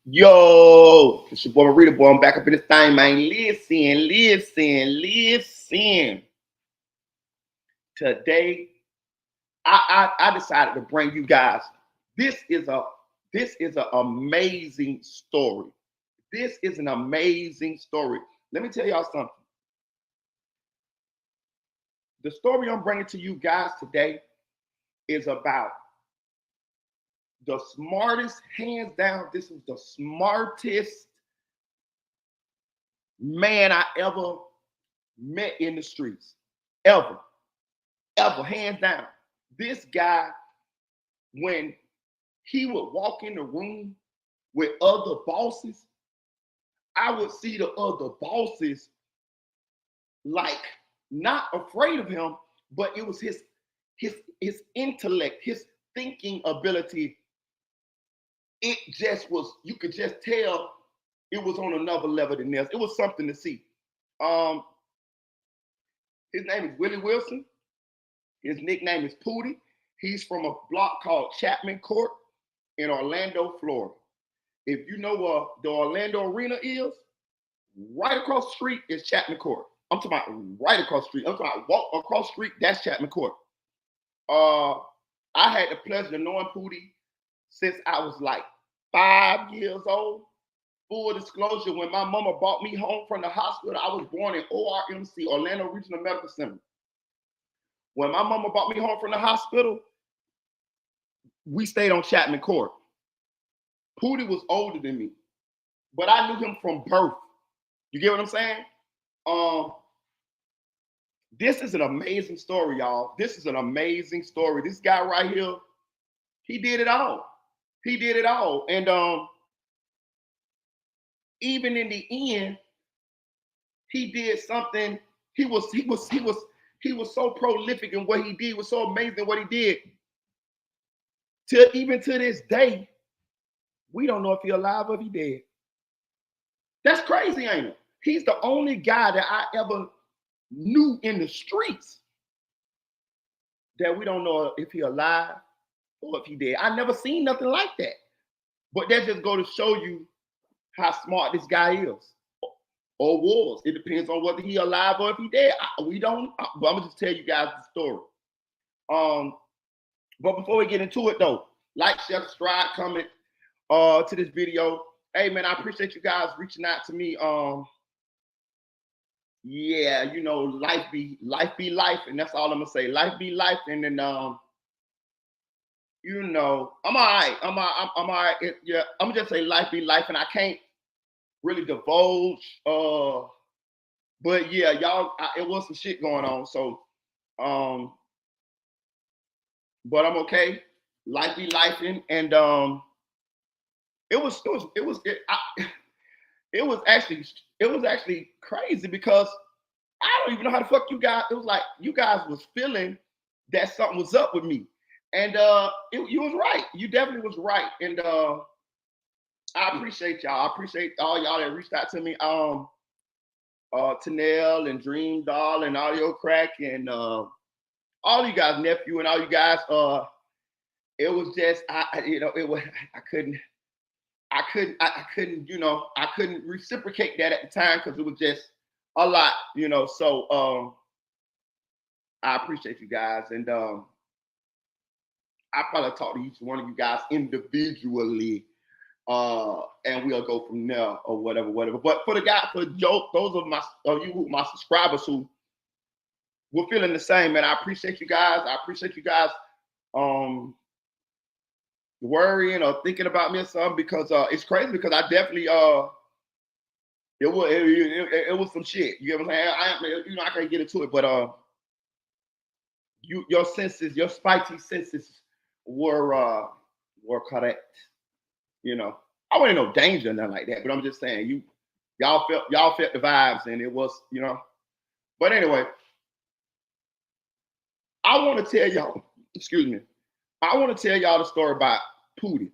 Yo, it's your boy Marita boy. I'm back up in this thing, man. Listen. Today, I decided to bring you guys. This is a this is an amazing story. This is an amazing story. Let me tell y'all something. The story I'm bringing to you guys today is about the smartest, hands down. This is the smartest man I ever met in the streets. Ever. Hands down. This guy, when he would walk in the room with other bosses, I would see the other bosses like not afraid of him, but it was his intellect, his thinking ability. It just was, you could just tell it was on another level than this. It was something to see. Um, his name is Willie Wilson. His nickname is Pootie. He's from a block called Chapman Court in Orlando, Florida. If you know where the Orlando Arena is, right across the street is Chapman Court. I'm talking about right across the street. I'm talking about walk across the street, that's Chapman Court. I had the pleasure of knowing Pootie since I was like 5 years old. Full disclosure, when my mama brought me home from the hospital, I was born in ORMC, Orlando Regional Medical Center. When my mama brought me home from the hospital, we stayed on Chapman Court. Pootie was older than me, but I knew him from birth. You get what I'm saying? This is an amazing story, y'all. This is an amazing story. This guy right here, he did it all. He did it all. And even in the end, he did something. He was so prolific in what he did, was so amazing what he did. Even to this day, we don't know if he's alive or if he's dead. That's crazy, ain't it? He's the only guy that I ever knew in the streets that we don't know if he's alive or if he's dead. I never seen nothing like that. But that just go to show you how smart this guy is. Or was. It depends on whether he alive or if he dead. We don't. But I'm gonna just tell you guys the story. But before we get into it though, like, share, subscribe, comment to this video. Hey man, I appreciate you guys reaching out to me. Yeah, you know, life be life, and that's all I'm gonna say. Life be life, and then you know, I'm all right. I'm all right. Yeah, I'm gonna just say life be life, and I can't really divulge. But yeah, y'all, it was some shit going on. So, but I'm okay. Life be life, and it was actually crazy because I don't even know how the fuck you guys. It was like you guys was feeling that something was up with me, and you was right. You definitely was right, and I appreciate y'all. I appreciate all y'all that reached out to me. Tanel and Dream Doll and Audio Crack and all you guys, nephew and all you guys. It was just it was I couldn't I couldn't reciprocate that at the time because it was just a lot, So I appreciate you guys, and I probably talk to each one of you guys individually. And we'll go from there or whatever. But for those of my subscribers who were feeling the same, man, I appreciate you guys. I appreciate you guys worrying or thinking about me or something, because it's crazy, because I definitely it was some shit. You know what I'm saying? I can't get into it, but your senses, your spicy senses were correct. I wasn't in no danger or nothing like that, but I'm just saying y'all felt the vibes, and it was, But anyway, I want to tell y'all, excuse me, I want to tell y'all the story about Pootie,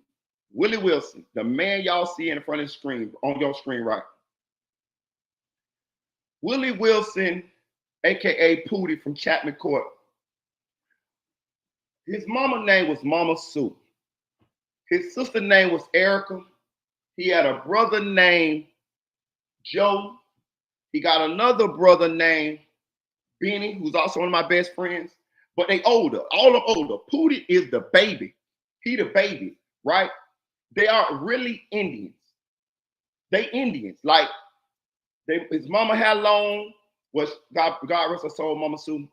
Willie Wilson, the man y'all see in front of the screen, on your screen, right? Willie Wilson, aka Pootie from Chapman Court. His mama name was Mama Sue. His sister name was Erica. He had a brother named Joe. He got another brother named Benny, who's also one of my best friends. But they older, all of them older. Pootie is the baby. He the baby, right? They are really Indians. They Indians. Like his mama had long, was God rest her soul, Mama Sue.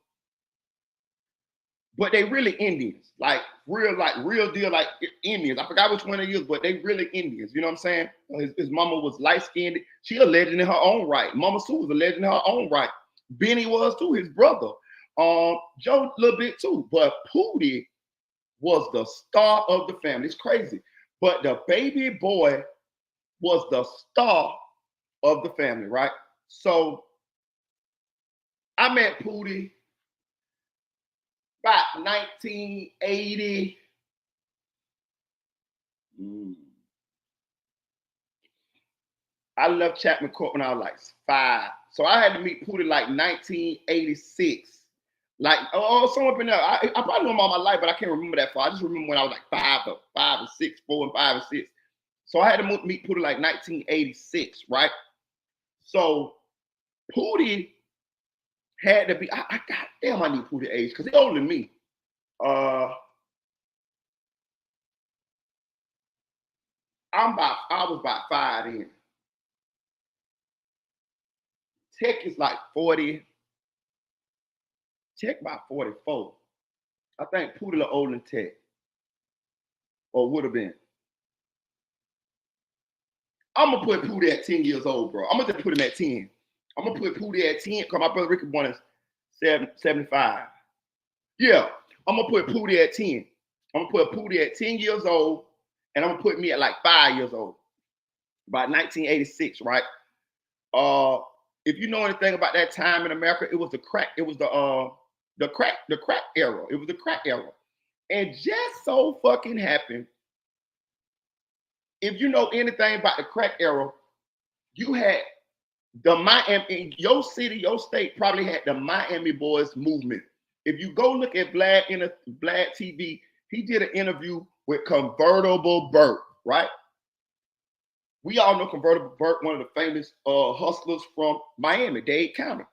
But they really Indians, like real deal, like Indians. I forgot which one it is, but they really Indians. You know what I'm saying? His mama was light skinned. She a legend in her own right. Mama Sue was a legend in her own right. Benny was too, his brother. Joe a little bit too, but Pootie was the star of the family. It's crazy, but the baby boy was the star of the family, right? So I met Pootie about 1980. I left Chapman Court when I was like 5. So I had to meet Pootie like 1986. Like, somewhere up in there. I probably know him all my life, but I can't remember that far. I just remember when I was like 5 or 6, 4 and 5 and 6. So I had to meet Pootie like 1986, right? So Pootie had to be, goddamn, I need Pootie age because he's older than me. I was about 5 then. Tech is like 40. Tech about 44. I think Pootie a little older than Tech. Or would have been. I'm gonna put Pootie at 10 years old, bro. I'm gonna just put him at 10. I'm gonna put Pootie at 10 because my brother Ricky born in 75. Yeah, I'm gonna put Pootie at 10. I'm gonna put Pootie at 10 years old, and I'm gonna put me at like 5 years old. About 1986, right? If you know anything about that time in America, it was the crack era. It was the crack era. And just so fucking happened, if you know anything about the crack era, you had the Miami, in your city, your state probably had the Miami Boys movement. If you go look at Vlad TV, he did an interview with Convertible Burt, right? We all know Convertible Burt, one of the famous hustlers from Miami, Dade County.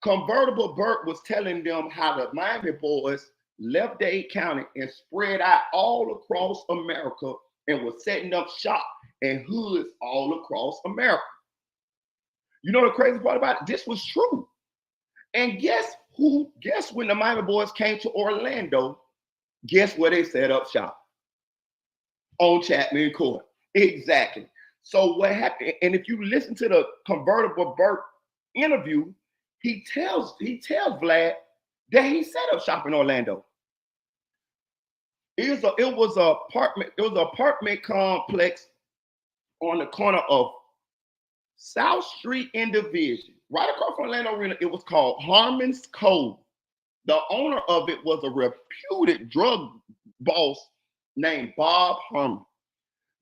Convertible Burt was telling them how the Miami Boys left Dade County and spread out all across America and was setting up shop and hoods all across America. You know the crazy part about it? This was true. And guess who? Guess when the Miami Boys came to Orlando, guess where they set up shop? On Chapman Court. Exactly. So what happened? And if you listen to the Convertible Burt interview, he tells Vlad that he set up shop in Orlando. It was an apartment complex on the corner of South Street and Division, right across from Orlando Arena. It was called Harmon's Cove. The owner of it was a reputed drug boss named Bob Harmon.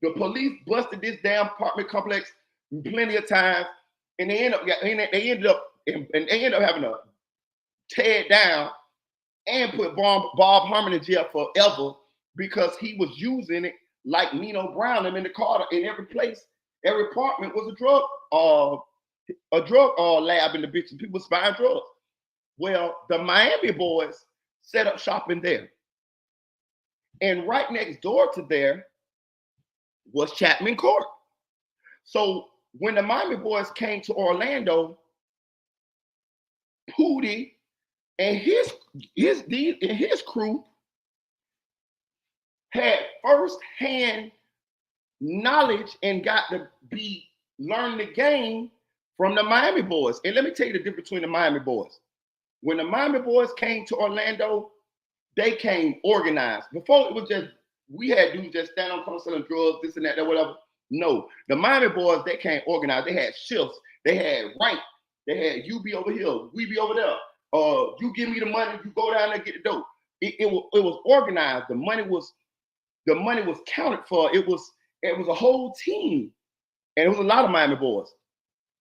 The police busted this damn apartment complex plenty of times, and they ended up having to tear it down and put Bob Harmon in jail forever because he was using it like Nino Brown and in the Carter. In every place, every apartment was a drug lab in the bitch, and people was buying drugs. Well, the Miami Boys set up shop in there, and right next door to there was Chapman Court. So when the Miami Boys came to Orlando, Pootie and his crew had first-hand knowledge and got to learn the game from the Miami Boys. And let me tell you the difference between the Miami Boys. When the Miami Boys came to Orlando, they came organized. Before it was just, we had dudes just stand on corner selling drugs, this and that, whatever. No, the Miami Boys, they came organized. They had shifts. They had rank. They had you be over here, we be over there. You give me the money, you go down there and get the dope. It was organized. The money was counted for. It was a whole team, and it was a lot of Miami Boys.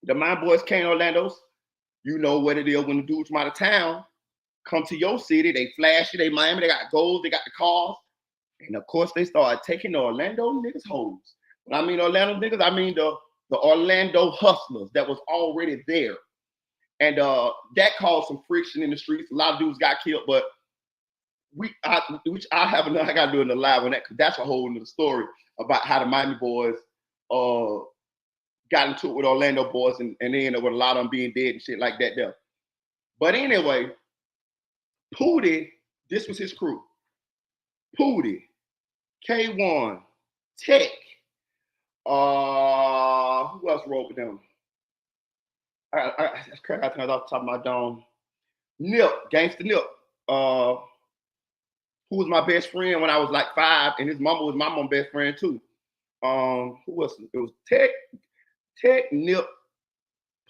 The Miami Boys came to Orlando's. You know what it is when the dudes from out of town come to your city. They flashy. They Miami. They got gold. They got the cars. And of course, they started taking the Orlando niggas' hoes. When I mean Orlando niggas, I mean the Orlando hustlers that was already there. And that caused some friction in the streets. A lot of dudes got killed, but which I haven't. I got to do in the live on that because that's a whole nother story about how the Miami boys got into it with Orlando boys, and they ended up with a lot of them being dead and shit like that there. But anyway, Pootie, this was his crew. Pootie, K1, Tech. Who else wrote with them? That's crazy. I think I was off the top of my dome. Nip, Gangsta Nip. Who was my best friend when I was like 5, and his mama was my mom's best friend too. Who was it? It was Tech, Nip,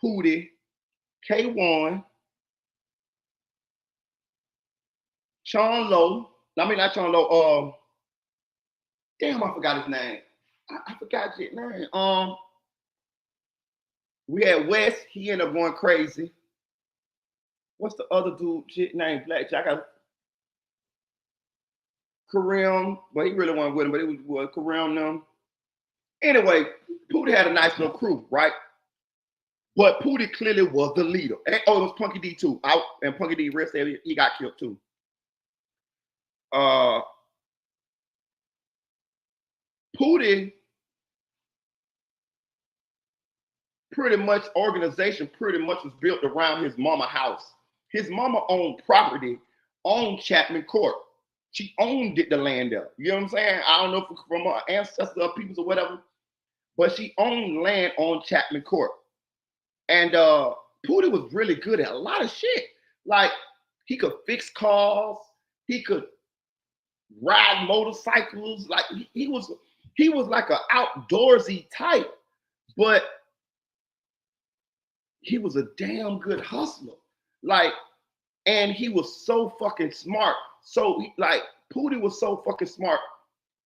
Pootie, K1, Sean Lowe. I mean, not Sean Lowe. Damn, I forgot his name. I forgot his name. We had Wes. He ended up going crazy. What's the other dude shit name? Black Jack. I got Kareem, but he really wasn't with him, but it was Kareem them. Anyway, Pootie had a nice little crew, right? But Pootie clearly was the leader. And, it was Punky D too. And Punky D rest there, he got killed too. Pootie pretty much organization pretty much was built around his mama house. His mama owned property on Chapman Court. She owned it, the land there. You know what I'm saying? I don't know if from her ancestors or peoples or whatever, but she owned land on Chapman Court. And Pootie was really good at a lot of shit. Like he could fix cars, he could ride motorcycles. Like he was like an outdoorsy type, but he was a damn good hustler. Like, and he was so fucking smart. So Pootie was so fucking smart.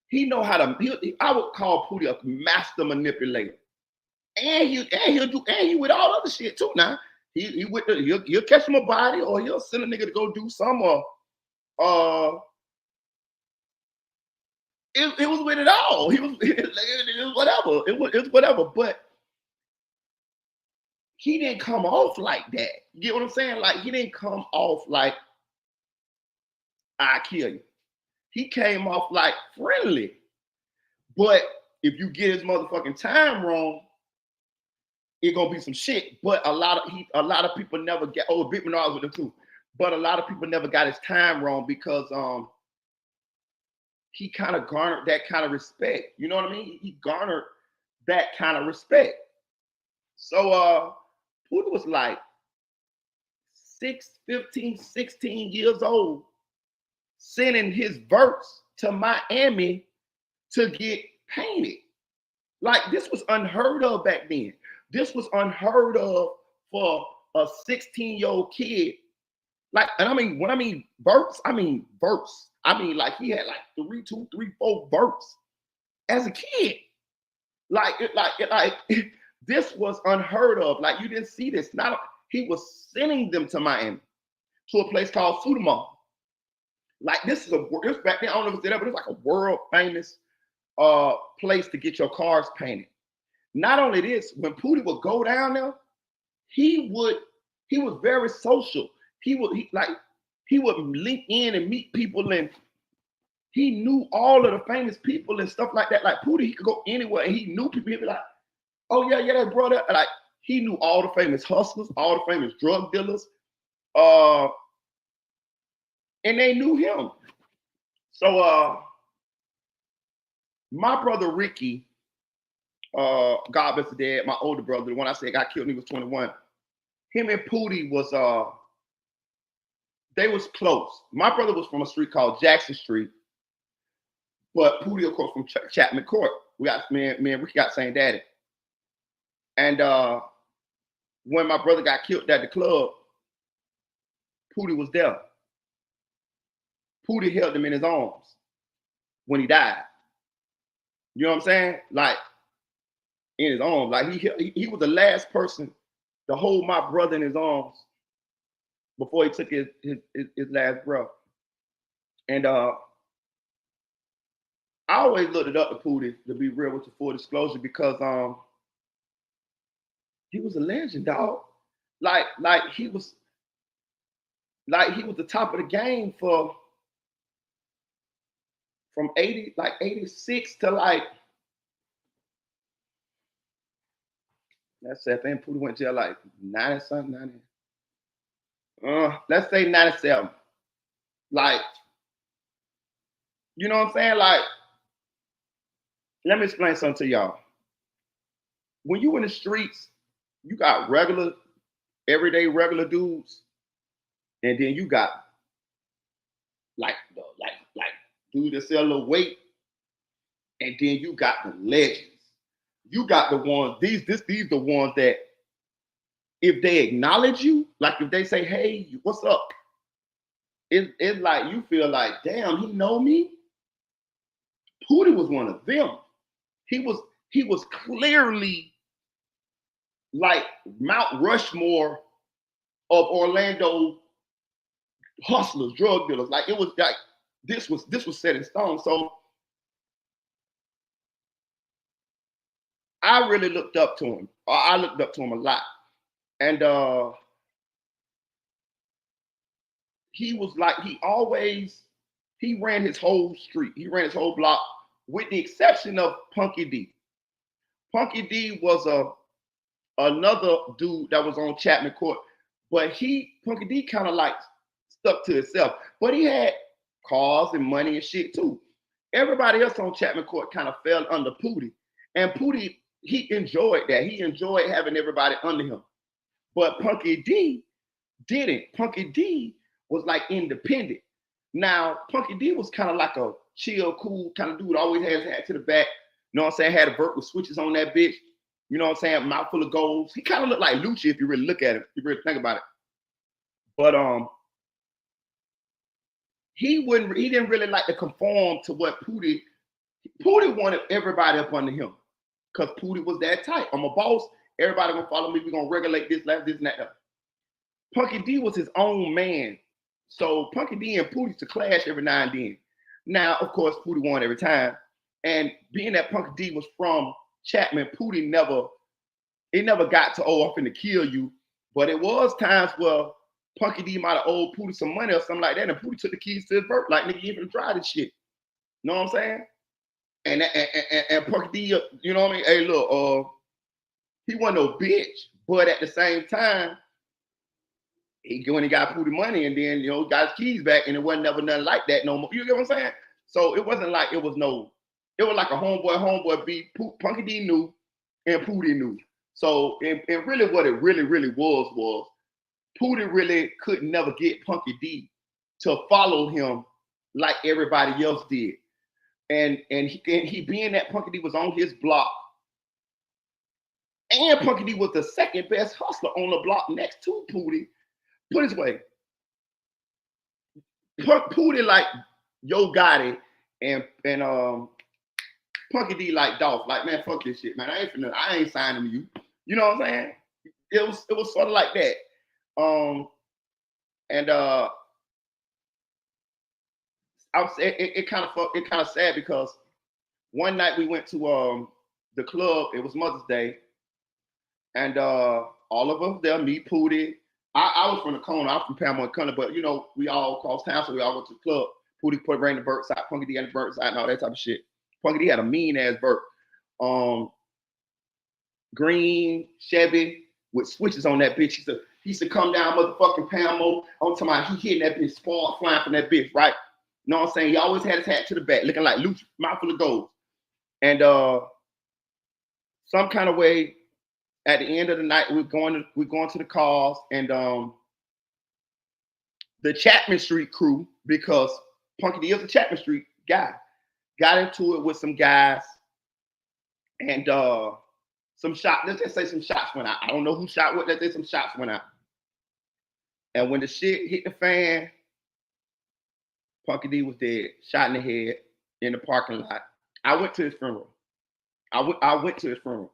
He know how to. I would call Pootie a master manipulator. And he with all other shit too. Now he'll catch him a body, or he'll send a nigga to go do some. It was with it all. It was whatever. It was whatever. But he didn't come off like that. You get what I'm saying? Like he didn't come off like I kill you. He came off like friendly. But if you get his motherfucking time wrong, it's gonna be some shit. But a lot of people never get Big Menard with him too. But a lot of people never got his time wrong because he kind of garnered that kind of respect. You know what I mean? He garnered that kind of respect. So Pootie was like 15, 16 years old, sending his verse to Miami to get painted. Like this was unheard of back then. This was unheard of for a 16-year-old kid. Like, and I mean, when I mean verse, I mean verse. I mean, like he had like 2, 3, 4 verse as a kid. Like this was unheard of. Like you didn't see this. He was sending them to Miami, to a place called Sudamar. Like this back then. I don't know if it's there, but it's like a world famous place to get your cars painted. Not only this, when Pootie would go down there, he was very social. He would link in and meet people, and he knew all of the famous people and stuff like that. Like Pootie, he could go anywhere and he knew people. He'd be like, oh yeah, that brother. Like he knew all the famous hustlers, all the famous drug dealers, and they knew him. So my brother Ricky, God bless the dead, my older brother, the one I said got killed when he was 21. Him and Pootie was they was close. My brother was from a street called Jackson Street, but Pootie, of course, from Chapman Court. We got me and Ricky got the same daddy. And when my brother got killed at the club, Pootie was there. Pootie held him in his arms when he died. You know what I'm saying? Like in his arms. Like he was the last person to hold my brother in his arms before he took his last breath. And I always looked it up to Pootie, to be real with you, full disclosure, because he was a legend, dog. Like he was the top of the game for from 80, like 86 to like, let's say, I think Pootie went to jail like 90 something, 90. Let's say 97. Like, you know what I'm saying? Like, let me explain something to y'all. When you in the streets, you got regular, everyday regular dudes, and then you got like dudes that sell a little weight, and then you got the legends. You got the ones, these the ones that if they acknowledge you, like if they say, hey, what's up? It's like you feel like, damn, he know me. Pootie was one of them. He was clearly like Mount Rushmore of Orlando hustlers, drug dealers. Like it was like this was set in stone. So I really looked up to him. I looked up to him a lot. And he was like, he ran his whole street. He ran his whole block with the exception of Punky D. Punky D was another dude that was on Chapman Court, but Punky D kind of like stuck to himself. But he had cars and money and shit too. Everybody else on Chapman Court kind of fell under Pootie. And Pootie, he enjoyed that. He enjoyed having everybody under him. But Punky D didn't. Punky D was like independent. Now, Punky D was kind of like a chill, cool kind of dude. Always has his hat to the back. You know what I'm saying? Had a vert with switches on that bitch. You know what I'm saying? Mouth full of golds. He kind of looked like Lucci if you really look at him, if you really think about it. But he didn't really like to conform to what Pootie wanted everybody up under him. Because Pootie was that tight. I'm a boss. Everybody gonna follow me. We're gonna regulate this, that, this, and that. Punky D was his own man. So Punky D and Pootie used to clash every now and then. Now, of course, Pootie won every time. And being that Punky D was from Chapman, Pootie never got to, oh, I'm finna kill you. But it was times where Punky D might have owed Pootie some money or something like that, and Pootie took the keys to his vert, like, nigga, you ain't finna try this shit. You know what I'm saying? And Punky D, you know what I mean? Hey, look, he wasn't no bitch, but at the same time, when he got Pootie money and then, you know, got his keys back, and it wasn't never nothing like that no more. You get what I'm saying? So it wasn't like it was like a homeboy beef. Punky D knew and Pootie knew. So and really what it really was Pootie really could never get Punky D to follow him like everybody else did. And he being that Punky D was on his block, and Punky D was the second best hustler on the block next to Pootie. Put it this way, Pootie like Yo Gotti and Punky D like Dolph. Like, man, fuck this shit, man. I ain't signing you. You know what I'm saying? It was sort of like that. And I was it kind of sad because one night we went to the club. It was Mother's Day, and all of us there, me, Pootie. I was from the corner. I'm from Paramount Corner, but you know, we all across town, so we all went to the club. Pootie ran the vert side, Punky D had the vert side, and all that type of shit. Punky D had a mean ass vert. Green Chevy with switches on that bitch. He used to come down motherfucking Pamo. I'm talking about he hitting that bitch, spark flying from that bitch, right? You know what I'm saying? He always had his hat to the back, looking like Lucci, mouth full of gold. And some kind of way, at the end of the night, we're going to the cars, and the Chapman Street crew, because Punky D is a Chapman Street guy, got into it with some guys, and some shots. Let's just say some shots went out. I don't know who shot what. Let's say some shots went out. And when the shit hit the fan, Punky D was dead, shot in the head in the parking lot. I went to his funeral. I went to his funeral.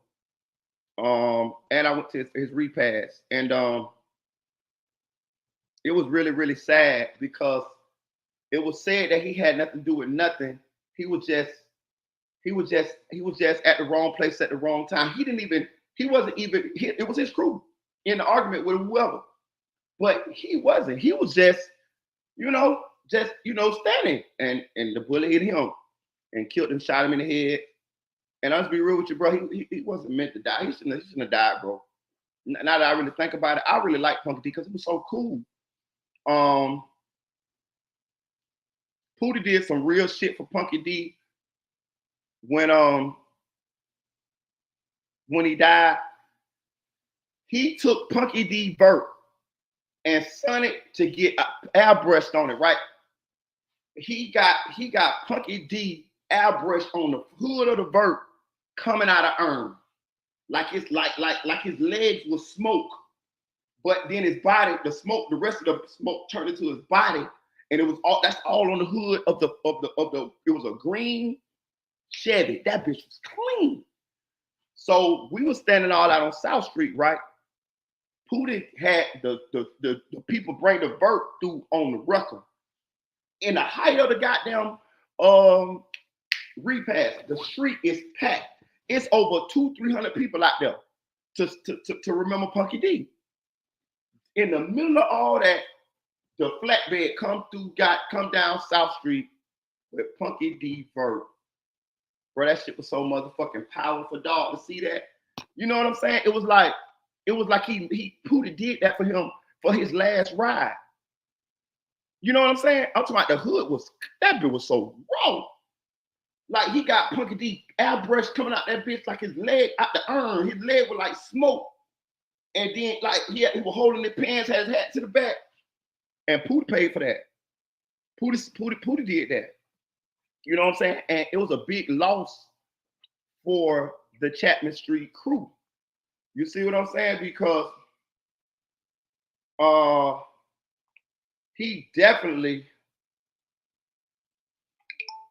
And I went to his repast, and it was really sad because it was said that he had nothing to do with nothing. He was just He was just at the wrong place at the wrong time. He wasn't even it was his crew in the argument with whoever. But he wasn't. He was you know, standing. And the bullet hit him and killed him, shot him in the head. And I'll just be real with you, bro. He wasn't meant to die. He shouldn't have died, bro. Now that I really think about it, I really like Punky D because it was so cool. Pootie did some real shit for Punky D when he died. He took Punky D vert and sent it to get airbrushed on it, right? He got Punky D airbrushed on the hood of the vert coming out of urn. Like it's like his legs was smoke, but then his body, the rest of the smoke turned into his body, and that's all on the hood of the it was a green Chevy. That bitch was clean. So we were standing all out on South Street, right? Pootie had the people bring the vert through on the record. In the height of the goddamn repass, the street is packed. It's over 200-300 people out there to remember Punky D. In the middle of all that, the flatbed come down South Street with Punky D vert. Bro, that shit was so motherfucking powerful, dog, to see that. You know what I'm saying? It was like he Pootie did that for him for his last ride. You know what I'm saying? I'm talking about the hood that bitch was so raw. Like he got Punky D airbrush coming out that bitch like his leg out the urn. His leg was like smoke. And then like he was holding his pants, had his hat to the back. And Pootie paid for that. Pootie did that. You know what I'm saying? And it was a big loss for the Chapman Street crew. You see what I'm saying? Because he definitely,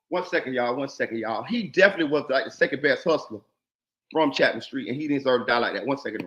one second, y'all. He definitely was like the second best hustler from Chapman Street, and he didn't deserve to die like that. 1 second.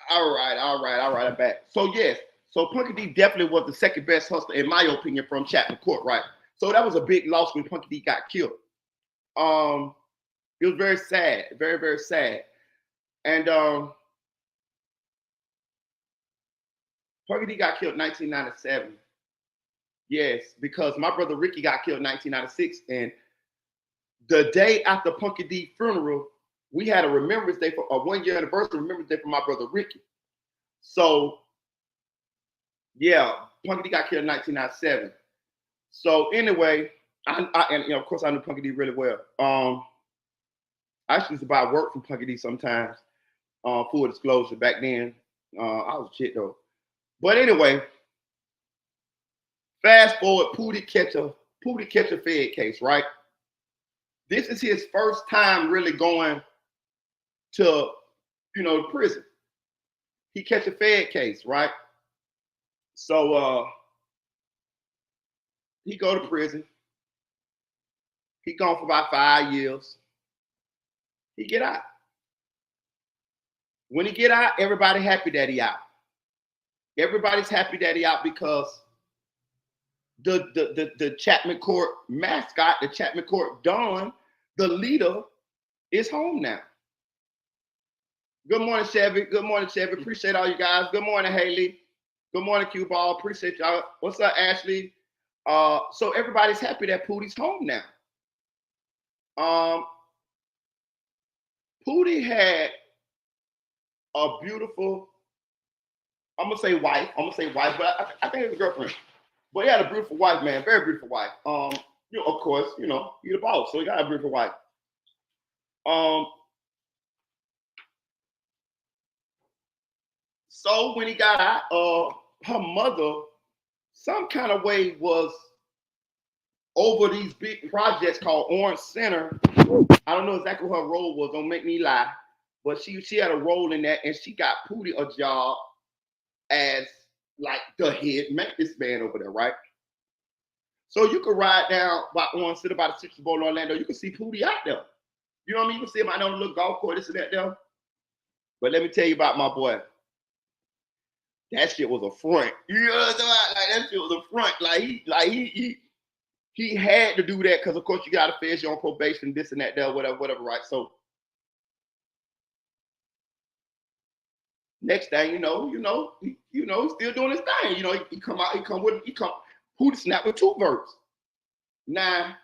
All right. I'm back. So yes, so Punky D definitely was the second best hustler in my opinion from Chapman Court, right? So that was a big loss when Punky D got killed. It was very sad, very very sad, and Punky D got killed in 1997. Yes, because my brother Ricky got killed in 1996, and the day after Punky D funeral, we had a remembrance day for a 1 year anniversary remembrance day for my brother Ricky. So yeah, Punky D got killed in 1997. So anyway, and of course I knew Punky D really well. I used to buy work from Punky D sometimes. Full disclosure, back then I was shit though. But anyway, fast forward, Pootie catch a Fed case, right? This is his first time really going to, prison. He catch a Fed case, right? So he go to prison. He gone for about 5 years. He get out. When he get out, everybody happy that he out. Everybody's happy that he out because the Chapman Court mascot, the Chapman Court Don, the leader, is home now. Good morning, Chevy. Good morning, Chevy. Appreciate all you guys. Good morning, Haley. Good morning, Q Ball. Appreciate y'all. What's up, Ashley? So everybody's happy that Pootie's home now. Pootie had a beautiful, I'm gonna say wife, but I think it's a girlfriend. But he had a beautiful wife, man, very beautiful wife. Of course, he the boss, so he got a beautiful wife. So when he got out, her mother, some kind of way, was over these big projects called Orange Center. I don't know exactly what her role was. Don't make me lie, but she had a role in that, and she got Pootie a job as like the head maintenance man over there, right? So you could ride down by Orange Center by the Citrus Bowl in Orlando. You can see Pootie out there. You know what I mean? You can see him out there on the little golf course, this and that there. But let me tell you about my boy. That shit was a front. You know what I'm saying? Like that shit was a front. He had to do that because of course you gotta face you on probation, this and that, there, whatever, right? So next thing you know, he's still doing his thing. He come Pootie snap with 2 verts. Now,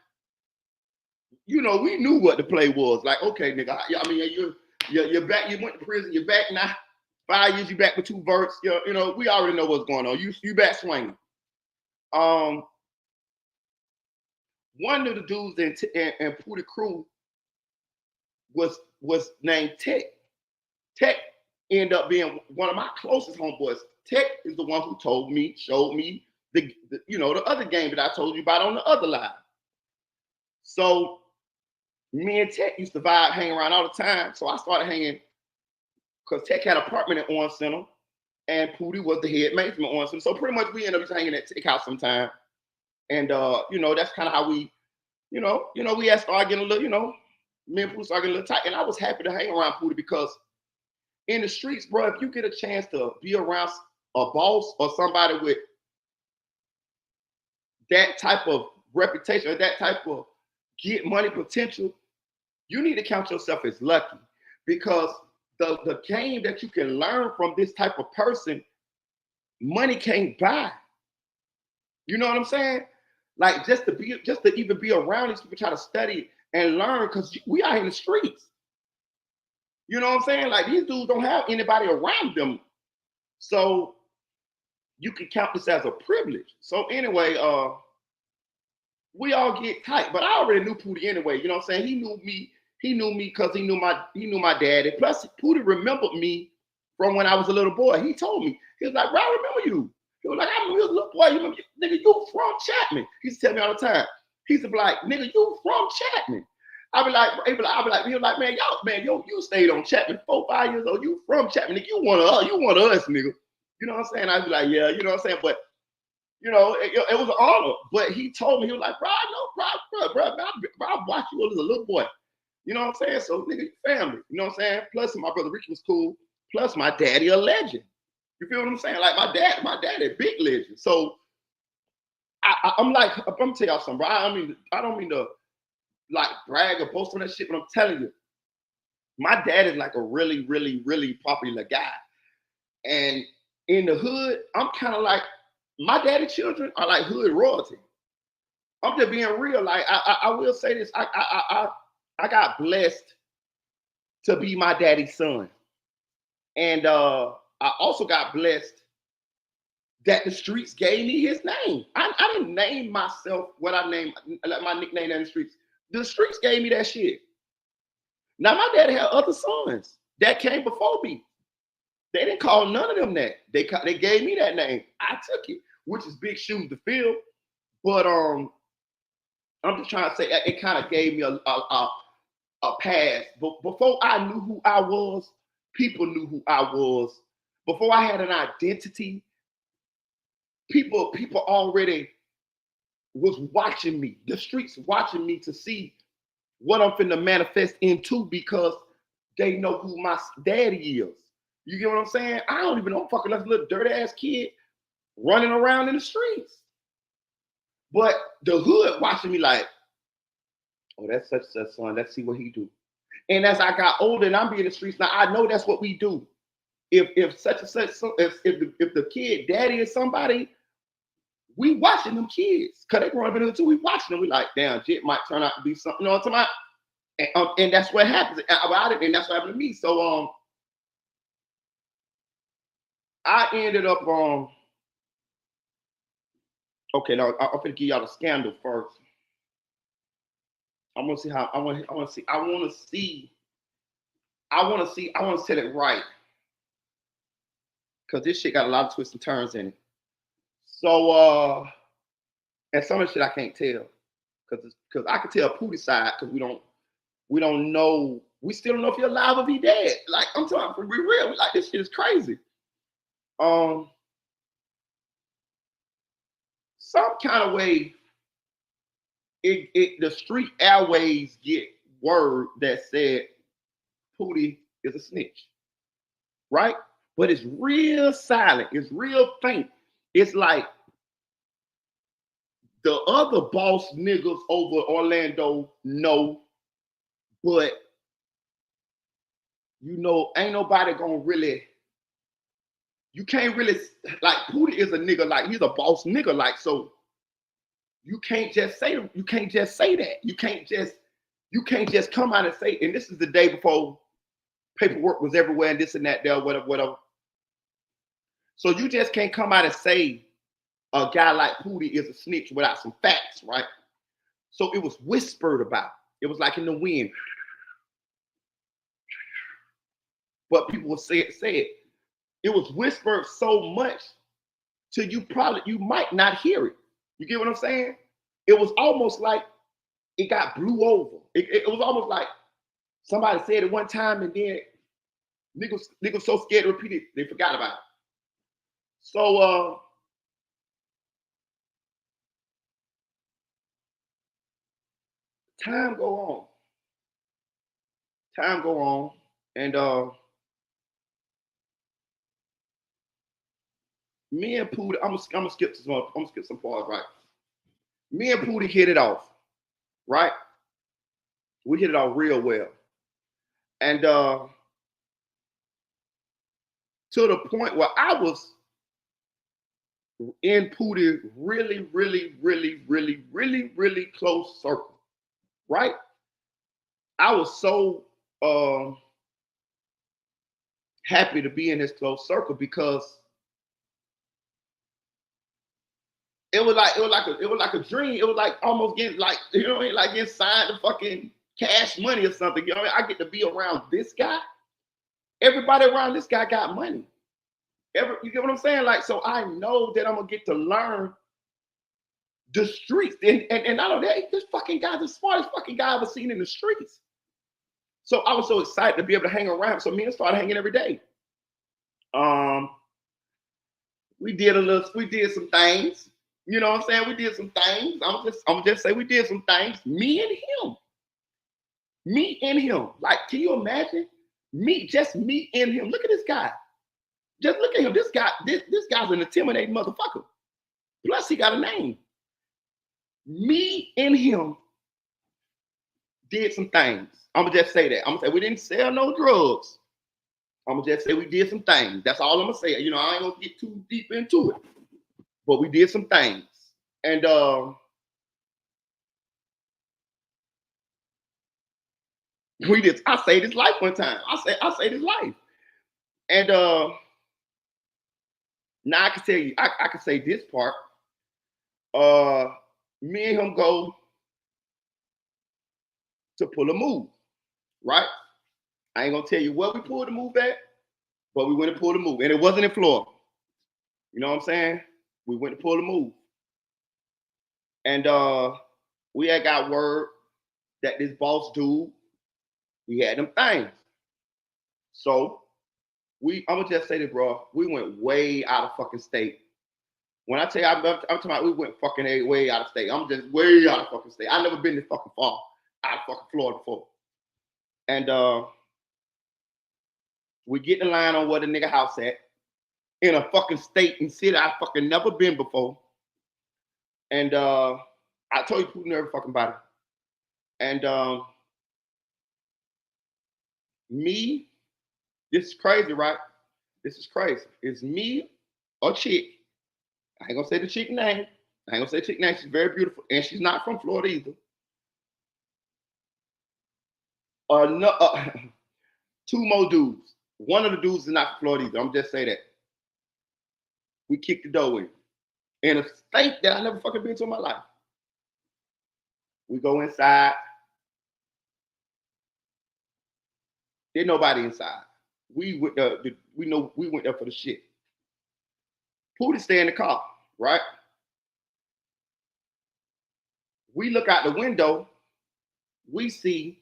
we knew what the play was. Like, okay, nigga, I mean, you're back, you went to prison, you're back now. 5 years, you back with 2 verts. We already know what's going on. You back swinging. One of the dudes in Pootie crew was named Tech. Tech ended up being one of my closest homeboys. Tech is the one who showed me the other game that I told you about on the other line. So me and Tech used to vibe, hang around all the time. So I started hanging because Tech had an apartment in Orange Center, and Pootie was the head maintenance in Orange Center. So pretty much we ended up hanging at Tech house sometime. And that's kind of how we, we had started getting a little, me and Pootie started getting a little tight. And I was happy to hang around Pootie because in the streets, bro, if you get a chance to be around a boss or somebody with that type of reputation or that type of get money potential, you need to count yourself as lucky because the game that you can learn from this type of person, money can't buy. You know what I'm saying? Like just to even be around these people, try to study and learn because we are in the streets. You know what I'm saying? Like these dudes don't have anybody around them. So you can count this as a privilege. So anyway, we all get tight, but I already knew Pootie anyway. You know what I'm saying? He knew me because he knew my daddy. Plus, Pootie remembered me from when I was a little boy. He told me, he was like, bro, I remember you. He was like, I remember you was a little boy. You remember, nigga, you from Chapman. He used to tell me all the time. He used to be like, nigga, you from Chapman. I'd be like, he was like, man, you stayed on Chapman 4, 5 years old. You from Chapman, nigga. You one of us, nigga. You know what I'm saying? I'd be like, yeah, you know what I'm saying? But it was an honor. But he told me, he was like, bro, I watched you as a little boy. You know what I'm saying? So, nigga, family. You know what I'm saying? Plus, my brother Ricky was cool. Plus, my daddy a legend. You feel what I'm saying? Like my dad a big legend. So, I'm like, I'm gonna tell y'all something, bro. I don't mean to like brag or boast on that shit, but I'm telling you, my dad is like a really, really, really popular guy. And in the hood, I'm kind of like, my daddy children are like hood royalty. I'm just being real. Like I will say this. I got blessed to be my daddy's son. And I also got blessed that the streets gave me his name. I didn't name myself what I named, like my nickname in the streets. The streets gave me that shit. Now my daddy had other sons that came before me. They didn't call none of them that. They gave me that name. I took it, which is big shoes to fill. But I'm just trying to say it kind of gave me a pass. But before I knew who I was, people knew who I was. Before I had an identity, people already was watching me. The streets watching me to see what I'm finna manifest into because they know who my daddy is. You get what I'm saying? I don't even know fucking that little dirty ass kid running around in the streets. But the hood watching me like, oh, that's such son. Let's see what he do. And as I got older and I'm in the streets now, I know that's what we do. If such and such, if the kid daddy is somebody, we watching them kids because they growing up in the too. We watching them. We like, damn, Jit might turn out to be something. You know what I'm talking about? And that's what happens. And that's what happened to me. So I ended up Okay, now I'm gonna give y'all the scandal first. I want to see how I want to see. I want to set it right because this shit got a lot of twists and turns in it. So and some of the shit I can't tell because I can tell Pootie's side because we don't know, we still don't know if he's alive or if he dead. Like I'm talking for real, like this shit is crazy. Some kind of way the street airways get word that said Pootie is a snitch, right? But it's real silent. It's real faint. It's like the other boss niggas over Orlando know, but you know, ain't nobody gonna really. You can't really like Pootie is a nigga like he's a boss nigga like so. You can't just say that. You can't just come out and say. And this is the day before paperwork was everywhere and this and that there whatever. So you just can't come out and say a guy like Pootie is a snitch without some facts, right? So it was whispered about. It was like in the wind. But people would say it. It was whispered so much till you might not hear it. You get what I'm saying? It was almost like it got blew over. It was almost like somebody said it one time and then niggas so scared to repeat it, they forgot about it. So time go on, and me and Pootie, I'm gonna skip some parts, right? Me and Pootie hit it off, right? We hit it off real well. And to the point where I was in Pootie really, really, really, really, really, really close circle, right? I was so happy to be in this close circle because it was like a dream. It was like almost getting like, you know, like getting signed to fucking cash money or something. You know, I get to be around this guy. Everybody around this guy got money. You get what I'm saying? Like, so I know that I'm gonna get to learn the streets. And not only that, this fucking guy's the smartest fucking guy I've ever seen in the streets. So I was so excited to be able to hang around. So me and started hanging every day. We did some things. You know what I'm saying? We did some things. I'm just say we did some things. Me and him. Like, can you imagine? Just me and him. Look at this guy. Just look at him. This guy's an intimidating motherfucker. Plus, he got a name. Me and him did some things. I'm gonna just say that. I'm gonna say we didn't sell no drugs. I'm gonna just say we did some things. That's all I'm gonna say. You know, I ain't gonna get too deep into it, but we did some things. And we did. I saved his life one time. I saved his life. And now I can tell you, I can say this part. Me and him go to pull a move, right? I ain't gonna tell you where we pulled the move at, but we went and pulled a move, and it wasn't in Florida. You know what I'm saying? We went to pull a move, and we had got word that this boss dude, he had them things. So I'm gonna just say this, bro. We went way out of fucking state. When I tell you, I'm talking about we went fucking way out of state. I'm just way out of fucking state. I've never been this fucking far out of fucking Florida before. And we get the line on where the nigga house at in a fucking state and city I fucking never been before. And I told you Putin every fucking body. And me, this is crazy, right? This is crazy. It's me, a chick. I ain't gonna say the chick name. I ain't gonna say the chick name. She's very beautiful, and she's not from Florida either. No, two more dudes. One of the dudes is not from Florida either. I'm just say that. We kicked the door in. in a state that I never fucking been to in my life. We go inside. There's nobody inside. We went we went there for the shit. Pootie stay in the car, right? We look out the window, we see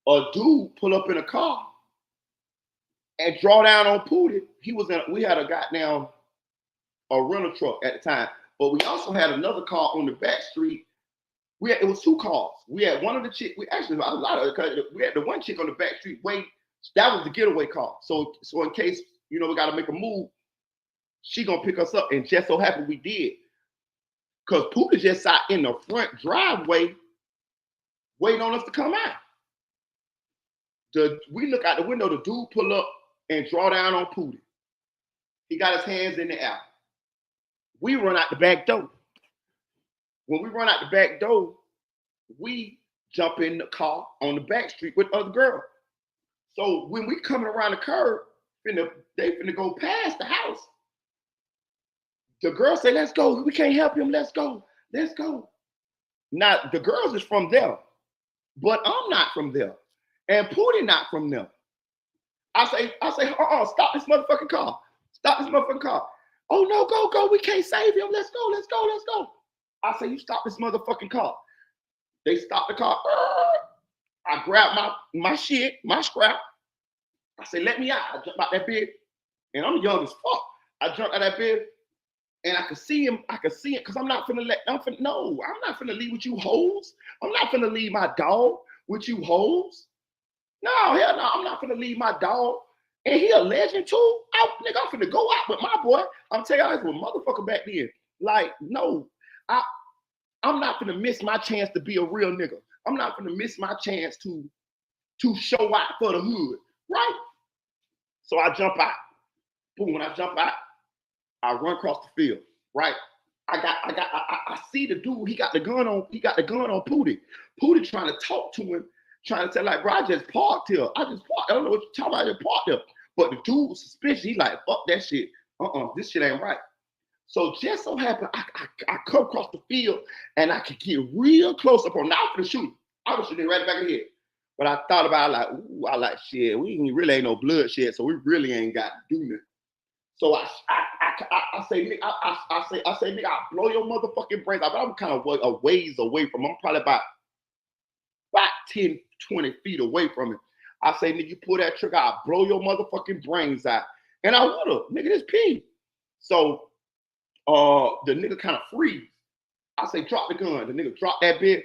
a dude pull up in a car and draw down on Pootie. We had a goddamn a rental truck at the time, but we also had another car on the back street. It was two cars. We had one of the chick. We actually a lot of it. We had the one chick on the back street. That was the getaway car. So in case we got to make a move, she gonna pick us up, and just so happened we did. Cause Pootie just sat in the front driveway, waiting on us to come out. We look out the window. The dude pull up and draw down on Pootie. He got his hands in the air. We run out the back door. When we run out the back door, we jump in the car on the back street with other girls. So when we coming around the curve, they finna go past the house. The girls say, let's go. We can't help him. Let's go. Let's go. Now, the girls is from there, but I'm not from there. And Pootie not from there. I say, stop this motherfucking car. Stop this motherfucking car. Oh, no, go. We can't save him. Let's go. I say, you stop this motherfucking car. They stop the car. I grab my shit, my scrap. I say, let me out. I jump out that bed, and I'm young as fuck. I jump out that bed, and I could see him, because I'm not finna leave with you hoes. I'm not finna leave my dog with you hoes. No, hell no, I'm not finna leave my dog. And he a legend too. I'm finna go out with my boy. I'm telling you, I was a motherfucker back then. Like, no, I'm not gonna miss my chance to be a real nigga. I'm not gonna miss my chance to show out for the hood, right? So I jump out. Boom, when I jump out, I run across the field, right? I see the dude, he got the gun on Pootie. Pootie trying to talk to him, trying to tell, like, bro, I just parked here. I don't know what you're talking about, I just parked here. But the dude was suspicious. He like, fuck that shit. This shit ain't right. So just so happened, I come across the field and I could get real close up on. Now I'm gonna shoot. I was shooting right back ahead. But I thought about it, like, shit, we really ain't no bloodshed, so we really ain't got to do nothing. So I say, nigga, I'll blow your motherfucking brains out. But I'm kind of a ways away from him. I'm probably about 10, 20 feet away from him. I say, nigga, you pull that trigger, I'll blow your motherfucking brains out. And I would have, nigga, this P. So the nigga kind of freeze. I say, drop the gun. The nigga drop that bit.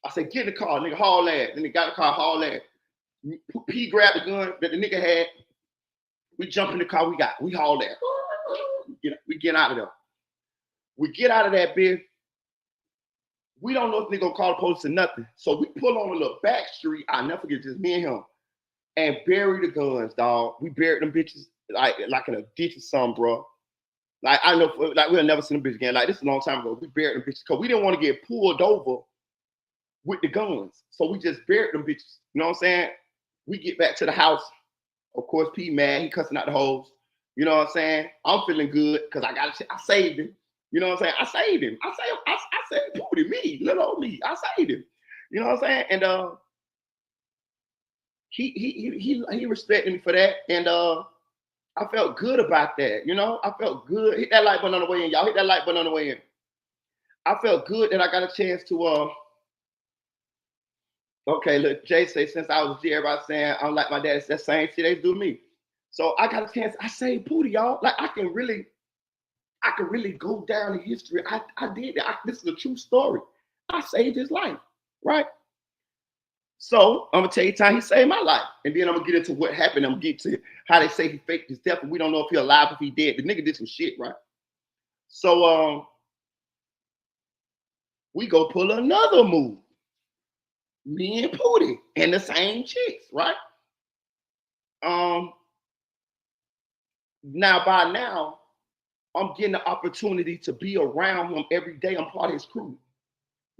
I say, get in the car, nigga, haul ass. Then he got the car, haul ass. P grabbed the gun that the nigga had. We jump in the car, we haul ass. We get out of there. We get out of that bit. We don't know if they're gonna call the police or nothing. So we pull on a little back street. I'll never forget, just me and him. And bury the guns, dog. We buried them bitches like in a ditch or something, bro. Like, I know, like, we'll never see them bitches again. Like, this is a long time ago. We buried them bitches because we didn't want to get pulled over with the guns. So we just buried them bitches. You know what I'm saying? We get back to the house. Of course, P mad. He cussing out the hoes. You know what I'm saying? I'm feeling good because I saved him. You know what I'm saying? I saved him. I saved Pootie, me, little old me. I saved him. You know what I'm saying? And he respected me for that. And I felt good about that. You know, I felt good. Hit that like button on the way in, y'all. Hit that like button on the way in. I felt good that I got a chance to okay, look, Jay say, since I was a G, everybody saying I'm like my dad. It's that same shit they do to me. So I got a chance. I saved Pootie, y'all. Like, I can really go down in history. I did that. This is a true story. I saved his life, right? So I'm gonna tell you time he saved my life, and then I'm gonna get into what happened. I'm gonna get to how they say he faked his death, and we don't know if he's alive, if he dead. The nigga did some shit, right? So we go pull another move. Me and Pootie and the same chicks, right? Now, I'm getting the opportunity to be around him every day. I'm part of his crew.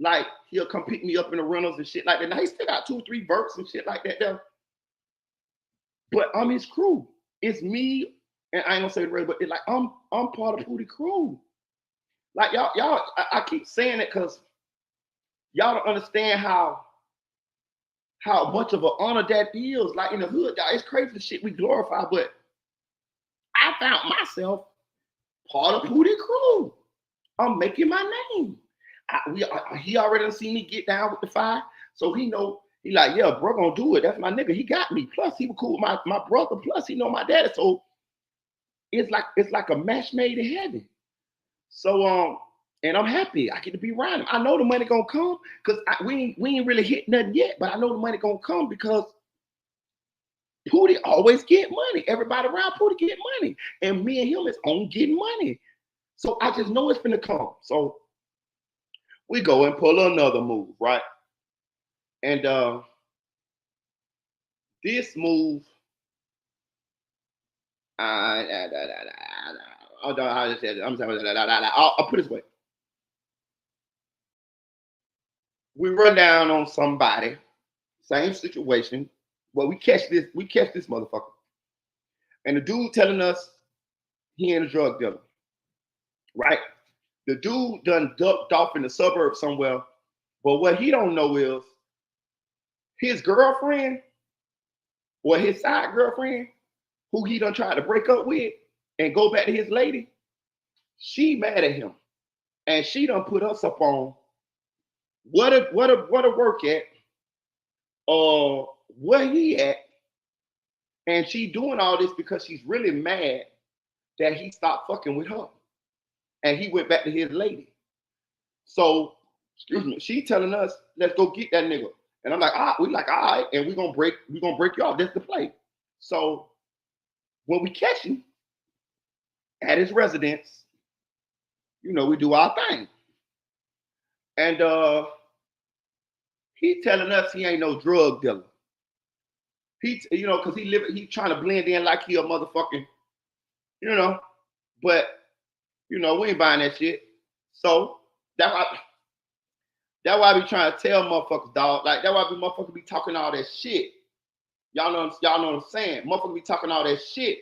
Like, he'll come pick me up in the rentals and shit like that. Now, he still got 2-3 verts and shit like that there. But I'm his crew. It's me, and I ain't gonna say the rest, but it's like I'm part of Pootie crew. Like y'all, I keep saying it because y'all don't understand how much of an honor that is. Like in the hood, it's crazy the shit we glorify, but I found myself part of Pootie crew. I'm making my name. He already seen me get down with the fire, so he know. He like, yeah, bro, gonna do it. That's my nigga. He got me. Plus, he was cool with my brother. Plus, he know my daddy. So it's like a match made in heaven. So and I'm happy. I get to be around him. I know the money gonna come because we ain't really hit nothing yet, but I know the money gonna come because Pootie always get money. Everybody around Pootie get money, and me and him is on getting money. So I just know it's gonna come. So we go and pull another move, right? And this move, I don't know how to say it. I'll put it this way. We run down on somebody, same situation. Well, we catch this motherfucker. And the dude telling us he ain't a drug dealer, right? The dude done ducked off in the suburbs somewhere, but what he don't know is his girlfriend or his side girlfriend, who he done tried to break up with and go back to his lady, she mad at him. And she done put us up on what a work at, where he at, and she doing all this because she's really mad that he stopped fucking with her. And he went back to his lady. So, excuse me, she telling us, let's go get that nigga. And I'm like, we like, all right, and we're gonna break you off. That's the play. So when we catch him at his residence, we do our thing. And he telling us he ain't no drug dealer. Because he trying to blend in like he a motherfucking, but we ain't buying that shit. So that's why I be trying to tell motherfuckers, dog. Like, that's why motherfuckers be talking all that shit. Y'all know what I'm saying. Motherfuckers be talking all that shit.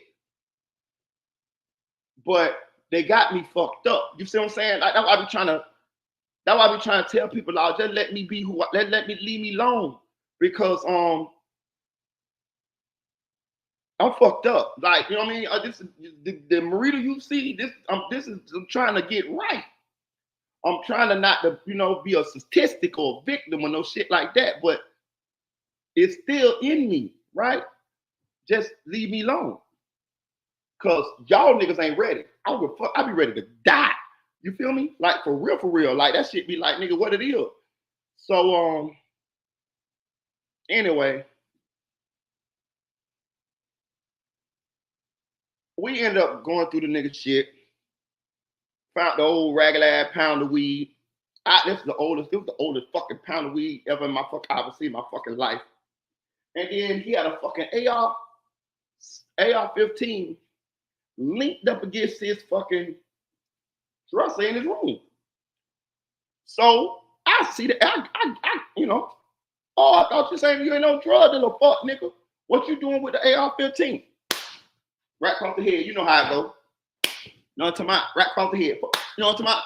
But they got me fucked up. You see what I'm saying? Like, that's why I be trying to tell people, like, just let me be let me leave me alone. Because I'm fucked up. Like, you know what I mean? This is the Marita you see, I'm trying to get right. I'm trying to not to, be a statistic or a victim or no shit like that, but it's still in me, right? Just leave me alone. Cause y'all niggas ain't ready. I be ready to die. You feel me? Like for real. Like that shit be like, nigga, what it is. So anyway, we end up going through the nigga shit. Found the old ragged ass pound of weed. This was the oldest fucking pound of weed ever in my I've seen in my fucking life. And then he had a fucking AR-15 linked up against his fucking dresser in his room. So I see that I thought you saying you ain't no drug dealer, fuck nigga. What you doing with the AR-15? Right across the head, you know how it go. You know what I'm talking about? Right across the head. You know what I'm talking about?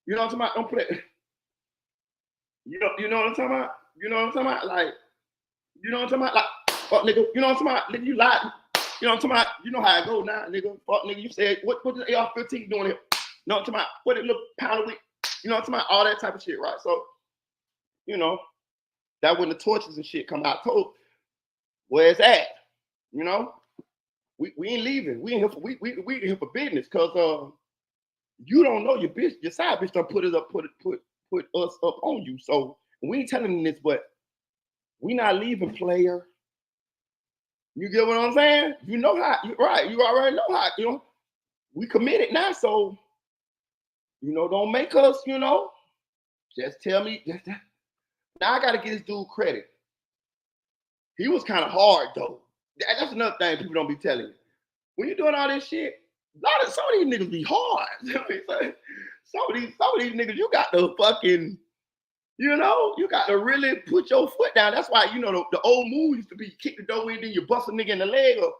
You know what I'm talking about? Don't play. You know what I'm talking about? You know what I'm talking about? Like, you know what I'm talking about? Like, fuck nigga. You know what I'm talking about? Nigga, you lied. You know what I'm talking about? You know how it go now, nigga. Fuck nigga. You said, what the AR-15 doing here? You know what I'm talking about? What it look pound of weed? You know what I'm talking about? All that type of shit, right? So, that when the torches and shit come out, told where it's at. We ain't leaving. We in here for business, cause you don't know your side bitch done put us up on you. So we ain't telling them this, but we not leaving, player. You get what I'm saying? You know how, right? You already know how. We committed now, so don't make us. Just tell me. Now I gotta give this dude credit. He was kind of hard though. That's another thing people don't be telling you. When you're doing all this shit, some of these niggas be hard. Some of these niggas, you got to fucking, you got to really put your foot down. That's why, the old move used to be kick the door in, then you bust a nigga in the leg or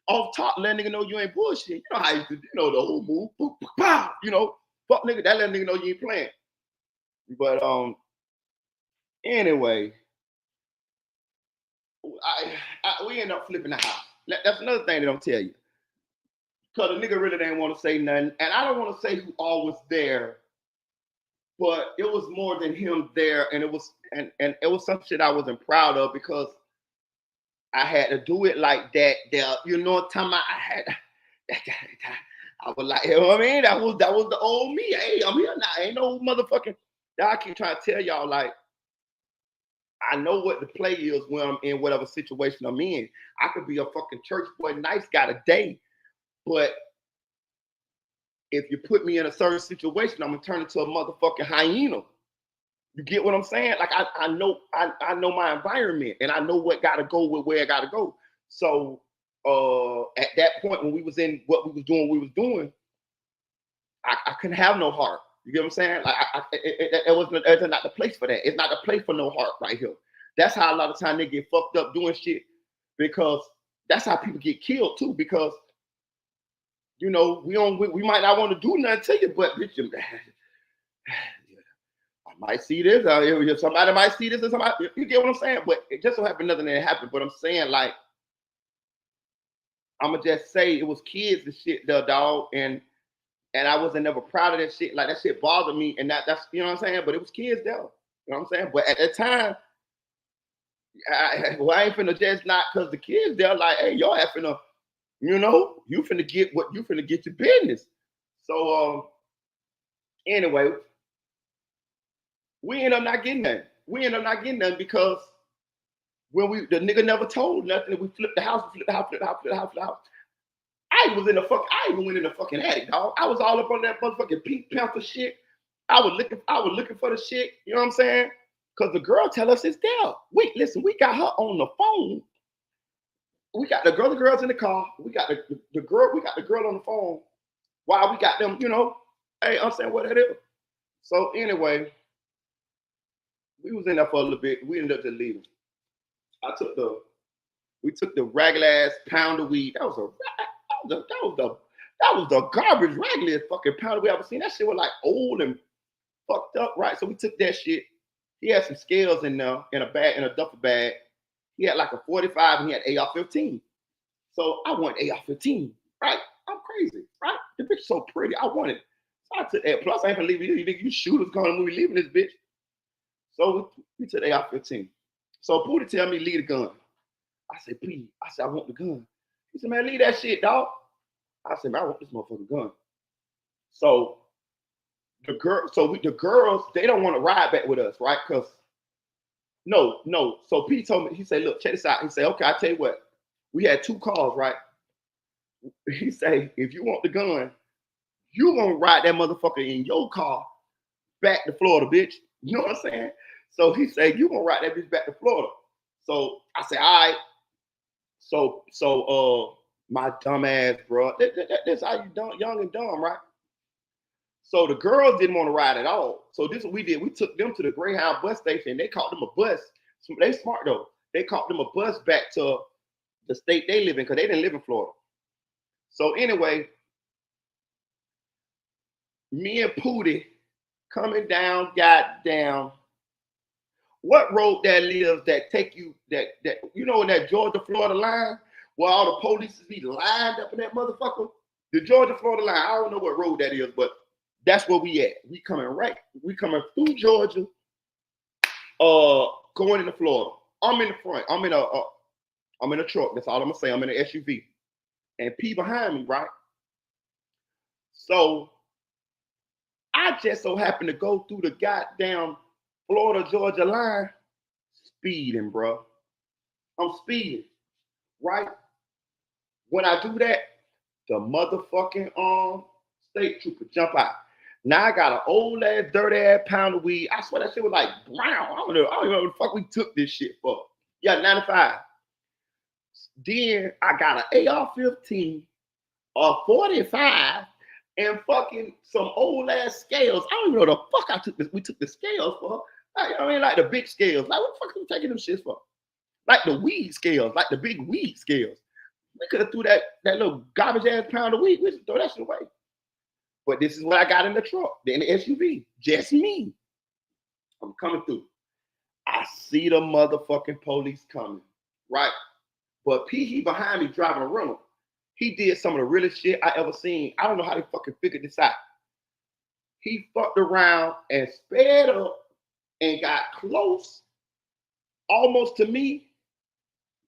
off top, let a nigga know you ain't bullshit. You know how you used to, the old move, pow, Fuck nigga, that let nigga know you ain't playing. But anyway, we end up flipping the house. That's another thing they don't tell you. Cause the nigga really didn't want to say nothing. And I don't want to say who all was there, but it was more than him there, and it was it was some shit I wasn't proud of because I had to do it like that. There, you know what I'm talking about? I was like, you know what I mean? That was the old me. Hey, I'm here now. Ain't no motherfucking. I keep trying to tell y'all, like, I know what the play is when I'm in whatever situation I'm in. I could be a fucking church boy, nice guy today, but if you put me in a certain situation, I'm gonna turn into a motherfucking hyena. You get what I'm saying? Like I know my environment, and I know what gotta go with where I gotta go. So at that point when we was in what we was doing, I couldn't have no heart. You get what I'm saying? Like it's not the place for that. It's not the place for no heart right here. That's how a lot of time they get fucked up doing shit, because that's how people get killed too. Because you know we might not want to do nothing to you, but bitch, I might see this. Somebody might see this, and somebody, you get what I'm saying? But it just so happened nothing that happened. But I'm saying, like, I'ma just say it was kids and shit, the dog, and I wasn't never proud of that shit. Like that shit bothered me, and that's you know what I'm saying. But it was kids there, you know what I'm saying. But at that time, I ain't finna just not because the kids there, like, hey, y'all have finna, you know, you finna get what you finna get your business. So anyway, we end up not getting nothing. Because when the nigga never told nothing, we flipped the house. I even went in the fucking attic, dog. I was all up on that motherfucking Pink Panther shit. I was looking for the shit. You know what I'm saying? Because the girl tell us it's there. Wait, listen, we got her on the phone. We got the girls in the car. We got the girl on the phone while we got them, you know. Hey, I'm saying what that is. So anyway, we was in there for a little bit. We ended up just leaving. We took the ragged ass pound of weed. That was the garbage ragged fucking pound of weed I ever seen. That shit was like old and fucked up, right? So we took that shit. He had some scales in there in a duffel bag. He had like a 45 and he had AR-15. So I want AR-15, right? I'm crazy, right? The bitch so pretty. I want it. So I took that. Plus, I ain't gonna leave you. You think you shooters going when we leaving this bitch? So we took AR-15. So Pootie tell me leave the gun. I said, please. I said, I want the gun. He said, man, leave that shit, dog. I said, man, I want this motherfucking gun. So the girls, they don't want to ride back with us, right? Because no. So Pete told me, he said, look, check this out. He said, okay, I'll tell you what. We had 2 cars, right? He said, if you want the gun, you gonna ride that motherfucker in your car back to Florida, bitch. You know what I'm saying? So he said, you gonna ride that bitch back to Florida. So I said, all right. So my dumb ass, bro. That's how you young and dumb, right? So the girls didn't want to ride at all. So this is what we did. We took them to the Greyhound bus station. They caught them a bus. So they smart though. They caught them a bus back to the state they live in because they didn't live in Florida. So anyway, me and Pootie coming down, goddamn. What road that lives that take you that you know in that Georgia Florida line where all the police be lined up in that motherfucker? The Georgia Florida line. I don't know what road that is, but that's where we at. We coming through Georgia, going into Florida. I'm in the front. I'm in a truck. That's all I'm gonna say. I'm in an SUV, and P behind me, right? So I just so happen to go through the goddamn Florida Georgia line, speeding, bro. I'm speeding, right? When I do that, the motherfucking state trooper jump out. Now I got an old ass, dirty ass pound of weed. I swear that shit was like brown. I don't even know what the fuck we took this shit for. Yeah, 95. Then I got an AR-15, a 45, and fucking some old ass scales. I don't even know the fuck we took the scales for. Like, I mean, like the big scales. Like, what the fuck are we taking them shits for? Like the weed scales, like the big weed scales. We could have threw that little garbage ass pound of weed. We should throw that shit away. But this is what I got in the truck, in the SUV. Just me. I'm coming through. I see the motherfucking police coming, right? But he behind me driving a rental. He did some of the realest shit I ever seen. I don't know how they fucking figured this out. He fucked around and sped up and got close, almost to me,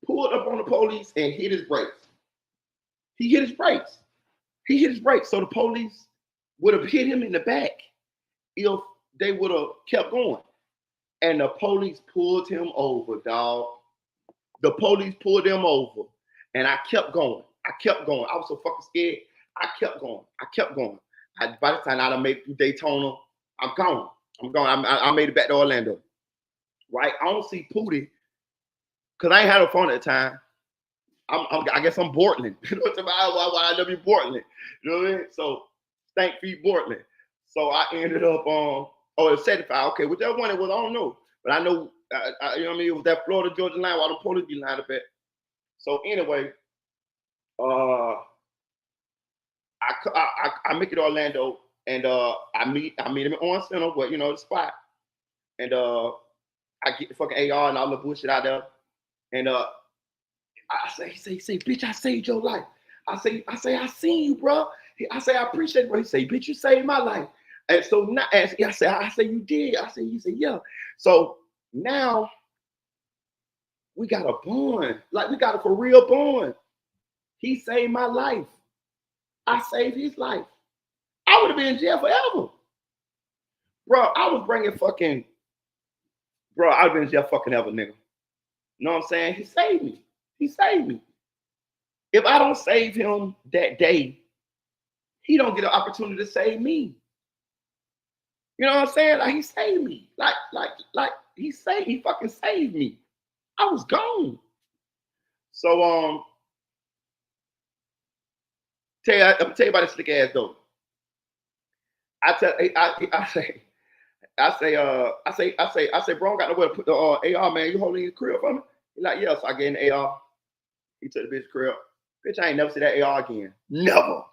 pulled up on the police and hit his brakes. He hit his brakes. He hit his brakes. So the police would have hit him in the back if they would have kept going. And the police pulled him over, dog. The police pulled him over. And I kept going. I kept going. I was so fucking scared. I kept going. I kept going. By the time I done made it through Daytona, I'm gone. I'm gone. I made it back to Orlando. Right? I don't see Pootie because I ain't had no phone at the time. I guess I'm Portland. You know what I'm saying? Why I never be Portland. You know what I mean? So stank feet Portland. So I ended up on it's 75. Okay, whichever one it was, I don't know. But I know you know what I mean, it was that Florida Georgia line while the police be lined up at. So anyway, I make it to Orlando and I meet him in Orange Center, but you know the spot. And I get the fucking AR and all the bullshit out there. And he say, bitch, I saved your life. I say, I seen you, bro. I say, I appreciate it, bro. He say, bitch, you saved my life. And so now, I say, you did. I say, you say, yeah. So now we got a bond. Like we got a for real bond. He saved my life. I saved his life. I would have been in jail forever. Bro, I was bringing fucking, I've been in jail fucking ever, nigga. You know what I'm saying? He saved me. He saved me. If I don't save him that day, he don't get an opportunity to save me. You know what I'm saying? Like he saved me. Like he fucking saved me. I was gone. So I'm gonna tell you about this slick ass though. I say, bro, I got nowhere to put the AR, man. You holding your crib for me? He's like, yeah. So I gave him the AR. He took the bitch crib. Bitch, I ain't never see that AR again. Never.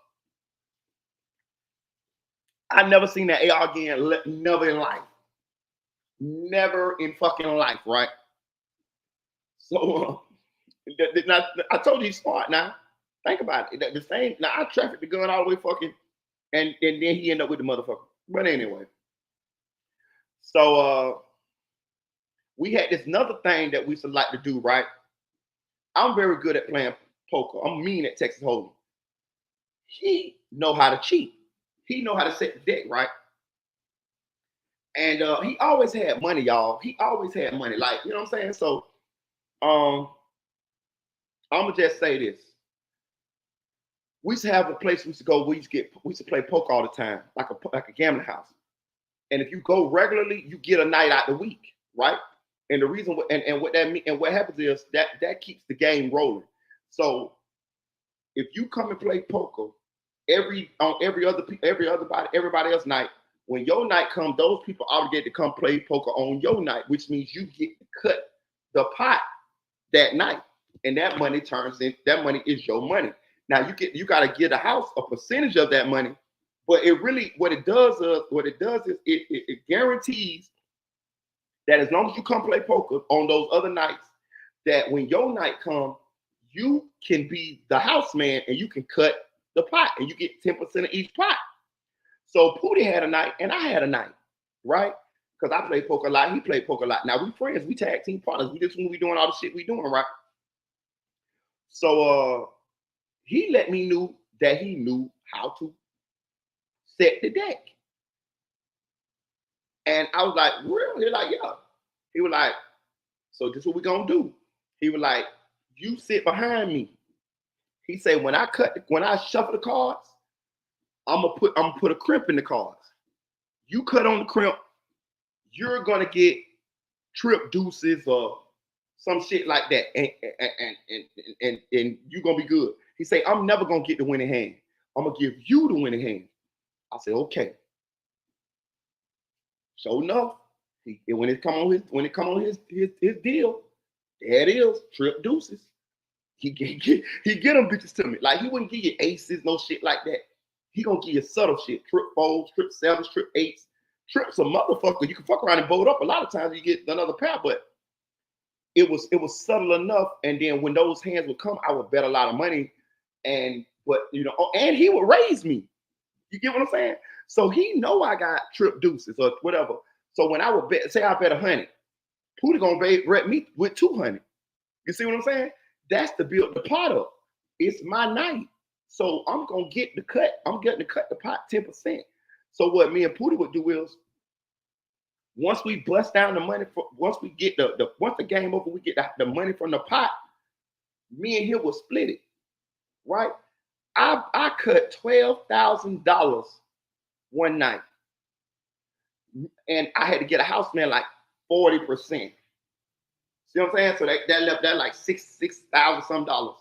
I never seen that AR again. Never in life. Never in fucking life, right? So I told you he's smart now. Think about it. The same. Now I trafficked the gun all the way fucking, and then he ended up with the motherfucker. But anyway. So we had this another thing that we used to like to do, right? I'm very good at playing poker. I'm mean at Texas Hold'em. He know how to cheat. He know how to set the deck, right? And he always had money, y'all. He always had money. Like, you know what I'm saying? So I'm gonna just say this. We used to have a place we used to go, we used to play poker all the time, like a gambling house. And if you go regularly, you get a night out the week, right? And the reason what that mean and what happens is that keeps the game rolling. So if you come and play poker everybody else night, when your night comes, those people obligated to come play poker on your night, which means you get to cut the pot that night, and that money is your money. Now you got to give the house a percentage of that money, but what it does is it guarantees that as long as you come play poker on those other nights, that when your night comes, you can be the house man and you can cut the pot and you get 10% of each pot. So Pootie had a night and I had a night, right? Because I play poker a lot, he played poker a lot. Now we friends, we tag team partners. We just when we doing all the shit we doing, right? So he let me know that he knew how to set the deck. And I was like, really? He was like, yeah. He was like, so this is what we gonna do. He was like, you sit behind me. He said, when I shuffle the cards, I'm gonna put a crimp in the cards. You cut on the crimp, you're gonna get trip deuces or some shit like that, and you're gonna be good. He said, I'm never gonna get the winning hand. I'm gonna give you the winning hand. I said, okay. So enough, when it come on his deal, there it is, trip deuces. He get them bitches to me. Like he wouldn't give you aces, no shit like that. He gonna give you subtle shit. Trip 4s, trip 7s, trip 8s. Trips a motherfucker. You can fuck around and bolt up. A lot of times you get another pair, but it was subtle enough. And then when those hands would come, I would bet a lot of money. And and he would raise me. You get what I'm saying? So he know I got trip deuces or whatever. So when I would bet, say I bet 100, Pootie gonna bet me with 200. You see what I'm saying? That's to build the pot up. It's my night. So I'm gonna get the cut. I'm getting to cut the pot 10%. So what me and Pootie would do is, once we bust down the money, once we get once the game over, we get the money from the pot. Me and him will split it, right? I cut $12,000 one night, and I had to get a house man like 40%. See what I'm saying? So that left that like $6,000 some dollars,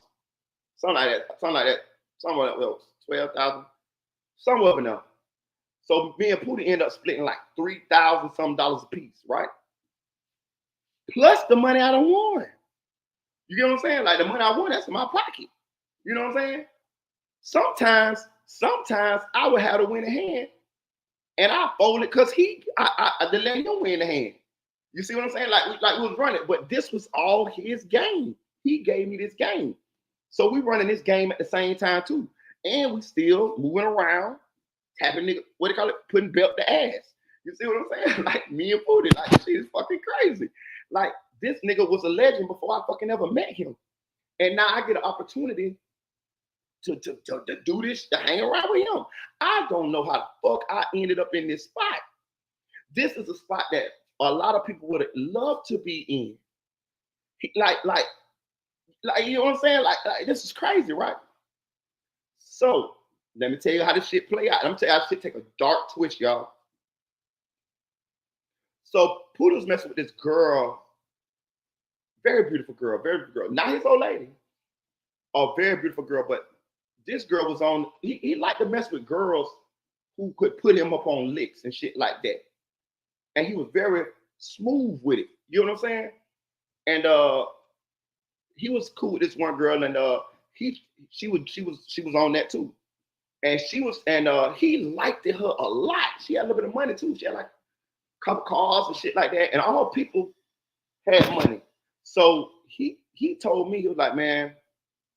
something like that, somewhere else, 12,000, somewhere up in there. So me and Pootie end up splitting like $3,000 some dollars a piece, right? Plus the money I done won. You get what I'm saying? Like the money I won, that's in my pocket. You know what I'm saying? Sometimes I would have to win a hand, and I fold it because I let him win the hand. You see what I'm saying? Like we was running, but this was all his game. He gave me this game, so we running this game at the same time too, and we still moving around, tapping nigga, what do you call it? Putting belt to ass. You see what I'm saying? Like me and Pootie, like shit is fucking crazy. Like this nigga was a legend before I fucking ever met him, and now I get an opportunity to do this, to hang around with him. I don't know how the fuck I ended up in this spot. This is a spot that a lot of people would love to be in. Like, you know what I'm saying? Like this is crazy, right? So let me tell you how this shit play out. I'm gonna tell you how this shit take a dark twist, y'all. So Pootie was messing with this girl, very beautiful girl, not his old lady, a very beautiful girl, but this girl was on, he liked to mess with girls who could put him up on licks and shit like that. And he was very smooth with it. You know what I'm saying? And he was cool with this one girl, and she was on that too. And he liked her a lot. She had a little bit of money too. She had like a couple cars and shit like that. And all people had money. So he told me, he was like, man,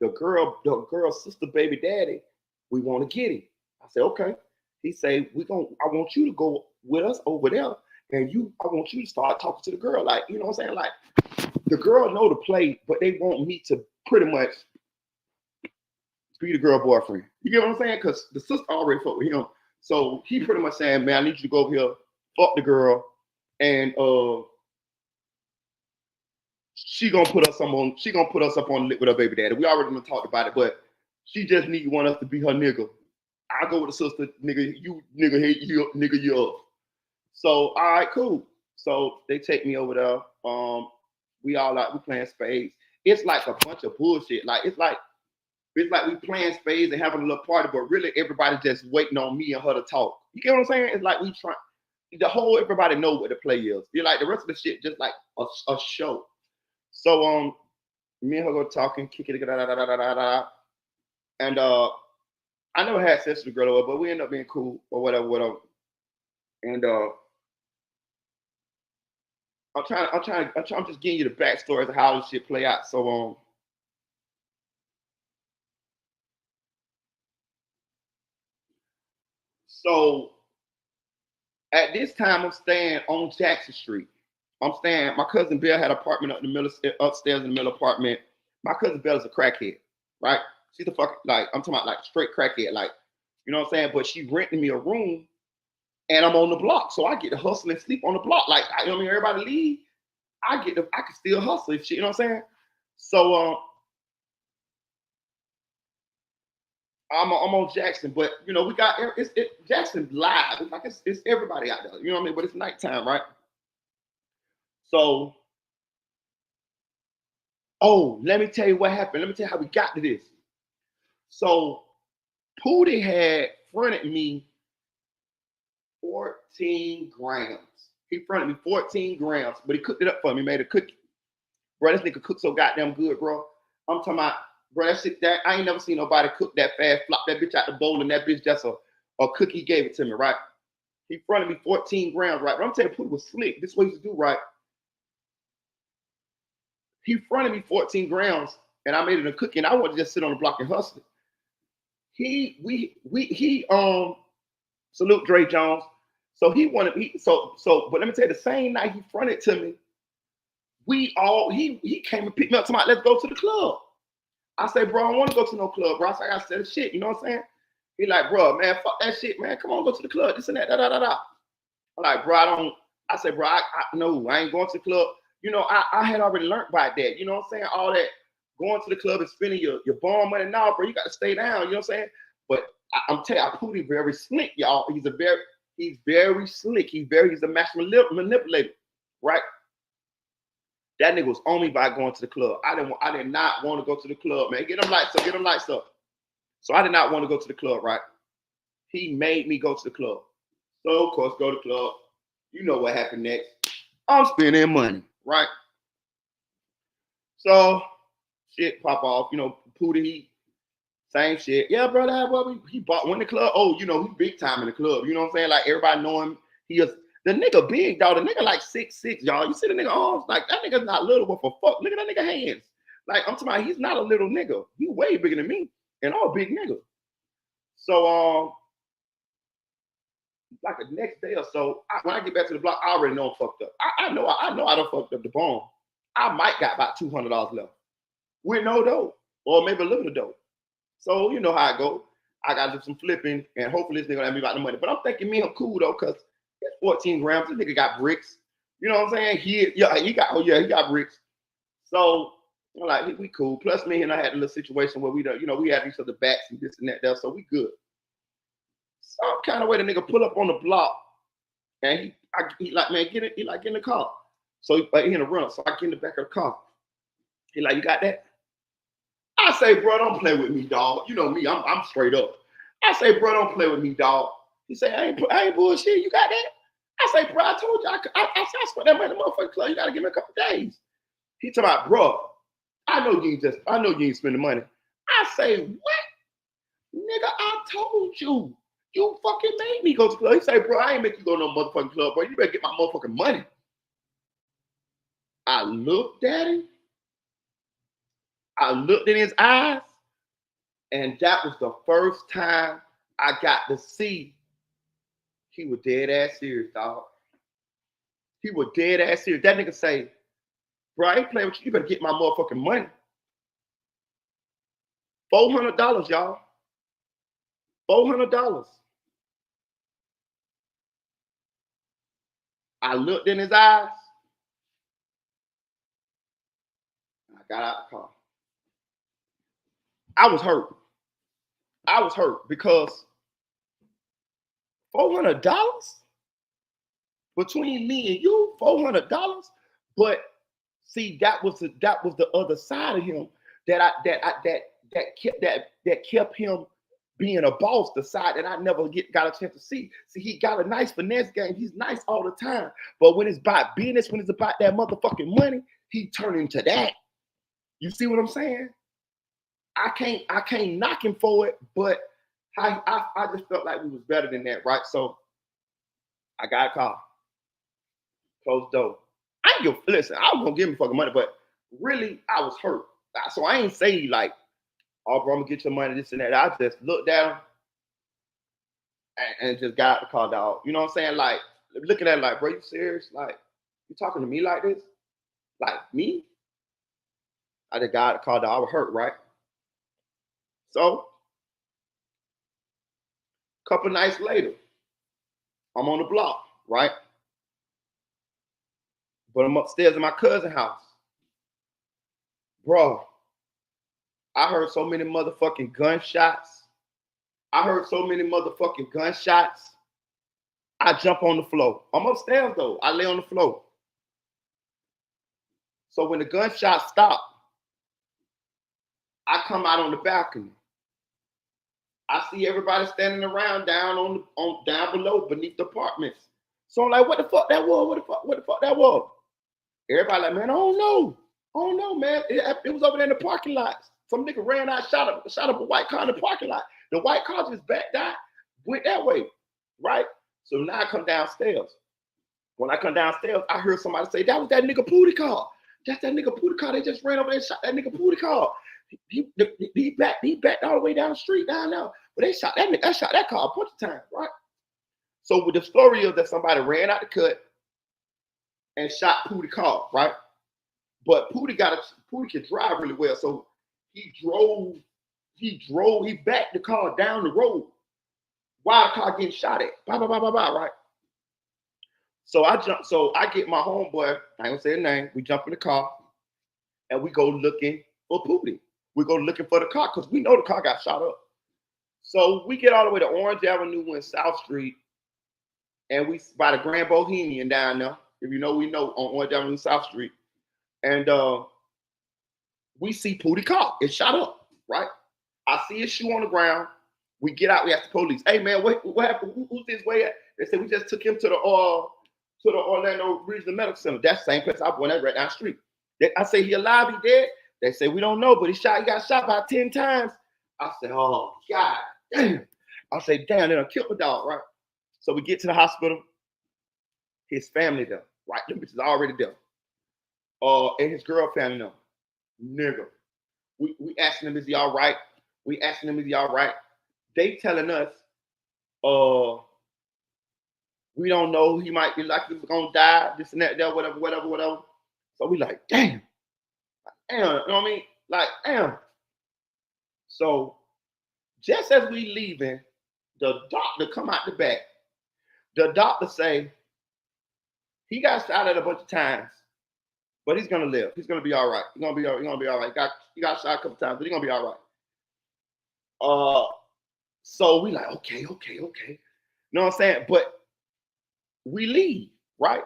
the girl's sister baby daddy, we want to get him. I said, okay. He said, I want you to go with us over there, and I want you to start talking to the girl. Like, you know what I'm saying? Like, the girl know the play, but they want me to pretty much be the girl boyfriend. You get what I'm saying? Because the sister already fucked with him. So he pretty much saying, man, I need you to go over here, fuck the girl, and she gonna put us up on with her baby daddy. We already talked about it, but she just want us to be her nigga. I go with the sister, nigga, you up. So all right, cool. So they take me over there. We playing spades. It's like a bunch of bullshit. Like it's like we playing spades and having a little party, but really everybody's just waiting on me and her to talk. You get what I'm saying? It's like everybody know what the play is. You're like the rest of the shit just like a show. So me and her go talking, kick it, and I never had sex with the girl, but we end up being cool or whatever. And I'm just giving you the backstory of how this shit play out. So at this time, I'm staying on Jackson Street. My cousin Bill had an apartment upstairs in the middle apartment. My cousin Bill is a crackhead, right? She's a fucking, like, I'm talking about like straight crackhead, like, you know what I'm saying? But she rented me a room, and I'm on the block. So I get to hustle and sleep on the block. Like, you know what I mean? Everybody leave, I can still hustle and shit, you know what I'm saying? So I'm on Jackson, but you know, we got Jackson live. It's like it's everybody out there, you know what I mean? But it's nighttime, right? So, let me tell you what happened. Let me tell you how we got to this. So, Pootie had fronted me 14 grams. He fronted me 14 grams, but he cooked it up for me, made a cookie. Bro, this nigga cooked so goddamn good, bro. I'm talking about bro, that shit, that I ain't never seen nobody cook that fast, flop that bitch out the bowl, and that bitch just a cookie gave it to me, right? He fronted me 14 grams, right? But I'm telling you, Pooh was slick. This is what he used to do, right? He fronted me 14 grams, and I made it a cookie, and I wanted to just sit on the block and hustle it. He salute Dre Jones. So he wanted but let me tell you, the same night he fronted to me, he came and picked me up to let's go to the club. I said, bro, I don't want to go to no club, bro. I said, I got to sell shit, you know what I'm saying? He like, bro, man, fuck that shit, man. Come on, go to the club, this and that, da da da da. I'm like, bro, I said, bro, I ain't going to the club. You know, I had already learned by that, you know what I'm saying? All that going to the club and spending your bond money. Now, bro, you got to stay down, you know what I'm saying? But I'm telling you, Pootie very slick, y'all. He's very slick. He's a master manipulator, right? That nigga was on me by going to the club. I did not want to go to the club, man. Get them lights up. So I did not want to go to the club, right? He made me go to the club. So of course, go to the club. You know what happened next. I'm spending money, right? So shit pop off, you know, Pootie, same shit. Yeah, bro, he went to the club. Oh, you know, he big time in the club. You know what I'm saying? Like everybody know him. He is the nigga big, dog. The nigga like 6'6", y'all. You see the nigga arms? Like that nigga's not little, but for fuck, look at that nigga hands. Like I'm talking about, he's not a little nigga. He way bigger than me, and all big nigga. So like the next day or so, when I get back to the block, I already know I'm fucked up. I know I done fucked up the bone. I might got about $200 left with no dough, or maybe a little dough. So you know how I go. I got to do some flipping, and hopefully this nigga let me about the money. But I'm thinking me, I'm cool though, cause it's 14 grams. This nigga got bricks. You know what I'm saying? He got bricks. So I'm like, we cool. Plus me and I had a little situation where we had each other backs and this and that, so we good. Some kind of way the nigga pull up on the block, and he like, man, get in the car. So he in a run. So I get in the back of the car. He like, you got that? I say, bro, don't play with me, dog. You know me, I'm straight up. I say, bro, don't play with me, dog. He say, I ain't bullshit. You got that? I say, bro, I told you, I spent that money in the motherfucking club. You gotta give me a couple days. He talking about, bro, I know you ain't spending money. I say, what? Nigga, I told you. You fucking made me go to the club. He say, bro, I ain't make you go to no motherfucking club, bro. You better get my motherfucking money. I looked at him. I looked in his eyes, and that was the first time I got to see he was dead ass serious, dog. He was dead ass serious. That nigga say, bro, I ain't playing with you. You better get my motherfucking money. $400, y'all. $400. I looked in his eyes. I got out the car. I was hurt because $400 between me and you, $400. But see, that was the other side of him that kept him being a boss. The side that I never got a chance to see. See, he got a nice finesse game. He's nice all the time. But when it's about business, when it's about that motherfucking money, he turned into that. You see what I'm saying? I can't knock him for it, but I just felt like we was better than that, right? So I got a call. Closed door. Listen, I was gonna give him fucking money, but really I was hurt. So I ain't say like, oh bro, I'm gonna get your money, this and that. I just looked at him and just got out the car, dog. You know what I'm saying? Like looking at it like, bro, you serious? Like, you talking to me like this? Like me? I just got out the car, dog. I was hurt, right? So, a couple nights later, I'm on the block, right? But I'm upstairs in my cousin's house. Bro, I heard so many motherfucking gunshots. I jump on the floor. I'm upstairs though. I lay on the floor. So when the gunshots stop, I come out on the balcony. I see everybody standing around down down below beneath the apartments. So I'm like, what the fuck that was? What the fuck that was? Everybody like, man, I don't know, man. It was over there in the parking lots. Some nigga ran out, shot up a white car in the parking lot. The white car just backed out, went that way, right? So now I come downstairs. When I come downstairs, I heard somebody say, that was that nigga Pootie car. That's that nigga Pootie car. They just ran over there and shot that nigga Pootie car. He backed all the way down the street down there. But they shot that nigga, I shot that car a bunch of times, right? So with the story is that somebody ran out the cut and shot Pootie car, right? But Pootie can drive really well. So he backed the car down the road while the car getting shot at. Blah, blah, blah, blah, blah, right? So I get my homeboy, I ain't gonna say his name, we jump in the car and we go looking for Pootie. We go looking for the car because we know the car got shot up. So we get all the way to Orange Avenue and South Street, and we by the Grand Bohemian down there. If you know, we know on Orange Avenue and South Street. And we see Pootie car. It's shot up, right? I see his shoe on the ground. We get out, we ask the police, hey man, what happened? Who's this way at? They said we just took him to the Orlando Regional Medical Center. That's the same place I went at right down the street. I say, he alive, he dead? They say, we don't know, but he got shot about 10 times. I said, oh, God damn. I say, damn, they done killed the dog, right? So we get to the hospital. His family there, right? Them bitches already there. And his girl family there. Nigga. We asking him, is he all right? We asking him, is he all right? They telling us, we don't know. He might be like he's gonna die, this and that, whatever. So we like, damn, you know what I mean? Like, damn. So just as we leaving, the doctor come out the back. The doctor say, he got shot at a bunch of times, but he's gonna live. He's gonna be all right. He's gonna be all right. He got shot a couple times, but he's gonna be all right. So we like, okay. You know what I'm saying? But we leave, right?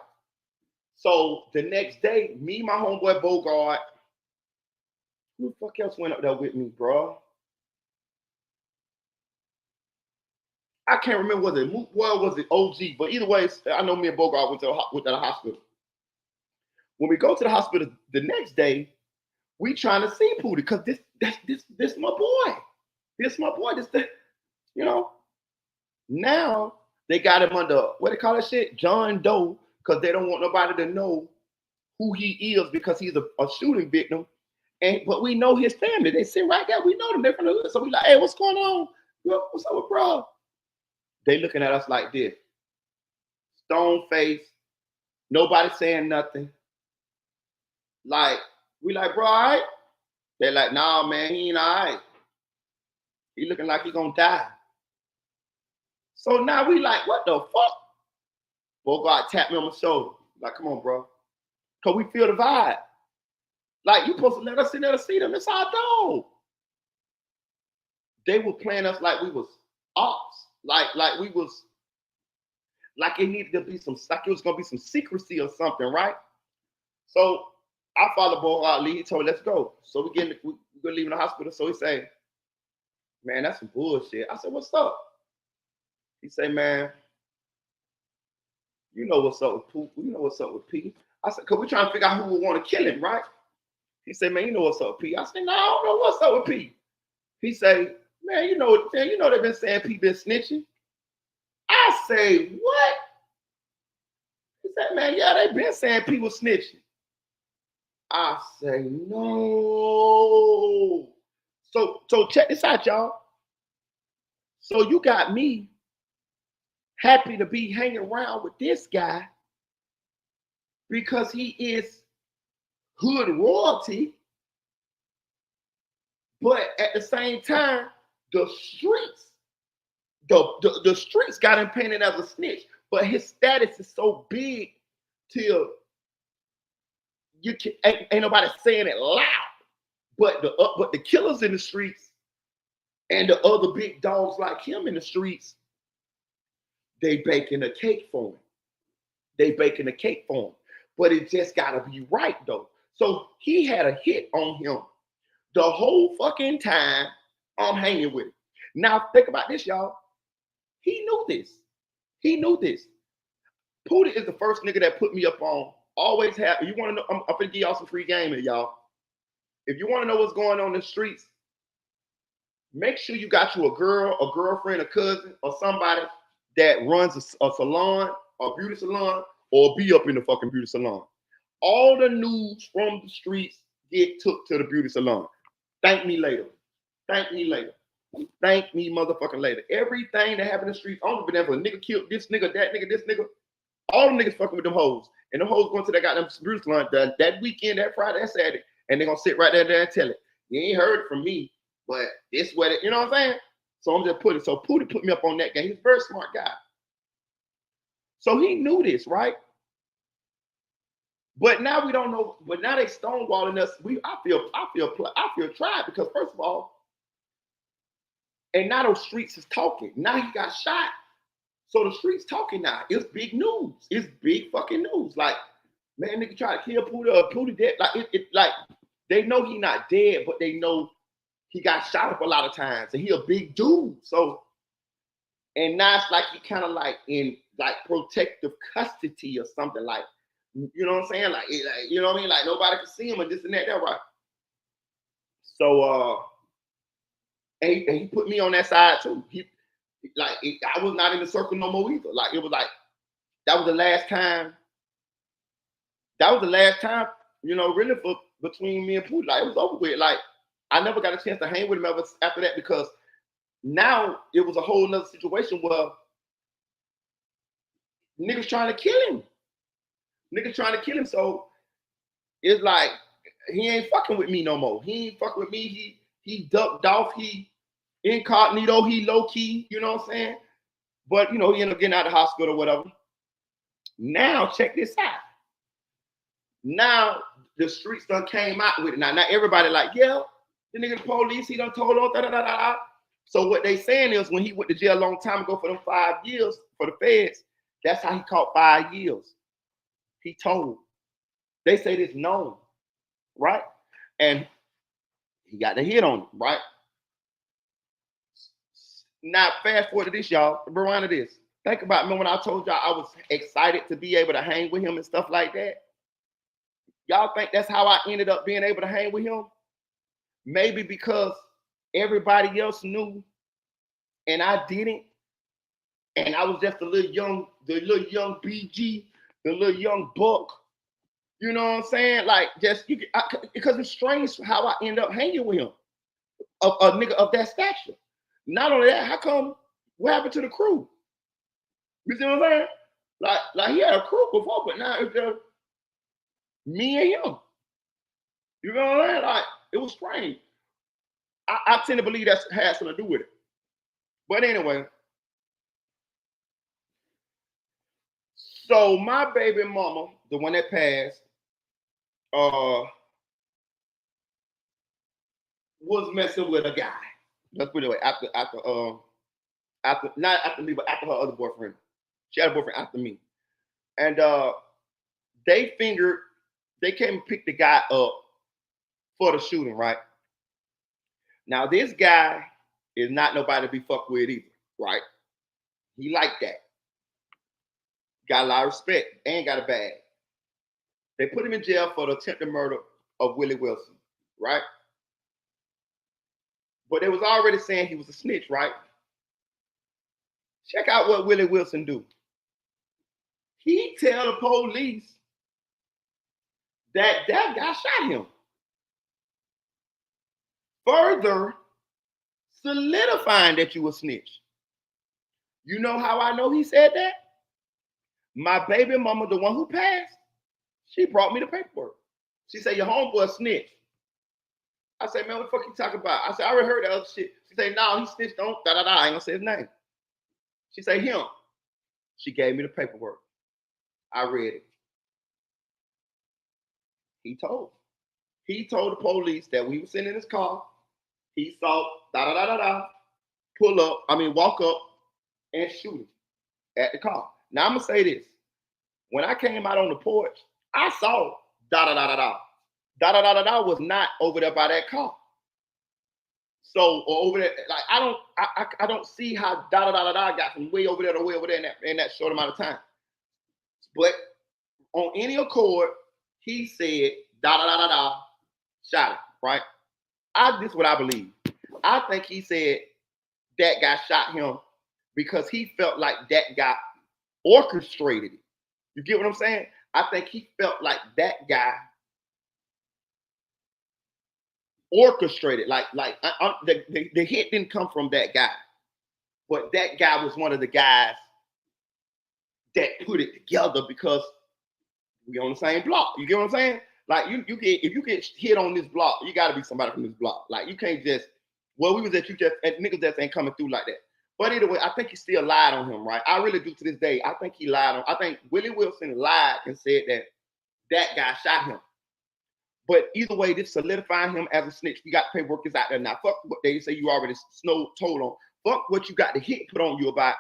So the next day, me, my homeboy Bogart, who the fuck else went up there with me, bro? I can't remember, was it Moot Boy or was it OG? But either way, I know me and Bogart went to the hospital. When we go to the hospital the next day, we trying to see Pootie because this my boy. This my boy. You know. Now they got him under, what they call that shit? John Doe, because they don't want nobody to know who he is because he's a shooting victim. But we know his family. They sit right there. We know them. They're from the hood. So we like, hey, what's going on? What's up with bro? They looking at us like this. Stone face. Nobody saying nothing. Like, we like, bro, all right? They're like, nah, man, he ain't all right. He looking like he gonna die. So now we like, what the fuck? Bogart tapped me on my shoulder. Like, come on, bro. Because we feel the vibe. Like, you supposed to let us in there to see them. It's our dog. They were playing us like we was ops. Like we was, like it needed to be like it was going to be some secrecy or something, right? So our father Bogart Lee, he told me, let's go. So we're leaving the hospital. So he say, man, that's some bullshit. I said, what's up? He say, man, you know what's up with Pooh. You know what's up with P. I said, because we're trying to figure out who would want to kill him, right? He said, man, you know what's up with P. I said, no, I don't know what's up with P. He say, man, you know they've been saying P been snitching. I say, what? He said, man, yeah, they've been saying P was snitching. I say, no. So check this out, y'all. So you got me happy to be hanging around with this guy because he is hood royalty, but at the same time, the streets got him painted as a snitch, but his status is so big till ain't nobody saying it loud, but the killers in the streets and the other big dogs like him in the streets, they baking a cake for him. But it just gotta be right though. So he had a hit on him the whole fucking time I'm hanging with him. Now think about this, y'all. He knew this. Pootie is the first nigga that put me up on. Always have. You want to know? I'm gonna give y'all some free game here, y'all. If you want to know what's going on in the streets, make sure you got you a girl, a girlfriend, a cousin, or somebody that runs a salon, a beauty salon, or be up in the fucking beauty salon. All the news from the streets get took to the beauty salon. Thank me later. Thank me later. Thank me motherfucking later. Everything that happened in the streets, I don't even know if a nigga killed this nigga, that nigga, this nigga. All the niggas fucking with them hoes. And them hoes going to that goddamn beauty salon that weekend, that Friday, that Saturday, and they're gonna sit right there and tell it. You ain't heard it from me, but this what it, you know what I'm saying? So I'm just putting it. So Pootie put me up on that game. He's a very smart guy. So he knew this, right? But now we don't know. But now they stonewalling us. I feel tried because first of all, and now those streets is talking. Now he got shot. So the streets talking now. It's big news. It's big fucking news. Like, man, nigga try to kill Pootie dead. Like like they know he not dead, but they know he got shot up a lot of times, and he a big dude. So, and now it's like he kind of like in like protective custody or something, like, you know what I'm saying? Like, you know what I mean? Like nobody can see him and this and that, right? So and he put me on that side too. I was not in the circle no more either. Like it was like that was the last time. That was the last time, you know, really for between me and Pootie. Like it was over with. Like I never got a chance to hang with him ever after that because now it was a whole nother situation where niggas trying to kill him. Niggas trying to kill him. So it's like he ain't fucking with me no more. He ain't fucking with me. He ducked off. He incognito. He low key. You know what I'm saying? But you know he ended up getting out of the hospital or whatever. Now check this out. Now the streets done came out with it. Now everybody like, yeah, the nigga the police, he done told on, da da da da. So what they saying is when he went to jail a long time ago for them 5 years for the feds, that's how he caught 5 years. He told. They say this known, right? And he got the hit on him, right? Now fast forward to this, y'all. Rewind to this. Think about me when I told y'all I was excited to be able to hang with him and stuff like that. Y'all think that's how I ended up being able to hang with him? Maybe because everybody else knew and I didn't. And I was just the little young BG, the little young buck. You know what I'm saying? Like just because it's strange how I end up hanging with him. A nigga of that stature. Not only that, how come what happened to the crew? You see what I'm saying? Like he had a crew before, but now it's just me and him. You know what I'm saying? Like it was strange. I tend to believe that has something to do with it. But anyway, so my baby mama, the one that passed, was messing with a guy. Let's put it away. After not after me, but after her other boyfriend. She had a boyfriend after me. And they came and picked the guy up for the shooting, right? Now, this guy is not nobody to be fucked with either, right? He liked that. Got a lot of respect and got a bag. They put him in jail for the attempted murder of Willie Wilson, right? But they was already saying he was a snitch, right? Check out what Willie Wilson do. He tell the police that guy shot him. Further solidifying that you a snitch. You know how I know he said that? My baby mama, the one who passed, she brought me the paperwork. She said, your homeboy snitch. I said, man, what the fuck you talking about? I said, I already heard that other shit. She said, no, he snitched on da-da-da. I ain't gonna say his name. She said, him. She gave me the paperwork. I read it. He told the police that we were sitting in his car. He saw da-da-da-da-da, walk up and shoot him at the car. Now I'm gonna say this. When I came out on the porch, I saw da-da-da-da-da. Da-da-da-da-da was not over there by that car. So, or over there, like I don't see how da-da-da-da-da got from way over there to way over there in that short amount of time. But on any accord, he said da-da-da-da-da, shot it, right? This is what I believe. I think he said that guy shot him because he felt like that guy orchestrated it. You get what I'm saying? I think he felt like that guy orchestrated. The hit didn't come from that guy, but that guy was one of the guys that put it together because we on the same block. You get what I'm saying? Like you get if you get hit on this block, you got to be somebody from this block. Like you can't just we was at niggas that ain't coming through like that. But anyway, I think he still lied on him, right? I really do to this day. I think he lied on. I think Willie Wilson lied and said that guy shot him. But either way, this solidifying him as a snitch. We got paperwork is out there now. Fuck what they say you already told on. Fuck what you got the hit put on you about.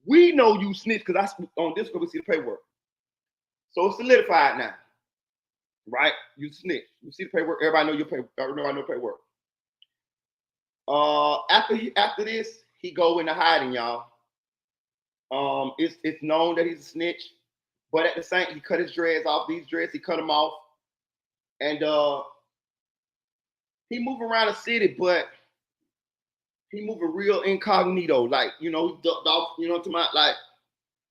We know you snitch because on this we see the paperwork. So it's solidified now, right? You snitch. You see the paperwork. Everybody know your paperwork. Everybody know paperwork. After this, he go into hiding, y'all. It's known that he's a snitch, but at the same, he cut his dreads off. These dreads, he cut them off, and he moving around the city, but he moving real incognito, like he ducked off. You know what I'm talking about? Like,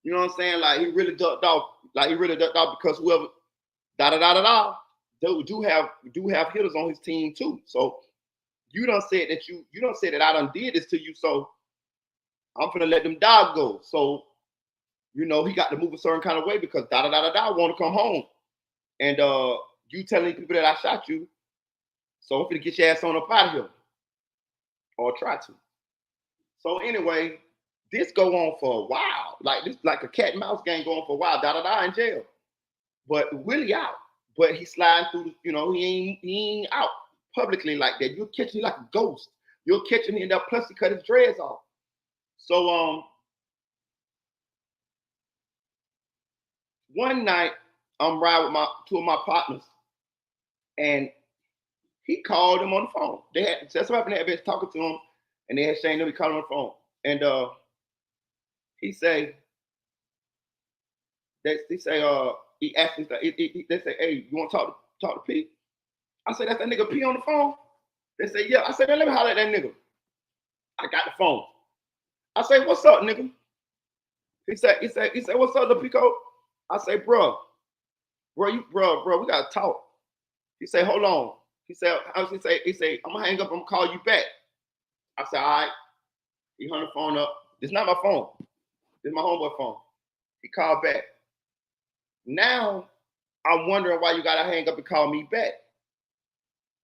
you know what I'm saying? Like he really ducked off. Like he really ducked off because whoever do have hitters on his team too. So you done said that I done did this to you, so I'm finna let them dog go. So he got to move a certain kind of way because want to come home, and you telling people that I shot you, so I'm finna get your ass on up out of here, or try to. So anyway, this go on for a while, like a cat and mouse game going for a while. In jail, but Willie out, but he sliding through. He ain't out publicly like that. You'll catch him like a ghost. You'll catch him in there. Plus, he cut his dreads off. So one night I'm riding with two of my partners, and he called him on the phone. That's what happened. They had been talking to him, and they had Shane. He called him on the phone, and he say, he asked me, they say, hey, you want to talk to P? I said, that's that nigga P on the phone? They say, yeah. I said, let me holler at that nigga. I got the phone. I say, what's up, nigga? He said, what's up, little Pico? I say, bro, we gotta talk. He said, hold on. He said, I'm gonna hang up, I'm gonna call you back. I said, all right. He hung the phone up. It's not my phone. It's my homeboy phone. He called back. Now, I'm wondering why you gotta hang up and call me back.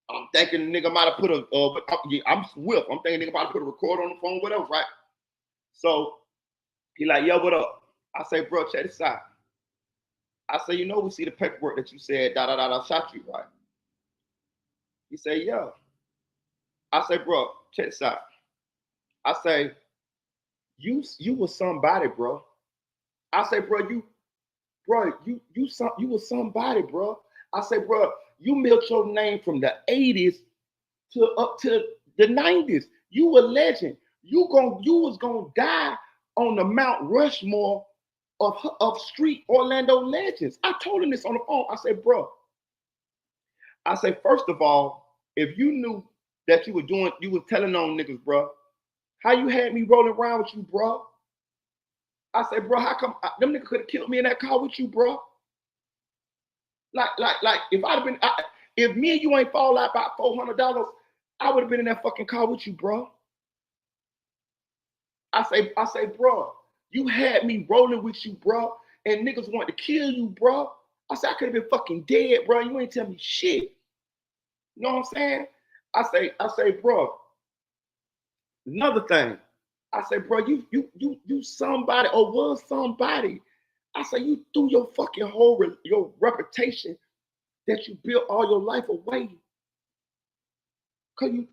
I'm thinking the nigga might have put I'm swift. I'm thinking nigga might have put a recorder on the phone, whatever, right? So, he like, yo, what up? I say, bro, check this out. I say, we see the paperwork that you said, shot you, right? He say, yeah. I say, bro, check this out. I say, you was somebody, bro. I say, bro, you was somebody, bro. I say, bro, you milked your name from the 80s to up to the 90s. You a legend. You was gonna die on the Mount Rushmore of street Orlando legends. I told him this on the phone. I said, bro, first of all, if you knew that you were telling on niggas, bro, how you had me rolling around with you, bro? I said, bro, how come them niggas could have killed me in that car with you, bro? Like, if I'd have been, if me and you ain't fall out about $400, I would have been in that fucking car with you, bro. I say, bro, you had me rolling with you, bro, and niggas wanted to kill you, bro. I said, I could have been fucking dead, bro. You ain't tell me shit. You know what I'm saying? I say, bro. Another thing, I say, bro, you somebody or was somebody. I say, you threw your fucking your reputation that you built all your life away. Cause you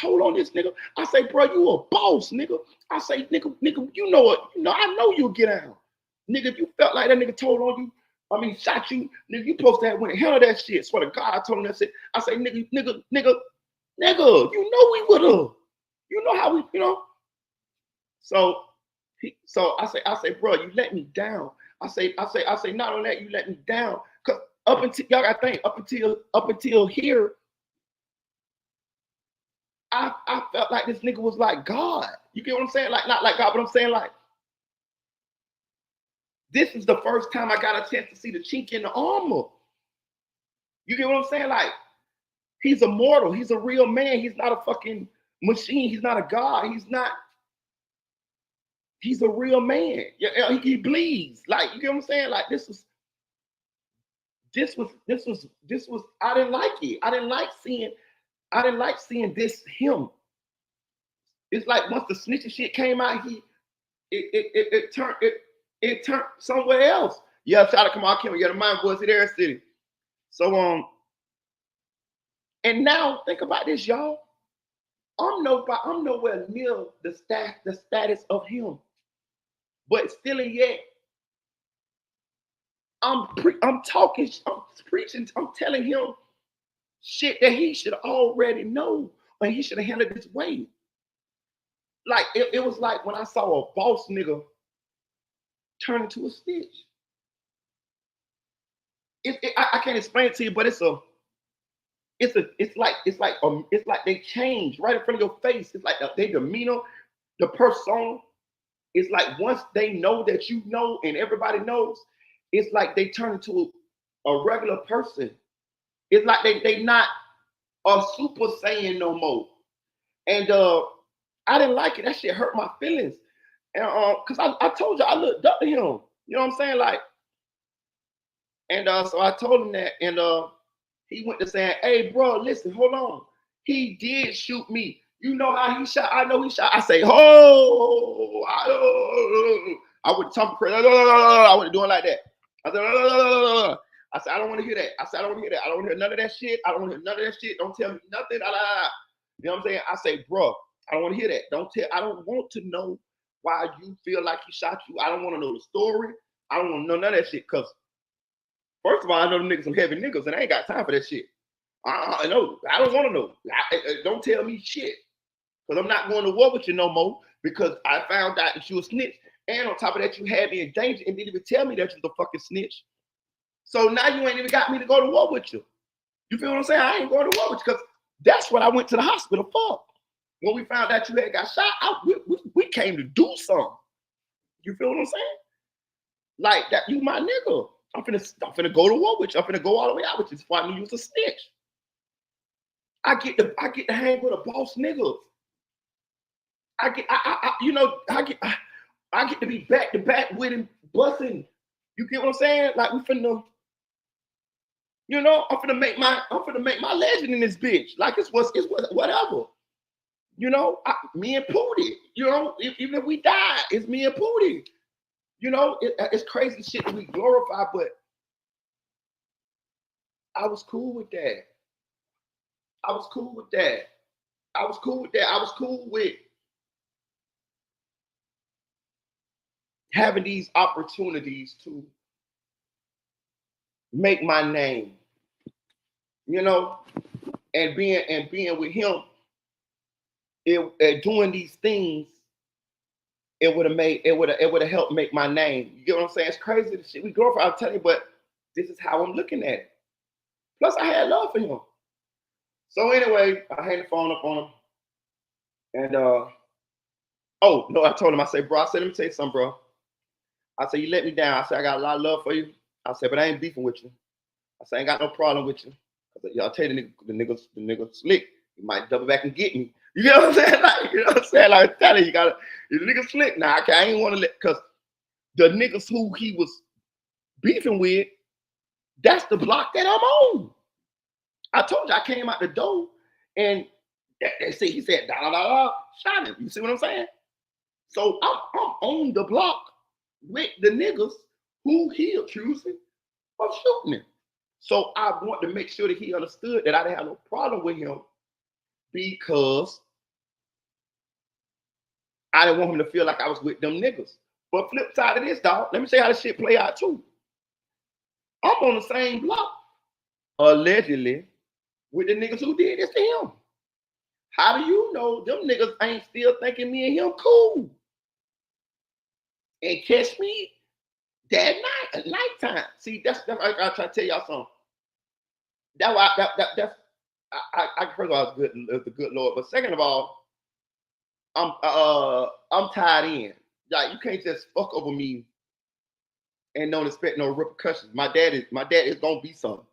told on this nigga. I say, bro, you a boss, nigga. I say, nigga, you know what? I know you'll get out. Nigga, if you felt like that nigga told on you, shot you, nigga, you supposed to have went and handle that shit. Swear to God, I told him that shit. I say, nigga, you know we would've. You know how we, So I say, bro, you let me down. I say, not only that, you let me down. Cause up until here, I felt like this nigga was like God. You get what I'm saying? Like, not like God, but I'm saying like, this is the first time I got a chance to see the chink in the armor. You get what I'm saying? Like, he's immortal. He's a real man. He's not a fucking machine. He's not a God. He's a real man. Yeah, he bleeds. Like, you get what I'm saying? Like, this was, I didn't like it. I didn't like seeing this him. It's like once the snitching shit came out, it turned somewhere else. Yeah, shout out to Kamal Kim. Yeah, the mind was in Air City. So and now think about this, y'all. I'm nowhere near the status of him, but still and yet, I'm preaching, I'm telling him shit that he should already know, and he should have handled this way. Like it was like when I saw a boss nigga turn into a snitch. I can't explain it to you, but it's like they change right in front of your face. It's like their demeanor, the persona. It's like once they know that you know and everybody knows, it's like they turn into a regular person. It's like they not a super saiyan no more. And I didn't like it. That shit hurt my feelings. And cause I told you I looked up to him. You know what I'm saying? Like, and so I told him that, and he went to saying, "Hey, bro, listen, hold on. He did shoot me. You know how he shot? I know he shot." I say, "Oh, I would talk crazy. I wasn't doing like that." I said, I said, "I don't want to hear that." I said, "I don't want to hear that. I don't want to hear none of that shit. I don't want to hear none of that shit. Don't tell me nothing." You know what I'm saying? I say, "Bro, I don't want to hear that. I don't want to know why you feel like he shot you. I don't want to know the story. I don't want to know none of that shit. Cause first of all, I know them niggas some heavy niggas, and I ain't got time for that shit. I know. I don't want to know. Don't tell me shit. Because I'm not going to war with you no more because I found out that you a snitch. And on top of that, you had me in danger and didn't even tell me that you was a fucking snitch. So now you ain't even got me to go to war with you. You feel what I'm saying? I ain't going to war with you because that's what I went to the hospital for. When we found out you had got shot, we came to do something. You feel what I'm saying? Like that, you my nigga. I'm finna go to war with you. I'm finna go all the way out with you before I knew you was a snitch. I get to hang with a boss nigga. I get to be back to back with him busting. You get what I'm saying? Like we finna, I'm finna make my legend in this bitch. Like it's whatever. Me and Pootie. Even if we die, it's me and Pootie. It's crazy shit that we glorify, but I was cool with that. I was cool with having these opportunities to make my name, and being with him, doing these things, it would have helped make my name. You get what I'm saying? It's crazy the shit we glorify. I'm telling you, but this is how I'm looking at it. Plus, I had love for him. So anyway, I hang the phone up on him, and oh no, I told him, I said, bro, I said, let me tell you something, bro. I said, you let me down. I said, I got a lot of love for you. I said, but I ain't beefing with you. I said, I ain't got no problem with you. I said, y'all tell you the nigga slick. You might double back and get me. You know what I'm saying? Like, you know what I'm saying? Like, I'm telling you, the nigga slick. Nah, okay, I ain't want to because the niggas who he was beefing with, that's the block that I'm on. I told you I came out the door and he said, da da da da, shot him. You see what I'm saying? So I'm on the block with the niggas who he accusing of shooting him. So I want to make sure that he understood that I didn't have no problem with him because I didn't want him to feel like I was with them niggas. But flip side of this, dog, let me show you how this shit play out too. I'm on the same block, allegedly, with the niggas who did this to him. How do you know them niggas ain't still thinking me and him cool? And catch me that night at nighttime. See, that's I try to tell y'all something. That's first of all, it's the good Lord, but second of all, I'm tied in. Like you can't just fuck over me and don't expect no repercussions. My dad is gonna be something.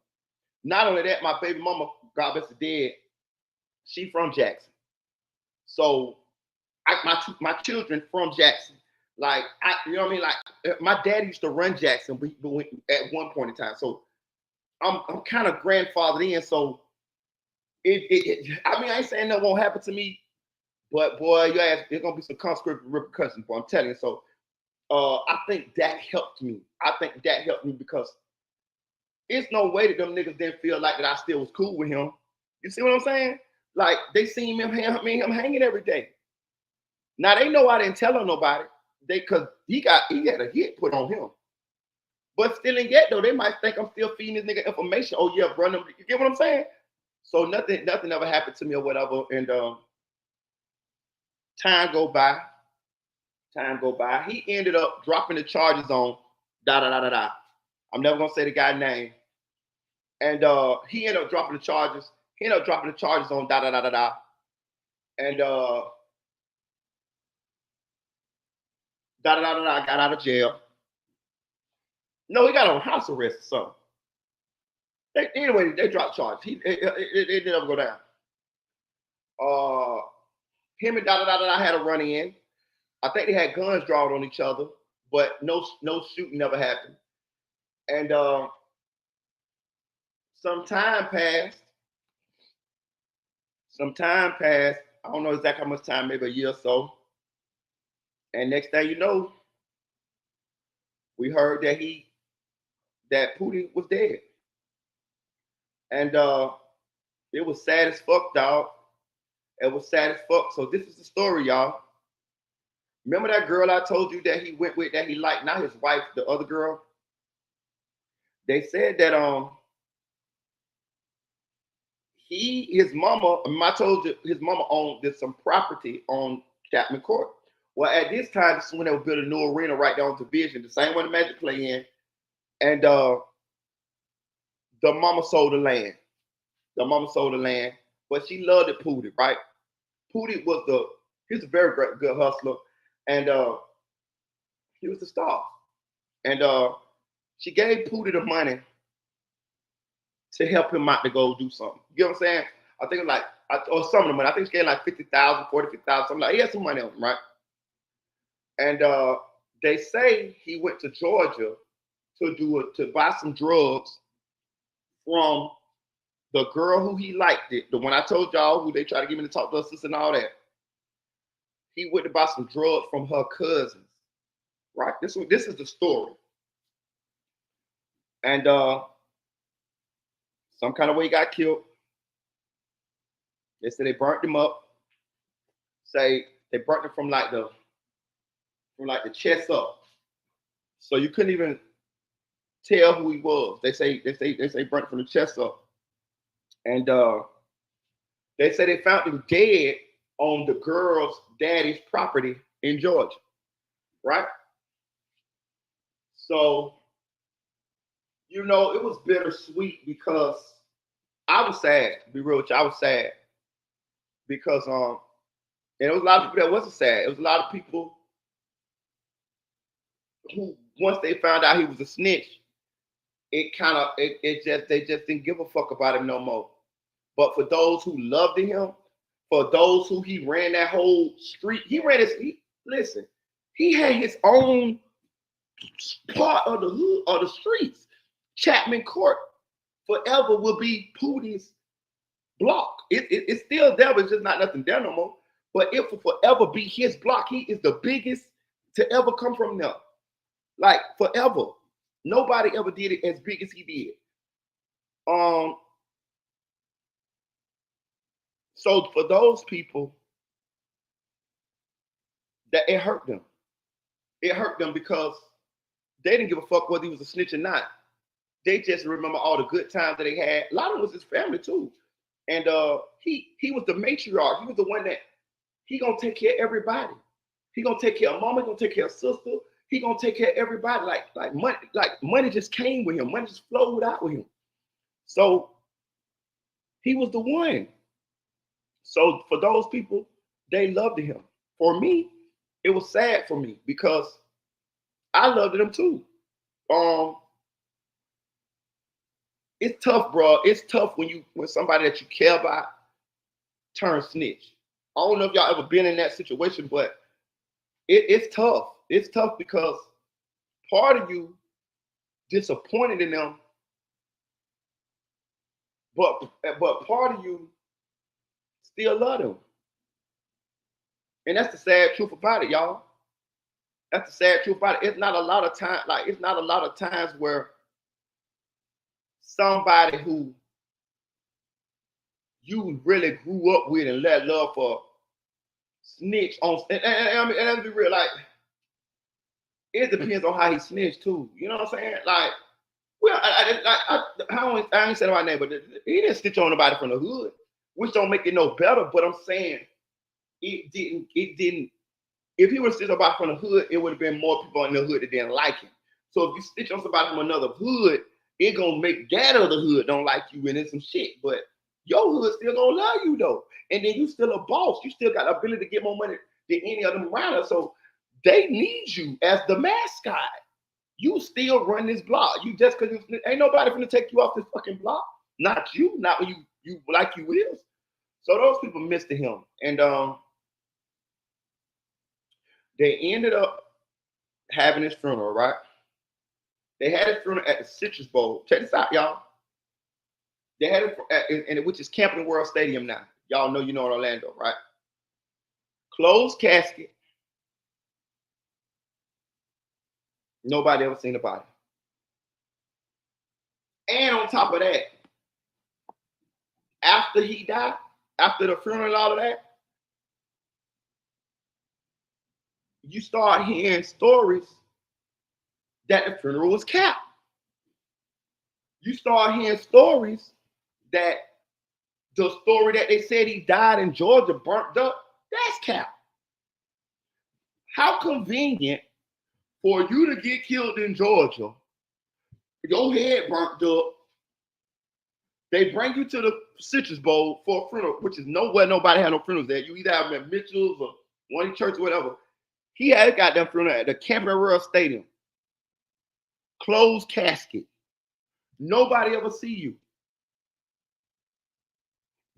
Not only that, my baby mama, God bless her dead, she from Jackson. So my children from Jackson. Like you know what I mean? Like my dad used to run Jackson at one point in time. So I'm kind of grandfathered in. So I mean, I ain't saying that won't happen to me, but boy, there's gonna be some consequent repercussions. Boy, I'm telling you. So I think that helped me. I think that helped me because it's no way that them niggas didn't feel like that I still was cool with him. You see what I'm saying? Like they seen him hanging every day. Now they know I didn't tell on nobody. Cause he had a hit put on him. But still in yet though, they might think I'm still feeding this nigga information. Oh yeah, bro, you get what I'm saying? So nothing ever happened to me or whatever. And time go by. He ended up dropping the charges on da. I'm never gonna say the guy's name. And he ended up dropping the charges. On da. And got out of jail. No, he got on house arrest or something. Anyway, they dropped charges. It didn't ever go down. Him and da had a run in. I think they had guns drawn on each other, but no shooting never happened. And some time passed. I don't know exactly how much time, maybe a year or so. And next thing you know, we heard that Pootie was dead. And it was sad as fuck, dog. It was sad as fuck. So this is the story, y'all. Remember that girl I told you that he went with, that he liked, not his wife, the other girl? They said that his mama, I told you his mama owned some property on Chapman Court. Well, at this time, this is when they were building a new arena right down to Division, the same one the Magic play in. And the mama sold the land. But she loved it, Pootie, right? Pootie he was a very good hustler. And he was the star. And she gave Pootie the money to help him out to go do something. You know what I'm saying? I think it was like, or some of the money. I think she gave like 50,000, 40,000, something like. He had some money on him, right? And they say he went to Georgia to buy some drugs from the girl who he liked, the one I told y'all who they tried to get me to talk to us and all that. He went to buy some drugs from her cousins, right? This is the story. And some kind of way he got killed. They said they burnt him up. Say they burnt him from the chest up, so you couldn't even tell who he was. They say burnt from the chest up, and they say they found him dead on the girl's daddy's property in Georgia, right? So, you know, it was bittersweet because I was sad. To be real with you, I was sad because and there was a lot of people that wasn't sad. It was a lot of people who, once they found out he was a snitch, they just didn't give a fuck about him no more. But for those who loved him, for those who he ran that whole street, listen, he had his own part of the hood or the streets. Chapman Court forever will be Pootie's block. It's still there, but it's just not nothing there no more. But it will forever be his block. He is the biggest to ever come from there. Like forever. Nobody ever did it as big as he did. So for those people, that it hurt them. It hurt them because they didn't give a fuck whether he was a snitch or not. They just remember all the good times that they had. A lot of it was his family too. And he was the matriarch. He was the one that he gonna take care of everybody. He gonna take care of mama, he gonna take care of sister, he gonna take care of everybody. Like money just came with him. Money just flowed out with him. So He was the one. So for those people, they loved him. For me, it was sad for me because I loved him too. Um, it's tough, bro. It's tough when somebody that you care about turns snitch. I don't know if y'all ever been in that situation, but it's tough. It's tough because part of you disappointed in them, but part of you still love them. And that's the sad truth about it, y'all. That's the sad truth about it. It's not a lot of time, like it's not a lot of times where somebody who you really grew up with and let love for snitch on and let's be real, like it depends on how he snitched too. You know what I'm saying? Like, well, I ain't saying my name, but he didn't snitch on nobody from the hood, which don't make it no better. But I'm saying it didn't. If he was snitching about from the hood, it would have been more people in the hood that didn't like him. So if you snitch on somebody from another hood, it gonna make that other hood don't like you and it's some shit. But your hood still gonna love you though. And then you still a boss. You still got the ability to get more money than any of them around us. So they need you as the mascot. You still run this block. You just because ain't nobody gonna take you off this fucking block. Not you. Not when you like you is. So those people missed him, and they ended up having his funeral. Right? They had his funeral at the Citrus Bowl. Check this out, y'all. They had it, which is Camping World Stadium now. Y'all know you know in Orlando, right? Closed casket. Nobody ever seen the body. And on top of that, after he died, after the funeral and all of that, you start hearing stories that the funeral was capped. You start hearing stories that the story that they said he died in Georgia burnt up, that's capped. How convenient for you to get killed in Georgia, your head burnt up. They bring you to the Citrus Bowl for a funeral, which is nowhere nobody had no funerals there. You either have them at Mitchell's or one church or whatever. He had got them funeral at the Camping World Stadium. Closed casket. Nobody ever see you.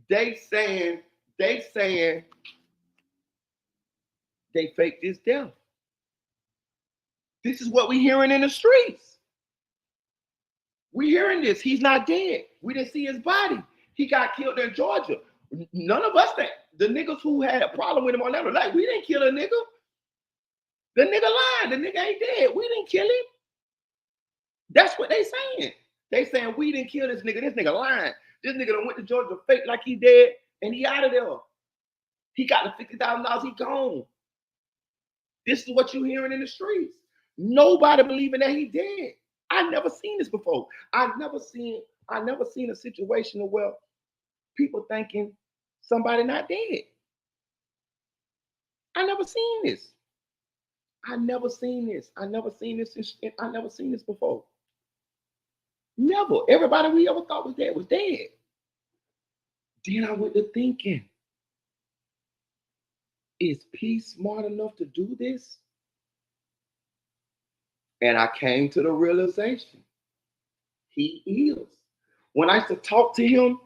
They saying they faked his death. This is what we hearing in the streets. We hearing this. He's not dead. We didn't see his body. He got killed in Georgia. None of us think the niggas who had a problem with him on that were like, we didn't kill a nigga. The nigga lied. The nigga ain't dead. We didn't kill him. That's what they saying. They saying we didn't kill this nigga. This nigga lying. This nigga done went to Georgia fake like he dead and he out of there. He got the $50,000. He gone. This is what you hearing in the streets. Nobody believing that he dead. I never seen this before. I never seen a situation where people thinking somebody not dead. I never seen this. I never seen this. I never seen this before. Never. Everybody we ever thought was dead was dead. Then I went to thinking, is P smart enough to do this? And I came to the realization, he is. When I used to talk to him,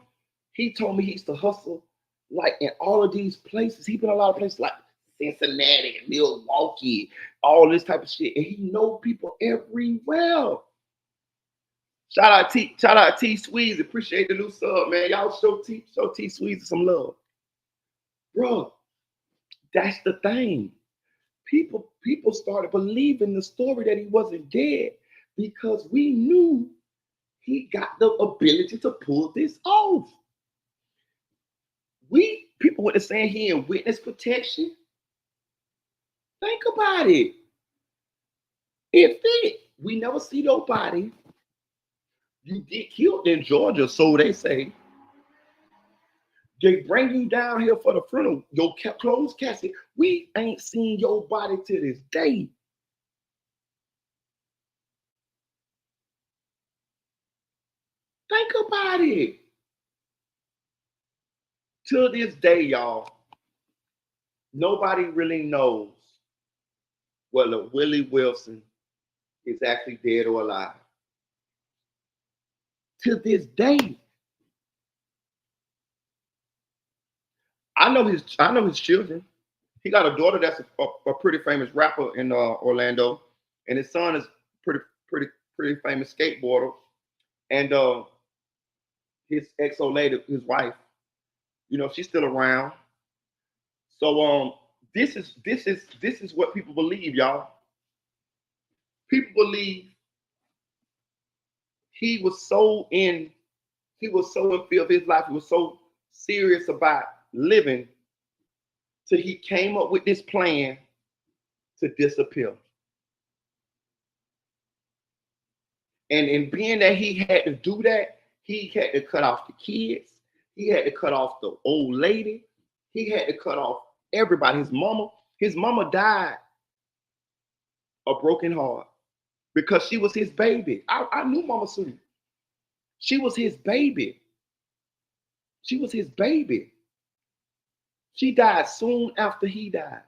he told me he used to hustle like in all of these places. He been in a lot of places like Cincinnati, Milwaukee, all this type of shit. And he know people everywhere. Shout out T Sweezy. Appreciate the new sub, man. Y'all show T Sweezy some love. Bro, that's the thing. People started believing the story that he wasn't dead because we knew he got the ability to pull this off. People were saying he in witness protection. Think about it. It fit. We never see nobody. You get killed in Georgia, so they say. They bring you down here for the funeral. Your closed casket. We ain't seen your body to this day. Think about it. To this day, y'all, nobody really knows whether Willie Wilson is actually dead or alive. To this day, I know his children. He got a daughter that's a pretty famous rapper in Orlando, and his son is pretty pretty famous skateboarder. And his ex-old lady, his wife, she's still around. So this is what people believe, y'all. People believe he was so in fear of his life. He was so serious about living till he came up with this plan to disappear. And in being that he had to do that, he had to cut off the kids. He had to cut off the old lady. He had to cut off everybody. His mama died a broken heart because she was his baby. I knew Mama Sue. She was his baby. She was his baby. She died soon after he died.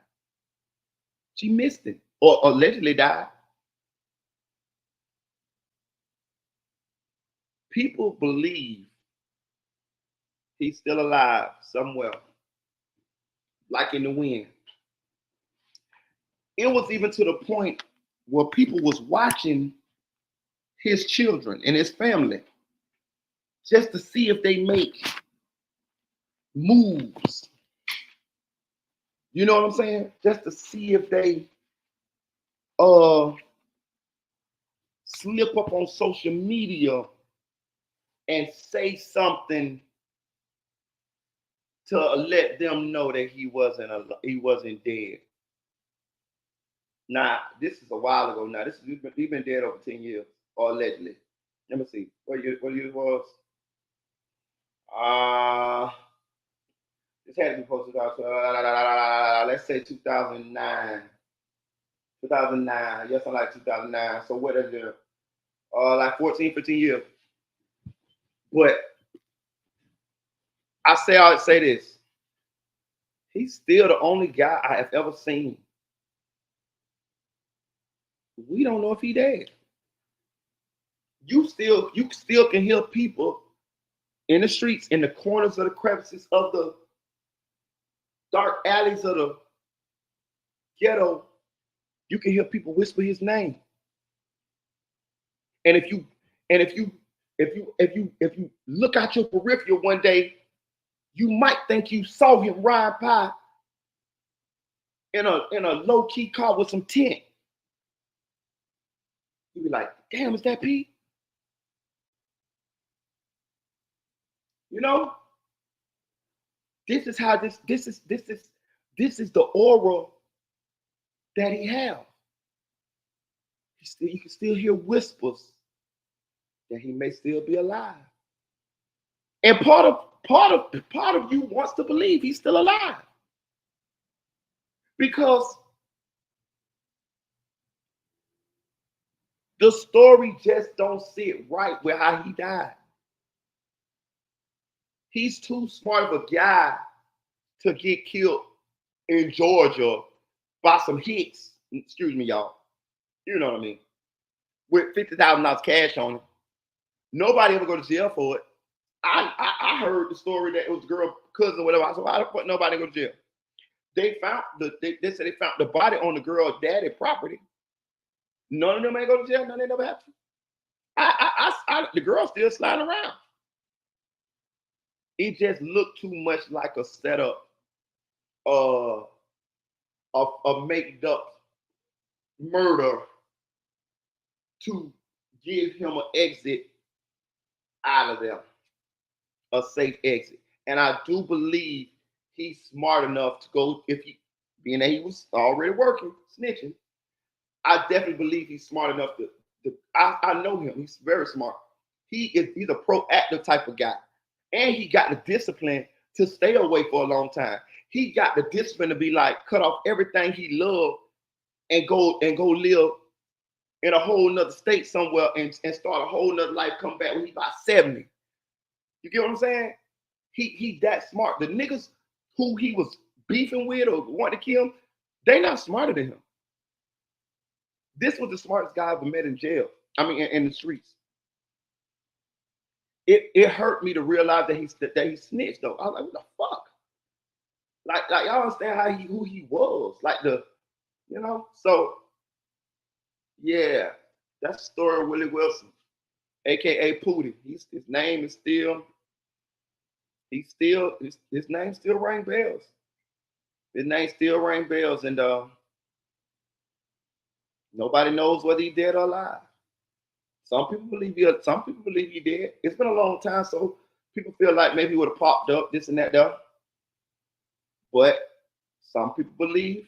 She missed him, or allegedly died. People believe he's still alive somewhere, like in the wind. It was even to the point where people was watching his children and his family just to see if they make moves. You know what I'm saying? Just to see if they slip up on social media and say something to let them know that he wasn't dead. Now, this is a while ago. Now, he's been dead over 10 years, or allegedly. Let me see. What year it was? This had to be posted out. Let's say 2009. 2009. Yes, I like 2009. So what is it? Like 14, 15 years. But I say this. He's still the only guy I have ever seen. We don't know if he dead. You still can hear people in the streets, in the corners of the crevices of the dark alleys of the ghetto. You can hear people whisper his name. And if you look out your peripheral one day, you might think you saw him ride by in a low-key car with some tint. You'd be like, damn, is that Pete? You know? This is how this is the aura that he has. You can still hear whispers that he may still be alive. And part of you wants to believe he's still alive. Because the story just don't sit right with how he died. He's too smart of a guy to get killed in Georgia by some hicks. Excuse me, y'all. You know what I mean? With $50,000 cash on it. Nobody ever go to jail for it. I heard the story that it was the girl cousin or whatever. I said, why the fuck nobody go to jail? They said they found the body on the girl's daddy property. None of them ain't go to jail. None of them never happened. The girl's still sliding around. It just looked too much like a setup of a made up murder to give him an exit out of there, a safe exit. And I do believe he's smart enough to go, being that he was already working, snitching, I definitely believe he's smart enough I know him. He's very smart. He's a proactive type of guy. And he got the discipline to stay away for a long time. He got the discipline to be like, cut off everything he loved and go live in a whole nother state somewhere and start a whole nother life, come back when he's about 70. You get what I'm saying? He that smart. The niggas who he was beefing with or wanted to kill him, they not smarter than him. This was the smartest guy I ever met in jail. I mean, in the streets. It hurt me to realize that he snitched though. I was like, what the fuck? Like y'all understand who he was? Like So yeah, that's the story of Willie Wilson, aka Pootie. His name is still his name still rang bells. His name still rang bells, and nobody knows whether he's dead or alive. Some people believe he dead. It's been a long time, so people feel like maybe he would have popped up, this and that, though. But some people believe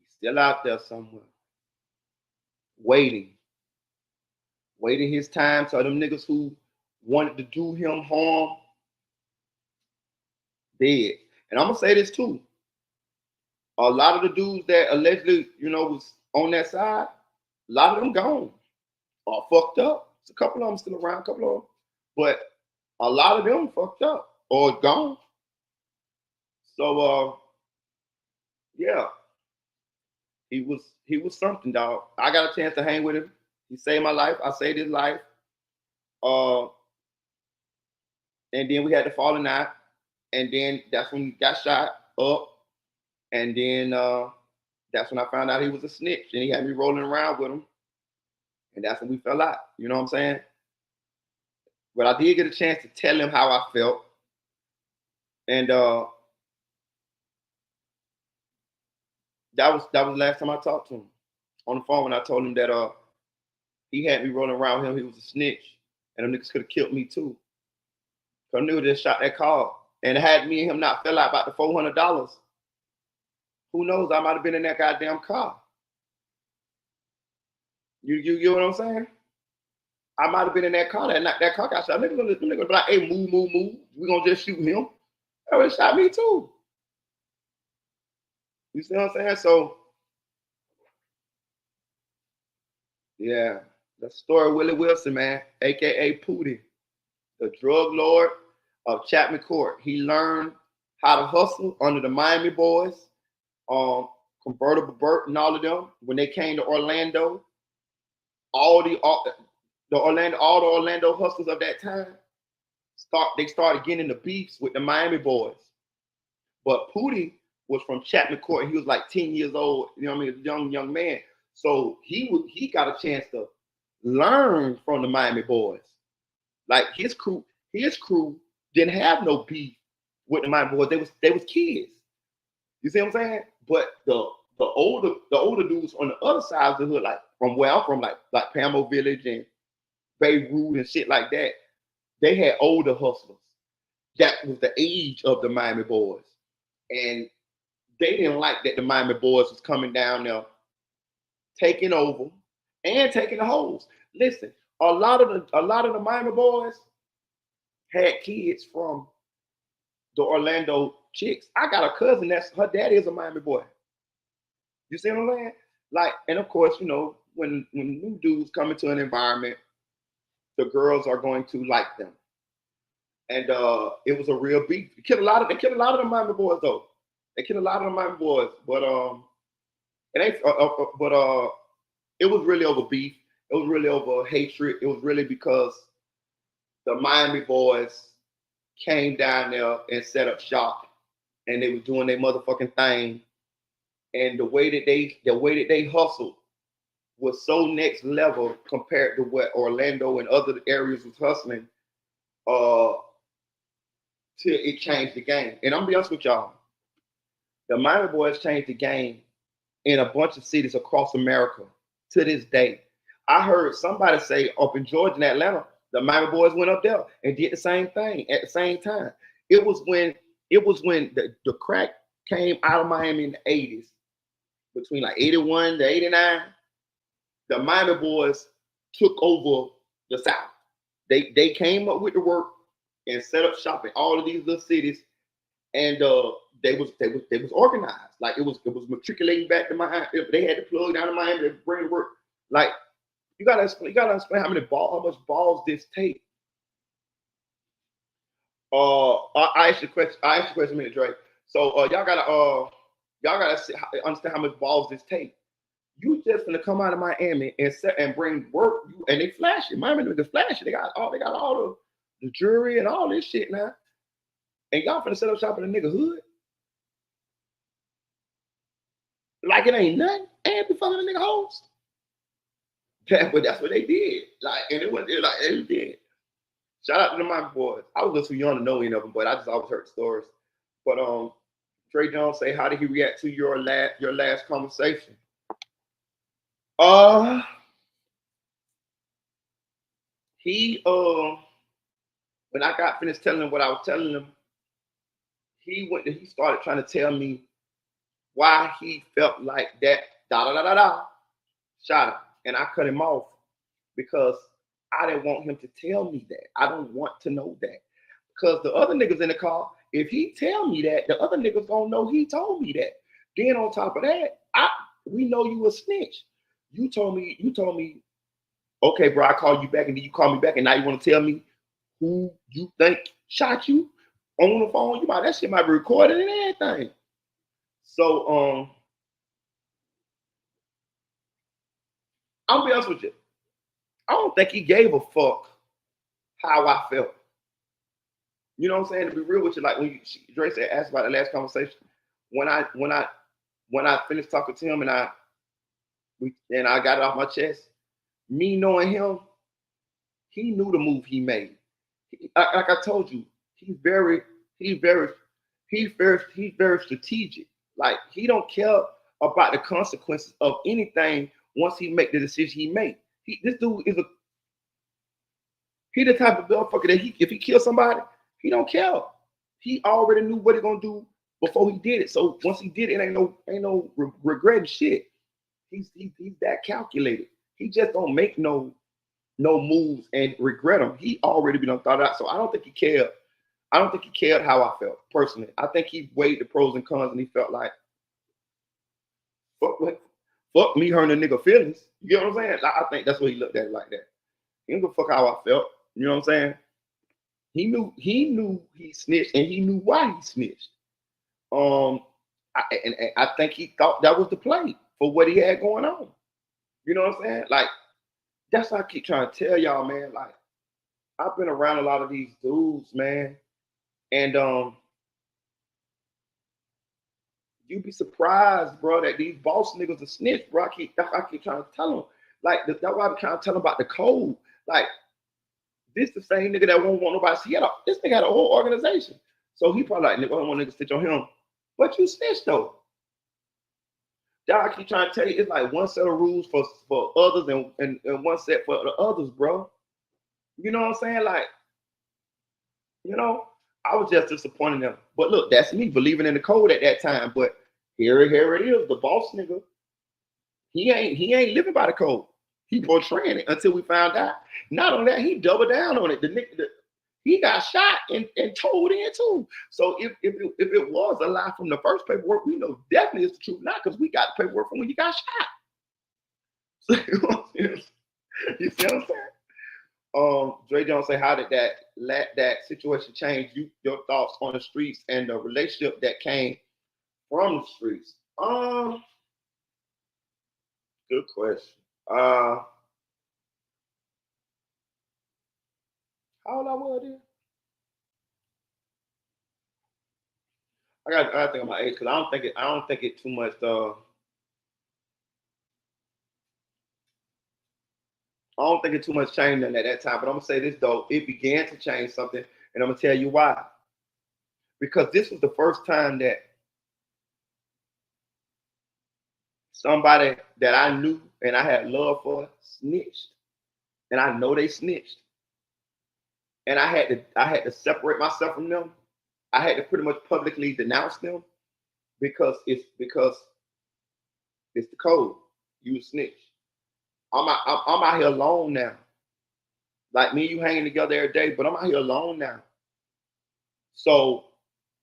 he's still out there somewhere, waiting his time. So them niggas who wanted to do him harm, dead. And I'm gonna say this too. A lot of the dudes that allegedly, was on that side, a lot of them gone or fucked up. There's a couple of them still around, a couple of them, but a lot of them fucked up or gone. So yeah, he was something, dog. I got a chance to hang with him. He saved my life. I saved his life. And then we had the falling out, and then that's when he got shot up, and then that's when I found out he was a snitch, and he had me rolling around with him, and that's when we fell out. You know what I'm saying? But I did get a chance to tell him how I felt, and that was the last time I talked to him on the phone when I told him that he had me rolling around with him. He was a snitch, and them niggas could have killed me too. Cause nigga just shot that car, and had me and him not fell out about the $400. Who knows? I might have been in that goddamn car. You get what I'm saying? I might have been in that car that car got shot. Nigga gonna be like, hey, move. We gonna just shoot him. That would have shot me too. You see what I'm saying? So yeah, the story of Willie Wilson, man, aka Pootie, the drug lord of Chapman Court. He learned how to hustle under the Miami boys, Convertible Burt and all of them. When they came to Orlando, all the Orlando hustlers of that time started getting into beefs with the Miami boys. But Pootie was from Chapman Court. He was like 10 years old, you know what I mean, a young man. So he got a chance to learn from the Miami boys. Like his crew didn't have no beef with the Miami boys. They was kids. You see what I'm saying? But the older dudes on the other side of the hood, like from where I'm from, like Pamo Village and Beirut and shit like that, they had older hustlers. That was the age of the Miami boys. And they didn't like that the Miami boys was coming down there, taking over and taking the hoes. Listen, a lot of the Miami boys had kids from the Orlando chicks. I got a cousin that's her daddy is a Miami boy. You see what I'm saying? Like, and of course, when new dudes come into an environment, the girls are going to like them. And it was a real beef. They killed a lot of the Miami boys though. They killed a lot of the Miami boys, but it was really over beef. It was really over hatred. It was really because the Miami boys came down there and set up shop, and they were doing their motherfucking thing. And the way that they hustled was so next level compared to what Orlando and other areas was hustling. Till it changed the game. And I'm gonna be honest with y'all, the Miami boys changed the game in a bunch of cities across America to this day. I heard somebody say up in Georgia and Atlanta, the Miami boys went up there and did the same thing at the same time. It was when the crack came out of Miami in the 80s, between like 81 to 89, the Miami boys took over the South. They came up with the work and set up shop in all of these little cities, and they was organized. Like it was matriculating back to Miami. They had to plug down to Miami to bring work. Like you gotta explain how much balls this take. I asked you a question. I asked you a question a minute, Drake. So understand how much balls this take. You just gonna come out of Miami and bring work, and they flash it. Miami niggas flash it. They got all the jewelry and all this shit now. And y'all finna set up shop in the nigga hood like it ain't nothing. And be fucking the nigga hoes. But that's what they did. Like, and they did. Shout out to the Miami boys. I was a little too young to know any of them, but I just always heard stories. But Trey Jones say, how did he react to your last conversation? He when I got finished telling him what I was telling him, he started trying to tell me why he felt like that shot him. And I cut him off because I didn't want him to tell me that. I don't want to know that. Because the other niggas in the car, if he tell me that, the other niggas gonna know he told me that. Then on top of that, we know you a snitch. You told me, okay, bro, I called you back, and then you call me back, and now you want to tell me who you think shot you on the phone? That shit might be recorded and everything. So I'll be honest with you. I don't think he gave a fuck how I felt. You know what I'm saying? To be real with you, like when Dre said, asked about the last conversation, when I finished talking to him and I got it off my chest, me knowing him, he knew the move he made. Like I told you, he's very strategic. Like he don't care about the consequences of anything once he make the decision he make. This dude is he the type of motherfucker that if he kills somebody, he don't care. He already knew what he gonna do before he did it. So once he did it, ain't no regretting shit. He's that calculated. He just don't make no moves and regret them. He already been thought out. So I don't think he cared. I don't think he cared how I felt personally. I think he weighed the pros and cons and he felt like, fuck me hurting a nigga feelings. You know what I'm saying? I think that's what he looked at it like that. He don't give a fuck how I felt. You know what I'm saying? He knew he snitched and he knew why he snitched. I think he thought that was the play for what he had going on. You know what I'm saying? Like, that's what I keep trying to tell y'all, man. Like, I've been around a lot of these dudes, man. And you'd be surprised, bro, that these boss niggas are snitch, bro. I keep trying to tell them. Like, that's why I'm trying to tell them about the code. Like, this the same nigga that won't want nobody to see. This nigga had a whole organization. So he probably like, nigga, I don't want niggas to stitch on him. But you snitch, though. That I keep trying to tell you, it's like one set of rules for others and one set for the others, bro. You know what I'm saying? Like, you know, I was just disappointed in them. But look, that's me believing in the code at that time. But here it is, the boss nigga. He ain't living by the code. He portraying it until we found out. Not on that, he doubled down on it. He got shot and told in too. So if it was a lie from the first paperwork, we know definitely it's the truth now because we got the paperwork from when you got shot. You see what I'm saying? Dre Jones say, how did that situation change your thoughts on the streets and the relationship that came from the streets? Good question. How old I was then? I gotta think of my age because I don't think it too much. I don't think it too much changed at that time. But I'm gonna say this though, it began to change something, and I'm gonna tell you why. Because this was the first time that somebody that I knew and I had love for snitched, and I know they snitched, and I had to separate myself from them. I had to pretty much publicly denounce them because it's the code. You a snitch. I'm out here alone now. Like me and you hanging together every day, but I'm out here alone now. So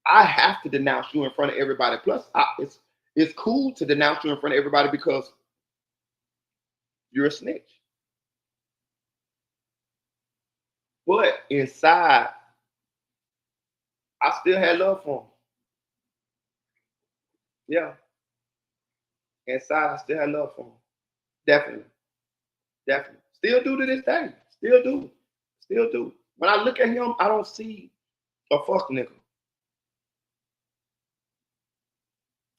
I have to denounce you in front of everybody. Plus, it's cool to denounce you in front of everybody because you're a snitch. But inside, I still had love for him. Yeah. Inside, I still had love for him. Definitely. Definitely. Still do to this day. Still do. Still do. When I look at him, I don't see a fuck nigga.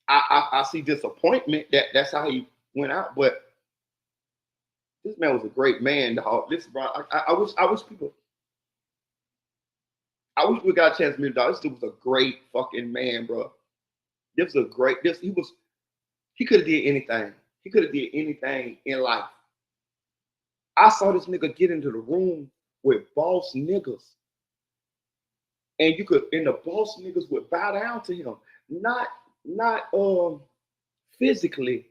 I see disappointment that's how he went out, but this man was a great man, dog. This bro, I wish we got a chance to meet, dog. This dude was a great fucking man, bro. This was a great. He could have did anything. He could have did anything in life. I saw this nigga get into the room with boss niggas, and the boss niggas would bow down to him, not physically,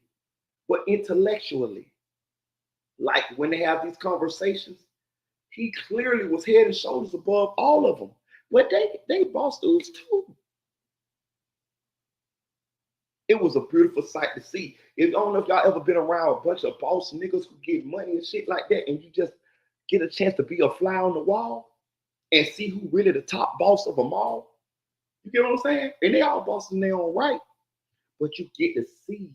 but intellectually. Like when they have these conversations, he clearly was head and shoulders above all of them. But they boss dudes too. It was a beautiful sight to see. I don't know if y'all ever been around a bunch of boss niggas who get money and shit like that, and you just get a chance to be a fly on the wall and see who really the top boss of them all. You get what I'm saying? And they all bosses in their own right, but you get to see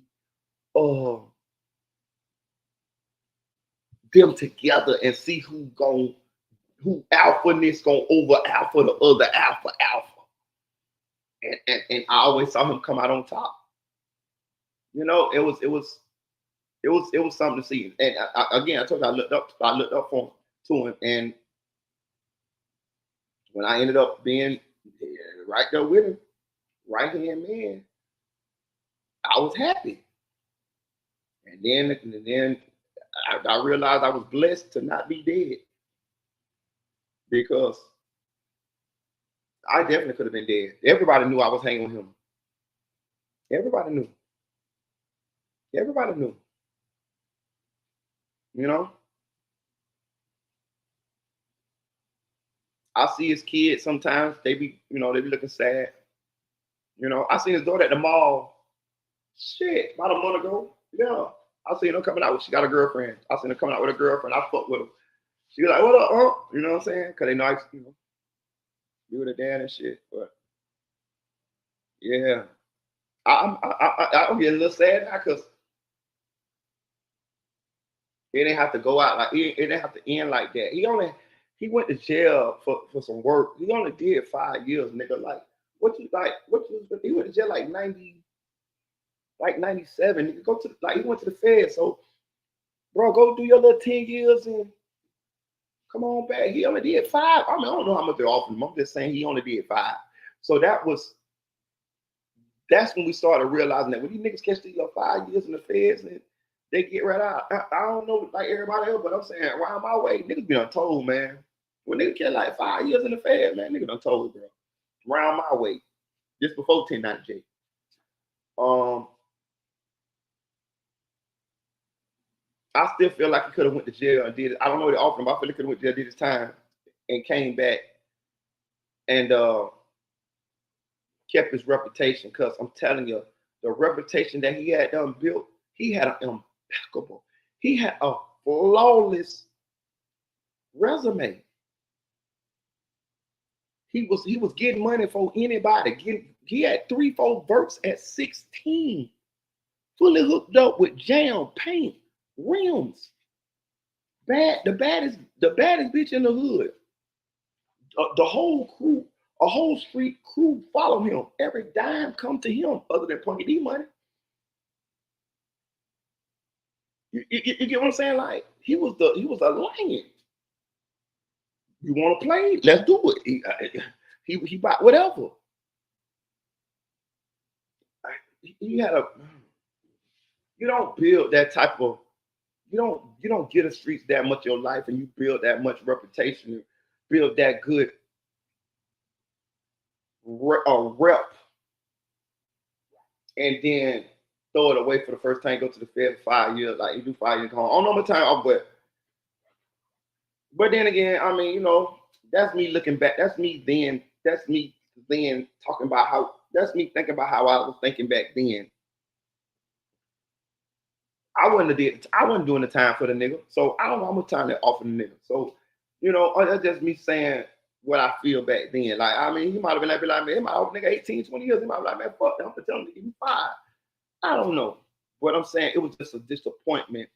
them together and see who alpha-ness gonna over alpha the other alpha. And I always saw him come out on top. You know, it was something to see. And again, I told you I looked up to him, and when I ended up being right there with him, right hand man, I was happy. And then I realized I was blessed to not be dead, because I definitely could have been dead. Everybody knew I was hanging with him. Everybody knew. Everybody knew. You know? I see his kids sometimes, they be looking sad. You know, I seen his daughter at the mall. Shit, about a month ago. Yeah. I seen her coming out she got a girlfriend. I seen her coming out with a girlfriend. I fuck with her. She was like, "What up, huh?" You know what I'm saying? Because they know I, be with her dad and shit. But yeah, I'm getting a little sad now because it didn't have to go out it didn't have to end like that. He went to jail for some work. He only did 5 years, nigga. Like he went to jail like 97. Nigga, he went to the Fed. So, bro, go do your little 10 years and come on back. He only did 5. I mean, I don't know how much they're offering him. I'm just saying he only did 5. So that's when we started realizing that when these niggas catch these 5 years in the Feds and they get right out. I don't know like everybody else, but I'm saying around my way, niggas be untold, man. When niggas get like 5 years in the Feds, man, niggas untold, bro. Around my way, just before 1090J. I still feel like he could have went to jail and did it. I don't know what they offered him, but I feel he could have went to jail, did his time, and came back and kept his reputation. Because I'm telling you, the reputation that he had built, he had an impeccable, he had a flawless resume. He was getting money for anybody. He had 3-4 verts at 16, fully hooked up with jam, paint, rims. The baddest bitch in the hood. The whole crew, a whole street crew follow him. Every dime come to him, other than Punky D money. You get what I'm saying? Like he was a lion. You want to play? Let's do it. He bought whatever. You don't build that type of, you don't get the streets that much of your life, and you build that much reputation, and build that good rep, and then throw it away for the first time. Go to the Fed for 5 years, like you do 5 years home. I don't know what time, but then again, I mean, that's me looking back. That's me then talking about how. That's me thinking about how I was thinking back then. I wasn't doing the time for the nigga, so I don't know how much time they offer the nigga. So, that's just me saying what I feel back then. Like, I mean, he might have been like, man, my old nigga 18, 20 years. He might be like, man, fuck that. I'm gonna tell him to give me 5. I don't know. What I'm saying, it was just a disappointment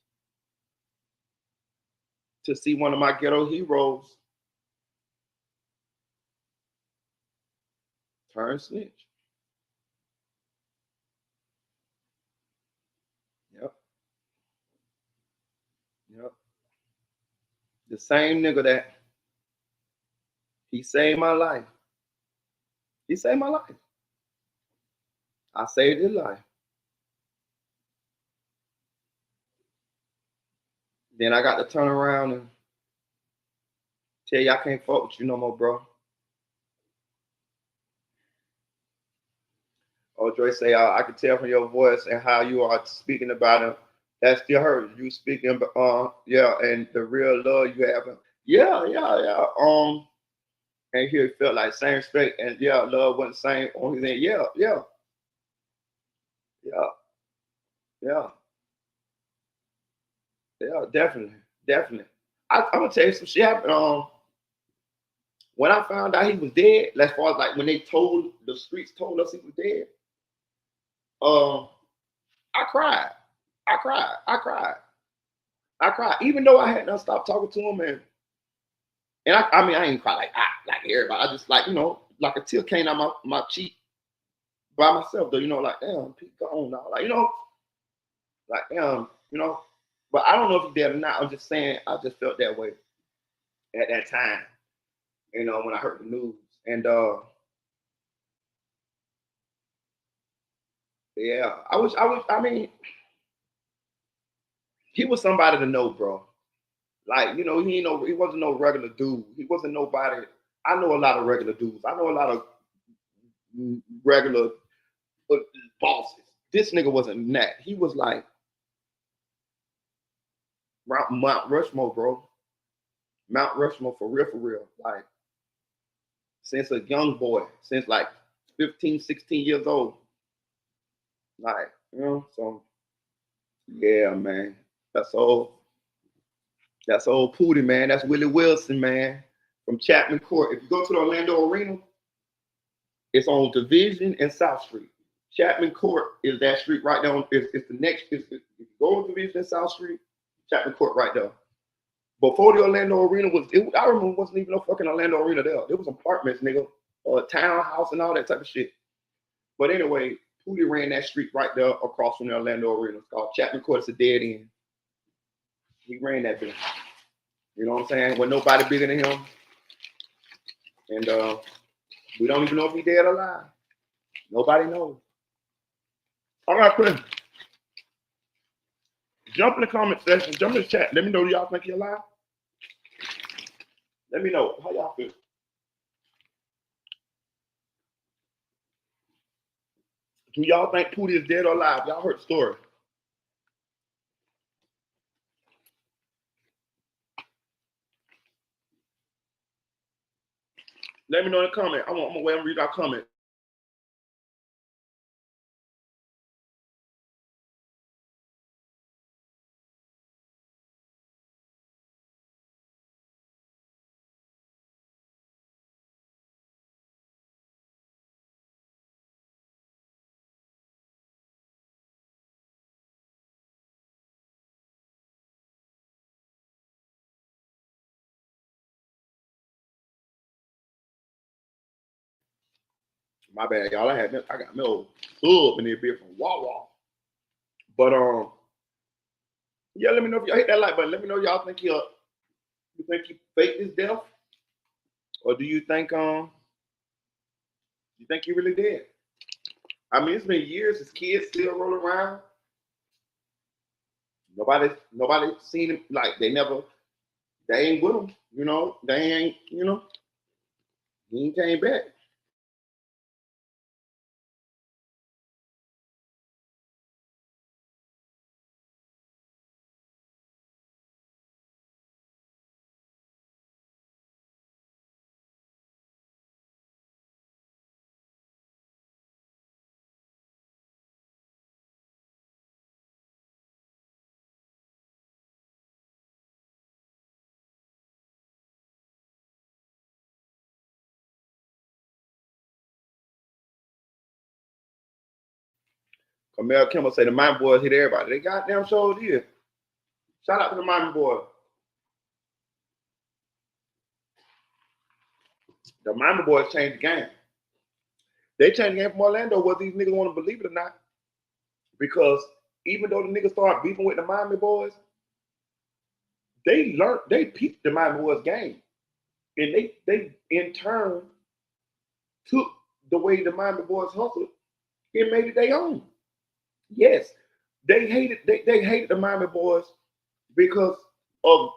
to see one of my ghetto heroes turn snitch. Yep. Yep. The same nigga that he saved my life. He saved my life. I saved his life. Then I got to turn around and tell you I can't fuck with you no more, bro. Or Dre say, I can tell from your voice and how you are speaking about him. That still hurts. You speaking, yeah, and the real love you have. Yeah, yeah, yeah. And he felt like same respect, and yeah, love wasn't the same on his end. Yeah, yeah, yeah, yeah, yeah, definitely, definitely. I'm gonna tell you some shit happened. When I found out he was dead, as far as like when they told the streets told us he was dead, um, I cried. I cried. I cried. I cried. Even though I had not stopped talking to him, and I mean I ain't cry like everybody. I just like, like a tear came out my cheek by myself though, like damn, Pete gone now. Like, like damn, But I don't know if he did or not. I'm just saying I just felt that way at that time, when I heard the news. And yeah, I mean, he was somebody to know, bro. Like, he wasn't no regular dude. He wasn't nobody. I know a lot of regular dudes. I know a lot of regular bosses. This nigga wasn't that. He was like Mount Rushmore, bro. Mount Rushmore for real, for real. Like, since a young boy, since like 15, 16 years old. Like, so yeah, man. That's old. That's old Pootie, man. That's Willie Wilson, man. From Chapman Court. If you go to the Orlando Arena, it's on Division and South Street. Chapman Court is that street right there. It's the next. If you go to Division and South Street, Chapman Court right there. Before the Orlando Arena I remember it wasn't even no fucking Orlando Arena there. There was apartments, nigga, or a townhouse and all that type of shit. But anyway, Pootie ran that street right there across from the Orlando Arena. It's called Chapman Court. It's a dead end. He ran that bitch. You know what I'm saying? With nobody bigger than him. And we don't even know if he's dead or alive. Nobody knows. All right, Chris. Jump in the comment section. Jump in the chat. Let me know, do y'all think he's alive? Let me know. How y'all feel? Do y'all think Pootie is dead or alive? Y'all heard the story. Let me know in the comment. I'm gonna wait and read our comment. My bad, y'all. I got me old up in there beer from Wawa. But yeah, let me know if y'all hit that like button. Let me know y'all think you think he faked his death, or do you think he really did? I mean, it's been years. His kids still roll around. Nobody seen him. Like they ain't with him. They ain't. He ain't came back. Mel Kimball say the Miami Boys hit everybody. They goddamn sure did. Shout out to the Miami Boys. The Miami Boys changed the game. They changed the game from Orlando, whether these niggas want to believe it or not. Because even though the niggas started beefing with the Miami Boys, they peeped the Miami Boys game. And they in turn took the way the Miami Boys hustled and made it their own. Yes, they hated the Miami Boys because of,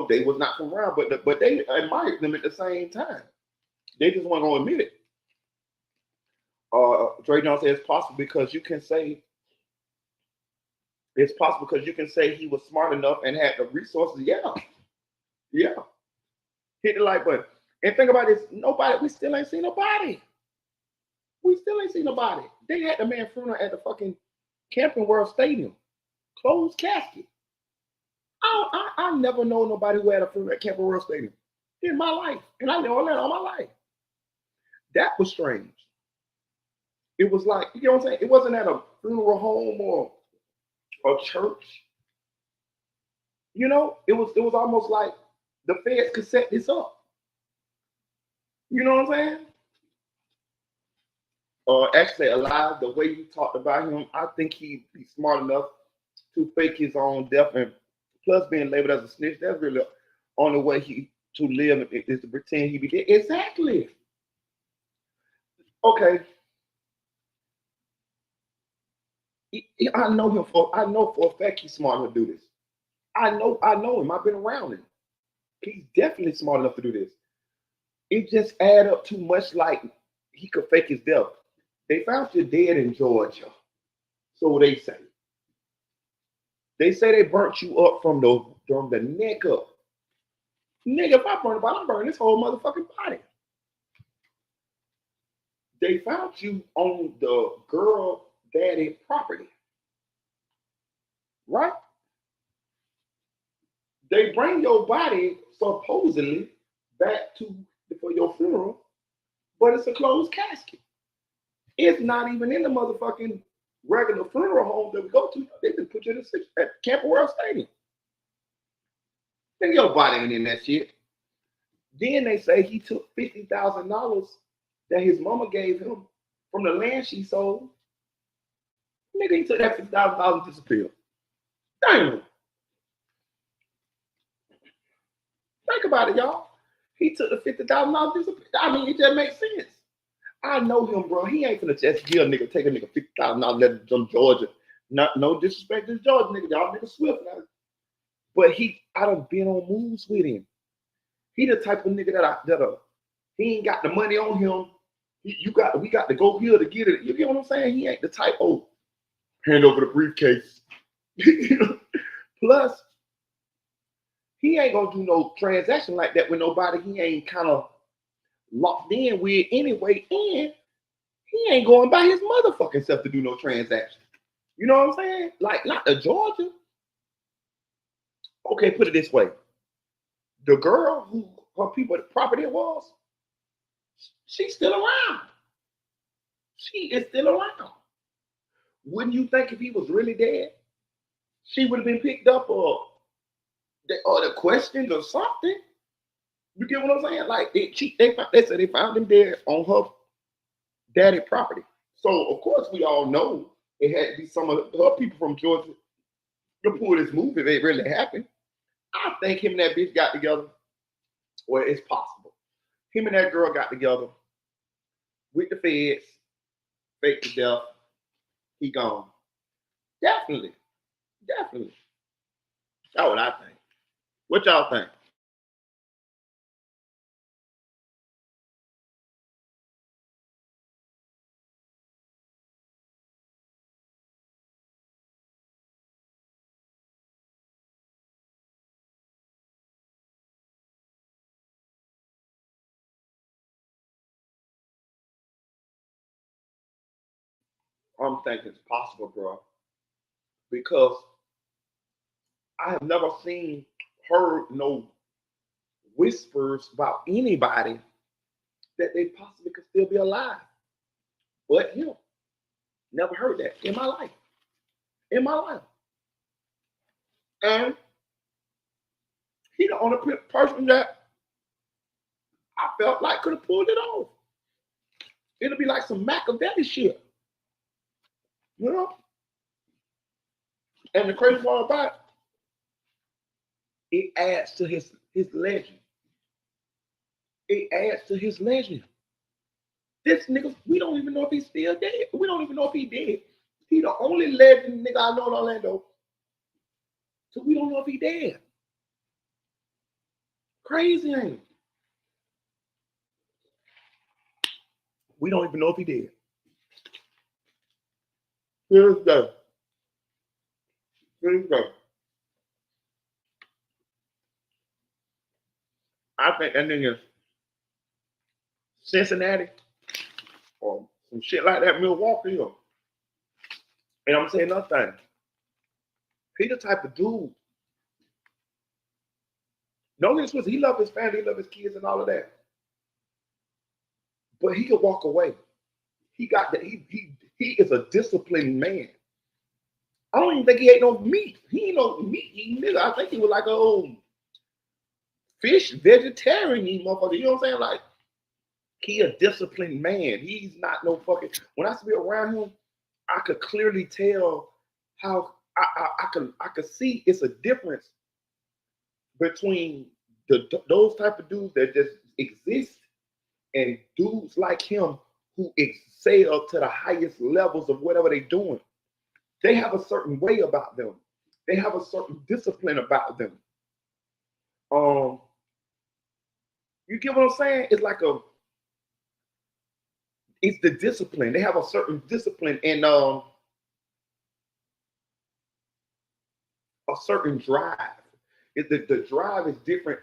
they was not from around, but they admired them at the same time. They just weren't gonna admit it. Dre Jones says it's possible because you can say he was smart enough and had the resources. Yeah. Hit the like button. And think about this, we still ain't seen nobody. They had the man funeral at the fucking Camping World Stadium. Closed casket. I never know nobody who had a funeral at Camping World Stadium in my life. And I know Orlando all my life. That was strange. It was like, you know what I'm saying? It wasn't at a funeral home or a church. It was almost like the feds could set this up. You know what I'm saying? Actually, alive, the way you talked about him, I think he'd be smart enough to fake his own death, and plus being labeled as a snitch, that's really the only way to live is to pretend he be dead. Exactly. Okay. I know for a fact he's smart enough to do this. I know him. I've been around him. He's definitely smart enough to do this. It just add up too much like he could fake his death. They found you dead in Georgia. So they say. They say they burnt you up from the neck up. Nigga, if I burn about, I'm burning this whole motherfucking body. They found you on the girl daddy property. Right? They bring your body supposedly back for your funeral, but it's a closed casket. It's not even in the motherfucking regular funeral home that we go to. They just put you in at Camping World Stadium. Then your body ain't in that shit. Then they say he took $50,000 that his mama gave him from the land she sold. Nigga, he took that $50,000 and disappeared. Damn. Think about it, y'all. He took the $50,000 disappeared. I mean, it just makes sense. I know him, bro. He ain't finna just give a nigga, take a nigga $50,000, let him from Georgia. No disrespect to Georgia nigga. Y'all nigga swift now. But I done been on moves with him. He the type of nigga that he ain't got the money on him. We got to go here to get it. You get what I'm saying? He ain't the type, hand over the briefcase. Plus, he ain't gonna do no transaction like that with nobody he ain't kind of locked in with anyway, and he ain't going by his motherfucking self to do no transaction. You know what I'm saying? Like, not the Georgia. Okay, put it this way. The girl who her people, the property was, she's still around. She is still around. Wouldn't you think if he was really dead, she would have been picked up or the questions or something? You get what I'm saying? Like, they said they found him dead on her daddy property. So, of course, we all know it had to be some of her people from Georgia to pull this move if it really happened. I think him and that bitch got together. Well, it's possible. Him and that girl got together with the feds, faked to death. He gone. Definitely. That's what I think. What y'all think? I'm thinking it's possible, bro. Because I have never heard no whispers about anybody that they possibly could still be alive. But him. Never heard that in my life. in my life. And he the only person that I felt like could have pulled it off. It'll be like some Machiavelli shit, you know? And the crazy part about it adds to his legend. It adds to his legend. This nigga, we don't even know if he's still dead. We don't even know if he dead. He the only legend nigga I know in Orlando. So we don't know if he dead. Crazy, ain't it? We don't even know if he dead. Here's the. Here's the. I think that nigga Cincinnati or some shit like that, Milwaukee. And I'm saying another thing. He the type of dude. No disrespect, he love his family, he love his kids and all of that. But he could walk away. He got that. He is a disciplined man. I don't even think he ate no meat. He ain't no meat eating nigga. I think he was like a old fish vegetarian eating motherfucker. You know what I'm saying? Like, he a disciplined man. He's not no fucking. When I used to be around him, I could clearly tell how I could see it's a difference between those type of dudes that just exist and dudes like him who excel to the highest levels of whatever they're doing. They have a certain way about them. They have a certain discipline about them. You get what I'm saying? It's the discipline. They have a certain discipline and a certain drive. The drive is different.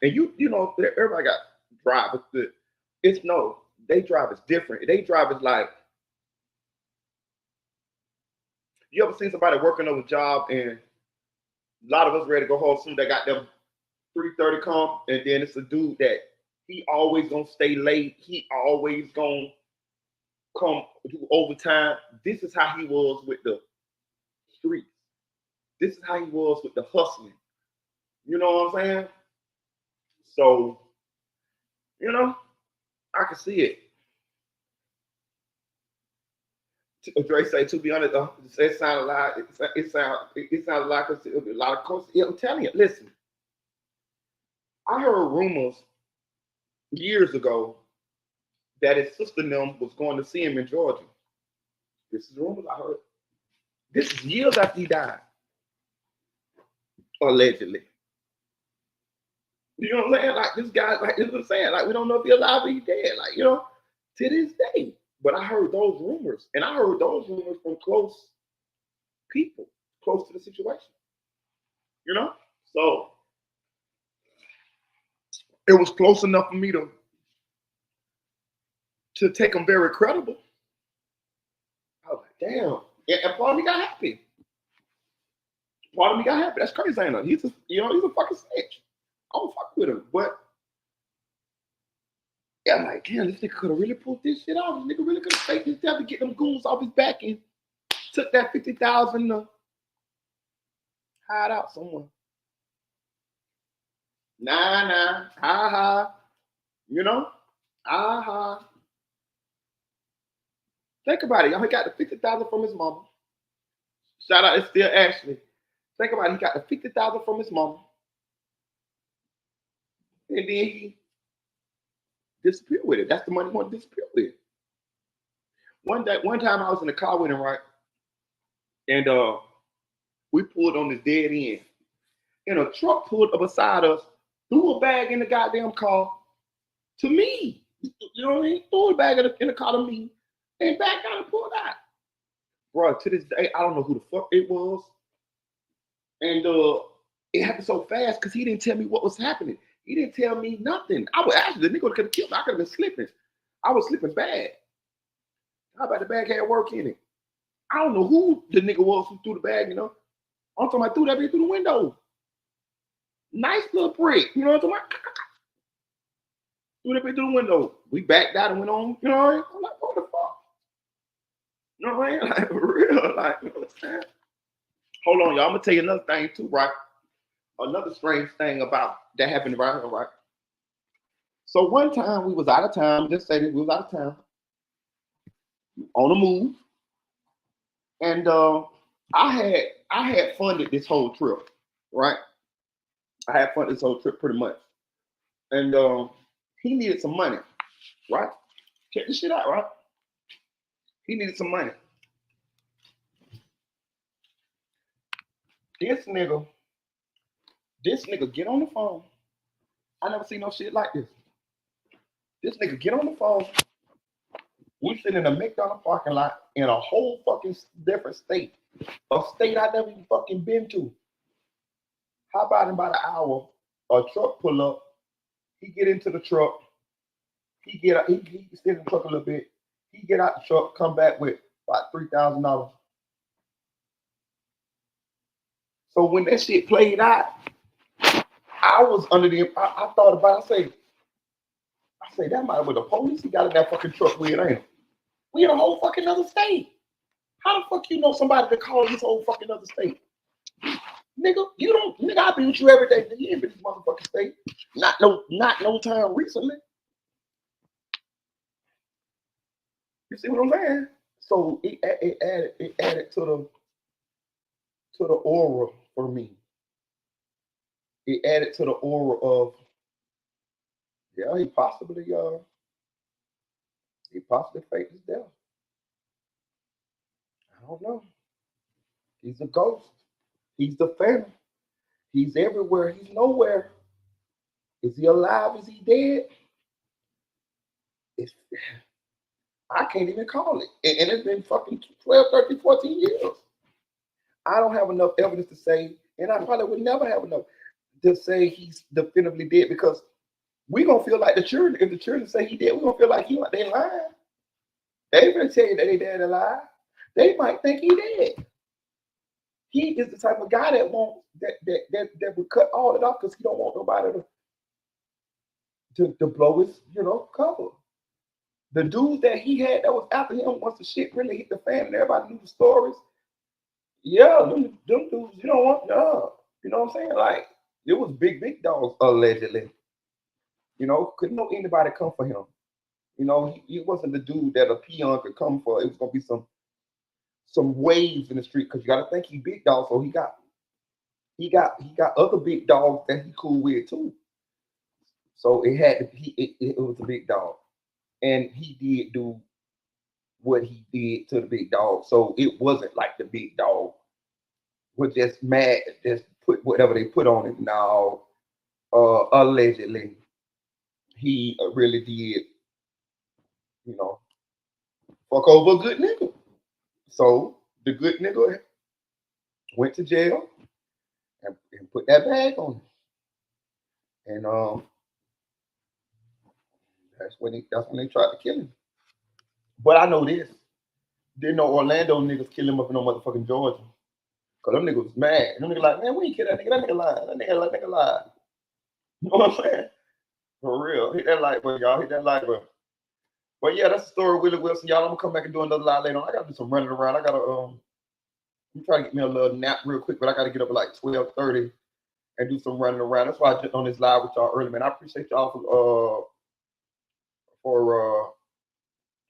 And you know, everybody got drive. They drive is different. They drive is like, you ever seen somebody working on a job and a lot of us ready to go home soon? They got them 3:30 come, and then it's a dude that he always gonna stay late. He always gonna come do overtime. This is how he was with the streets. This is how he was with the hustling. You know what I'm saying? So, you know, I can see it. Dre say, to be honest, it sounded like it sounded like a lot of course. I'm telling you, listen. I heard rumors years ago that his sister and them was going to see him in Georgia. This is rumors I heard. This is years after he died, allegedly. You know what I'm saying? Like, this guy, like, this is what I'm saying. Like, we don't know if he's alive or he's dead. Like, you know, to this day. But I heard those rumors, and I heard those rumors from close people, close to the situation. You know? So it was close enough for me to take him very credible. I was like, damn. And part of me got happy. Part of me got happy. That's crazy, ain't it? He's a fucking snitch. I don't fuck with him. But yeah, I'm like, damn, this nigga could have really pulled this shit off. This nigga really could have faked his death to get them goons off his back and took that 50,000 to hide out somewhere. Nah, ha. You know? Ha. Think about it. He got the 50,000 from his mama. Shout out, it's still Ashley. Think about it. He got the 50,000 from his mama. And then he disappeared with it. That's the money he wanted to disappear with. One time I was in the car with him, right? And we pulled on this dead end. And a truck pulled up beside us, threw a bag in the goddamn car to me. You know what I mean? Threw a bag in the car to me and backed out and pulled out. Bro, to this day, I don't know who the fuck it was. And it happened so fast because he didn't tell me what was happening. He didn't tell me nothing. I was actually, the nigga could have killed me. I could have been sleeping. I was sleeping bad. How about the bag had work in it? I don't know who the nigga was who threw the bag, you know. I'm talking about threw that bitch through the window. Nice little prick, you know what I'm talking about? Threw that bitch through the window. We backed out and went on, you know. I'm like, what the fuck? You know what I'm saying? Like, for real, like, you know what I'm saying? Hold on, y'all. I'm gonna tell you another thing too, right? Another strange thing about that happened right here, right? So one time we was out of town. Just say that we was out of town on the move, and I had funded this whole trip, right? I had funded this whole trip pretty much, and he needed some money, right? Check this shit out, right? He needed some money. This nigga, this nigga get on the phone. I never seen no shit like this. This nigga get on the phone. We sit in a McDonald's parking lot in a whole fucking different state, a state I never even fucking been to. How about in about an hour, a truck pull up. He get into the truck. He sit in the truck a little bit. He get out the truck, come back with about $3,000. So when that shit played out, I was under the. I thought about. I say that might have been the police. He got in that fucking truck with, ain't it? We in a whole fucking other state. How the fuck you know somebody to call this whole fucking other state? Nigga, you don't. Nigga, I be with you every day. You ain't been this motherfucking state. Not no time recently. You see what I'm saying? So it added to the aura for me. It added to the aura of yeah, he possibly faked his death. I don't know. He's a ghost. He's the phantom. He's everywhere. He's nowhere. Is he alive? Is he dead? It's, I can't even call it. And it's been fucking 12, 13, 14 years. I don't have enough evidence to say, and I probably would never have enough to say he's definitively dead because we're going to feel like the children, if the children say he dead, we're going to feel like they lying. They going to tell you that they dead alive. They might think he dead. He is the type of guy that won't that would cut all it off because he don't want nobody to blow his cover. The dudes that he had that was after him once the shit really hit the fan and everybody knew the stories. Yeah, them dudes you don't want no. You know what I'm saying? Like it was big dogs allegedly. Couldn't know anybody come for him. He wasn't the dude that a peon could come for. It was gonna be some waves in the street because you got to think he big dog, so he got other big dogs that he cool with too. So it had to it was a big dog, and he did do what he did to the big dog. So it wasn't like the big dog was just mad, just put whatever they put on it. Now, allegedly, he really did, fuck over a good nigga. So the good nigga went to jail and put that bag on him. And that's when they tried to kill him. But I know this. Didn't know Orlando niggas kill him up in no motherfucking Georgia. Cause them niggas was mad. Them niggas like, man, we ain't kill that nigga. That nigga lied. That nigga lied. You know what I'm saying? For real. Hit that like button, y'all. Hit that like button. But yeah, that's the story of Willie Wilson. Y'all, I'm gonna come back and do another live later on. I gotta do some running around. I gotta I'm trying to get me a little nap real quick, but I gotta get up at like 12:30 and do some running around. That's why I jumped on this live with y'all early, man. I appreciate y'all for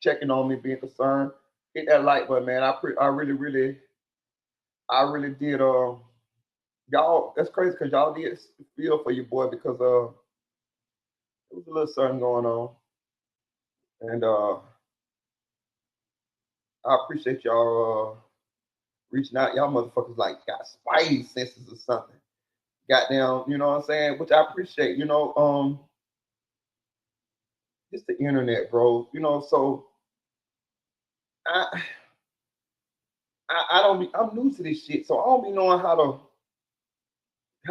checking on me, being concerned. Hit that like button, man. I really did. Y'all, that's crazy because y'all did feel for your boy because there was a little something going on, and I appreciate y'all reaching out. Y'all motherfuckers like got spidey senses or something. Goddamn, you know what I'm saying? Which I appreciate. It's the internet, bro. So I don't be. I'm new to this shit, so I don't be knowing how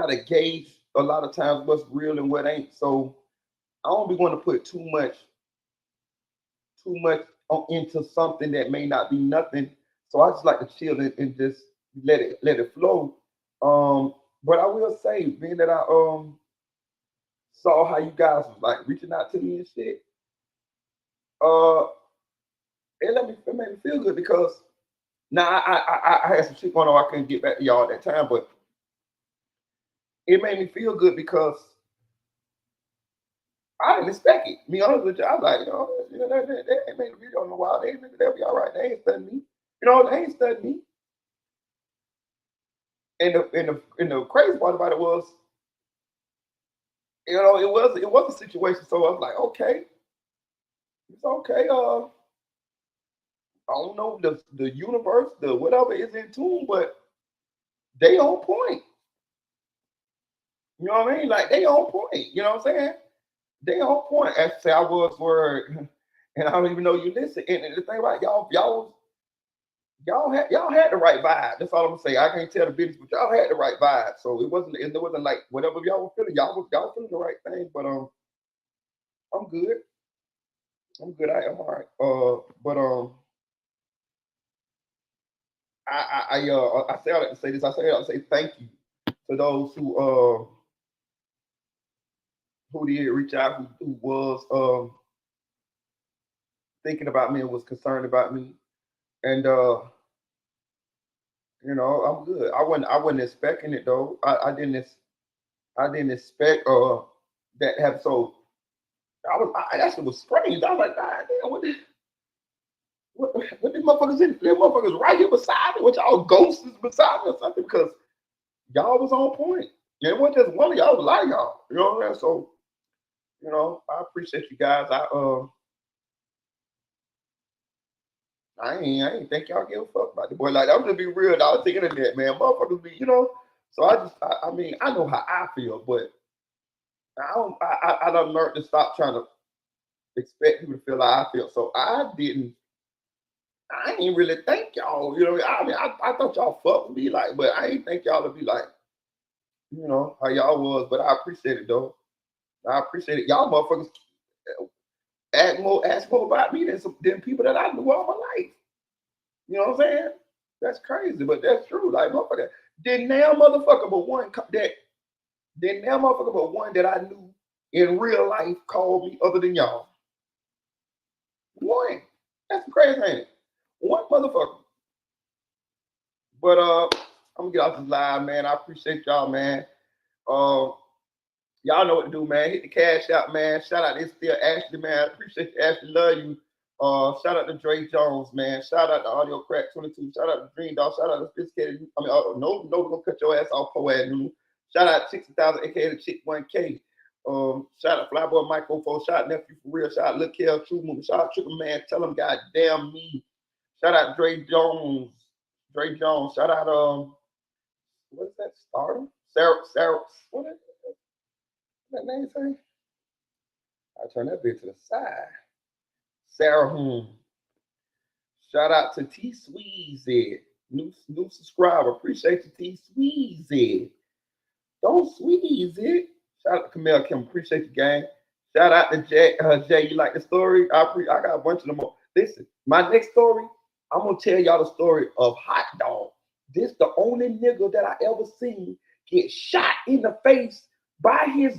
to gauge a lot of times what's real and what ain't. So I don't be want to put too much into something that may not be nothing. So I just like to chill and just let it flow. But I will say, being that I saw how you guys was like reaching out to me and shit, it made me feel good because Now I had some shit going on. I couldn't get back to y'all at that time, but it made me feel good because I didn't expect it. To be honest with you, I was like, they ain't made a video in a while. They'll be all right. They ain't studying me. They ain't studying me. And the crazy part about it was, it was a situation. So I was like, okay, it's okay. I don't know the universe, the whatever is in tune, but they on point. You know what I mean? Like they on point. You know what I'm saying? They on point. Actually, I was word, and I don't even know you listen. And the thing about y'all had the right vibe. That's all I'm gonna say. I can't tell the business, but y'all had the right vibe. So it wasn't like whatever y'all were feeling. Y'all feeling the right thing. But I'm good. I'm good. I am all right. But I say all that to say this. I say all to say thank you to those who did reach out, who was thinking about me and was concerned about me, and I'm good. I wasn't expecting it though. I didn't expect that to happen. So that shit was strange. I was like, God damn, what these motherfuckers in? These motherfuckers right here beside me. What y'all ghosts is beside me or something? Because y'all was on point. Yeah, it wasn't just one of y'all, it was a lot of y'all. You know what I'm saying? So, I appreciate you guys. I ain't think y'all give a fuck about the boy. Like I'm just be real, dog. The internet, man. Motherfuckers be. So I mean, I know how I feel, but I don't. I done learned to stop trying to expect people to feel like I feel. So I didn't. I ain't really think y'all. I mean, I thought y'all fuck with me, like, but I ain't think y'all to be like, how y'all was. But I appreciate it though. I appreciate it. Y'all motherfuckers ask more about me than people that I knew all my life. You know what I'm saying? That's crazy, but that's true. Like motherfucker, did now motherfucker but one that I knew in real life called me other than y'all. One. That's crazy, ain't it? One motherfucker. But I'm gonna get off this live, man. I appreciate y'all, man. Y'all know what to do, man. Hit the cash out, man. Shout out to still Ashley, man. Appreciate you, Ashley. Love you. Shout out to Dre Jones, man. Shout out to Audio Crack 22. Shout out to Dream Dog. Shout out to Sophisticated. I mean, no, we're gonna cut your ass off, po ass new. Shout out 60,000, aka the Chick 1K. Shout out Flyboy Micro 4. Shout out Nephew for Real. Shout out Lil Kel True Movie. Shout out Triple Man. Tell him goddamn me. Shout out Dre Jones. Dre Jones. Shout out what is that? Stardom? Sarah. What is that name say? I turn that bitch to the side. Sarah. Shout out to T Sweezy. New subscriber. Appreciate you, T Sweezy. Don't squeeze it. Shout out to Camille Kim. Appreciate the gang. Shout out to Jay. You like the story? I got a bunch of them. Listen, my next story, I'm gonna tell y'all the story of Hot Dog. This the only nigga that I ever seen get shot in the face by his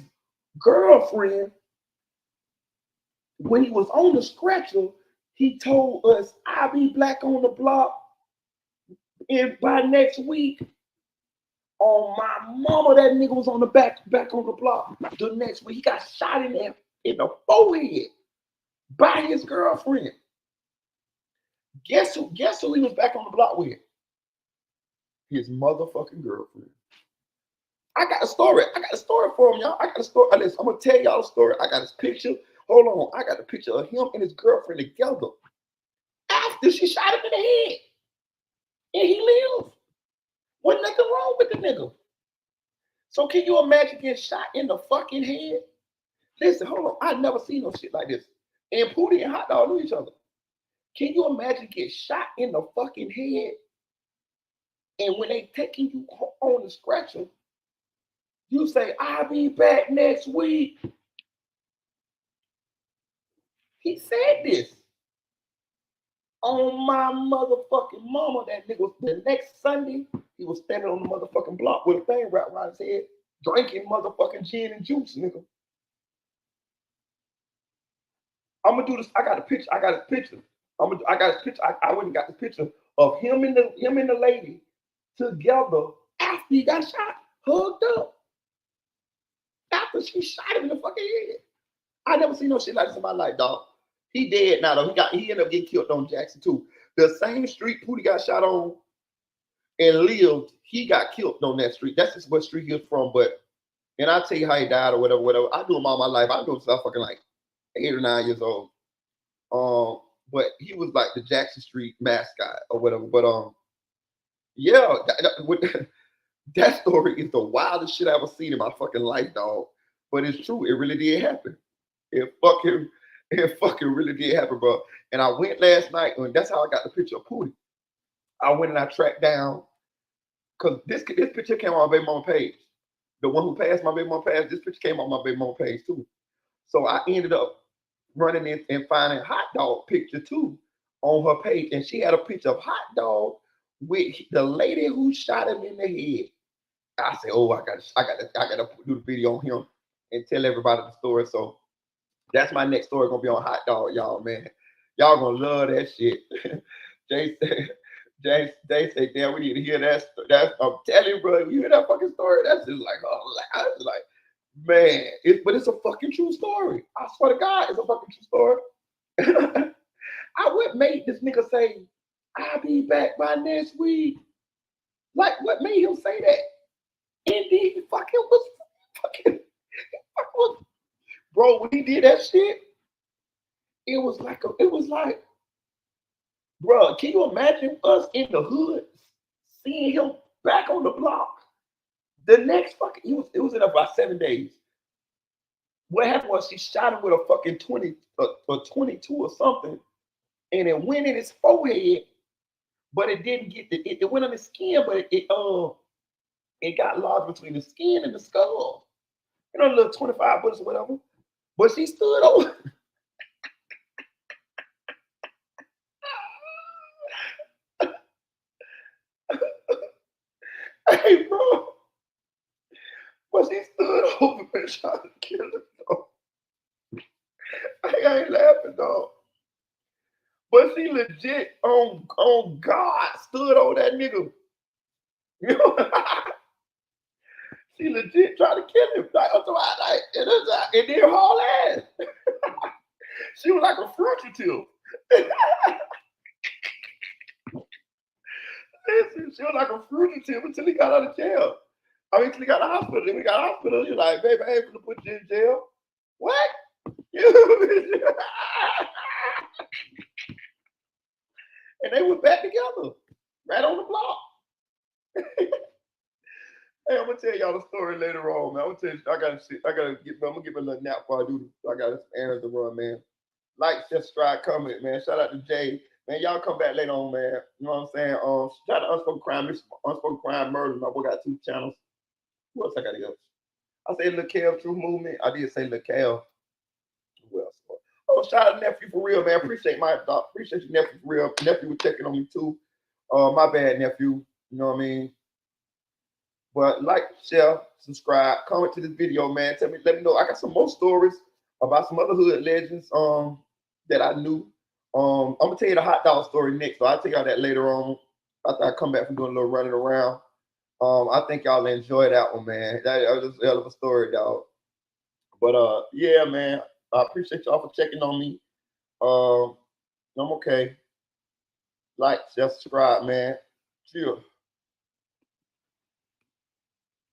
girlfriend when he was on the stretcher. He told us, "I'll be black on the block, and by next week." On my mama, that nigga was on the back on the block. The next week, he got shot in the forehead by his girlfriend. Guess who he was back on the block with? His motherfucking girlfriend. I got a story for him, y'all. I got a story. Listen, I'm gonna tell y'all a story. I got his picture. Hold on. I got a picture of him and his girlfriend together after she shot him in the head. And he lives. Wasn't nothing wrong with the nigga. So can you imagine getting shot in the fucking head? Listen, hold on. I never seen no shit like this. And Pootie and Hot Dog knew each other. Can you imagine getting shot in the fucking head? And when they taking you on the stretcher, you say, "I'll be back next week." He said this. On my motherfucking mama, that nigga was the next Sunday, he was standing on the motherfucking block with a thing wrapped around his head, drinking motherfucking gin and juice, nigga. I'm gonna do this. I got a picture. I got a picture. I went and got the picture of him and the lady together after he got shot, hugged up. After she shot him in the fucking head. I never seen no shit like this in my life, dog. He dead now though. He ended up getting killed on Jackson too. The same street Pootie got shot on and lived, he got killed on that street. That's just what street he was from. But and I'll tell you how he died or whatever. I knew him all my life. I knew him since I was fucking like 8 or 9 years old. But he was like the Jackson Street mascot or whatever. But yeah, that story is the wildest shit I ever seen in my fucking life, dog. But it's true. It really did happen. It fucking really did happen, bro. And I went last night, and that's how I got the picture of Pootie. I went and I tracked down, because this picture came on my baby mama page. The one who passed my baby mama page, this picture came on my baby mama page too. So I ended up running in and finding a hot dog picture too on her page. And she had a picture of hot dog with the lady who shot him in the head. I said, oh, I gotta do the video on him and tell everybody the story. So that's my next story gonna be on hot dog, y'all, man. Y'all gonna love that shit. Jay said, damn, we need to hear that. I'm telling you, bro, you hear that fucking story? That's just like, oh, I was like, man, but it's a fucking true story. I swear to God, it's a fucking true story. What made this nigga say, I'll be back by next week? Like, what made him say that? And he fucking was, bro, when he did that shit, it was like, bro, can you imagine us in the hood seeing him back on the block? The next fucking, it was in about 7 days. What happened was she shot him with a fucking 22 or something, and it went in his forehead, but it didn't get it went on his skin, but it got lodged between the skin and the skull. You know, little 25 bullets or whatever. But she stood over. Hey, bro. But she stood over and tried to kill him, dog. I ain't laughing, dog. But she legit, on God, stood over that nigga. You know? She legit tried to kill him. Like, and then haul ass. She was like a fugitive. Listen, she was like a fugitive until he got out of jail. I mean, until he got out of hospital. Then we got out of hospital. You're like, baby, I ain't gonna put you in jail. What? And they were back together, right on the block. Hey, I'm gonna tell y'all the story later on, man. I'm gonna tell you, I'm gonna give a little nap before I do this. I got some errands to run, man. Like, subscribe, comment, man. Shout out to Jay. Man, y'all come back later on, man. You know what I'm saying? Shout out to Unspoken Crime Murder. My boy got 2 channels. Who else I got else? I say Lil Kev True Movement. I did say Lil Kev. Who else? Oh, shout out to Nephew for real, man. Appreciate you, Nephew for real. Nephew was checking on me too. My bad, Nephew. You know what I mean? But like, share, subscribe, comment to this video, man. Let me know. I got some more stories about some other hood legends that I knew. I'm gonna tell you the hot dog story next, so I'll tell y'all that later on after I come back from doing a little running around. I think y'all enjoy that one, man. That was a hell of a story, dog. But yeah, man. I appreciate y'all for checking on me. I'm okay. Like, subscribe, man. Chill.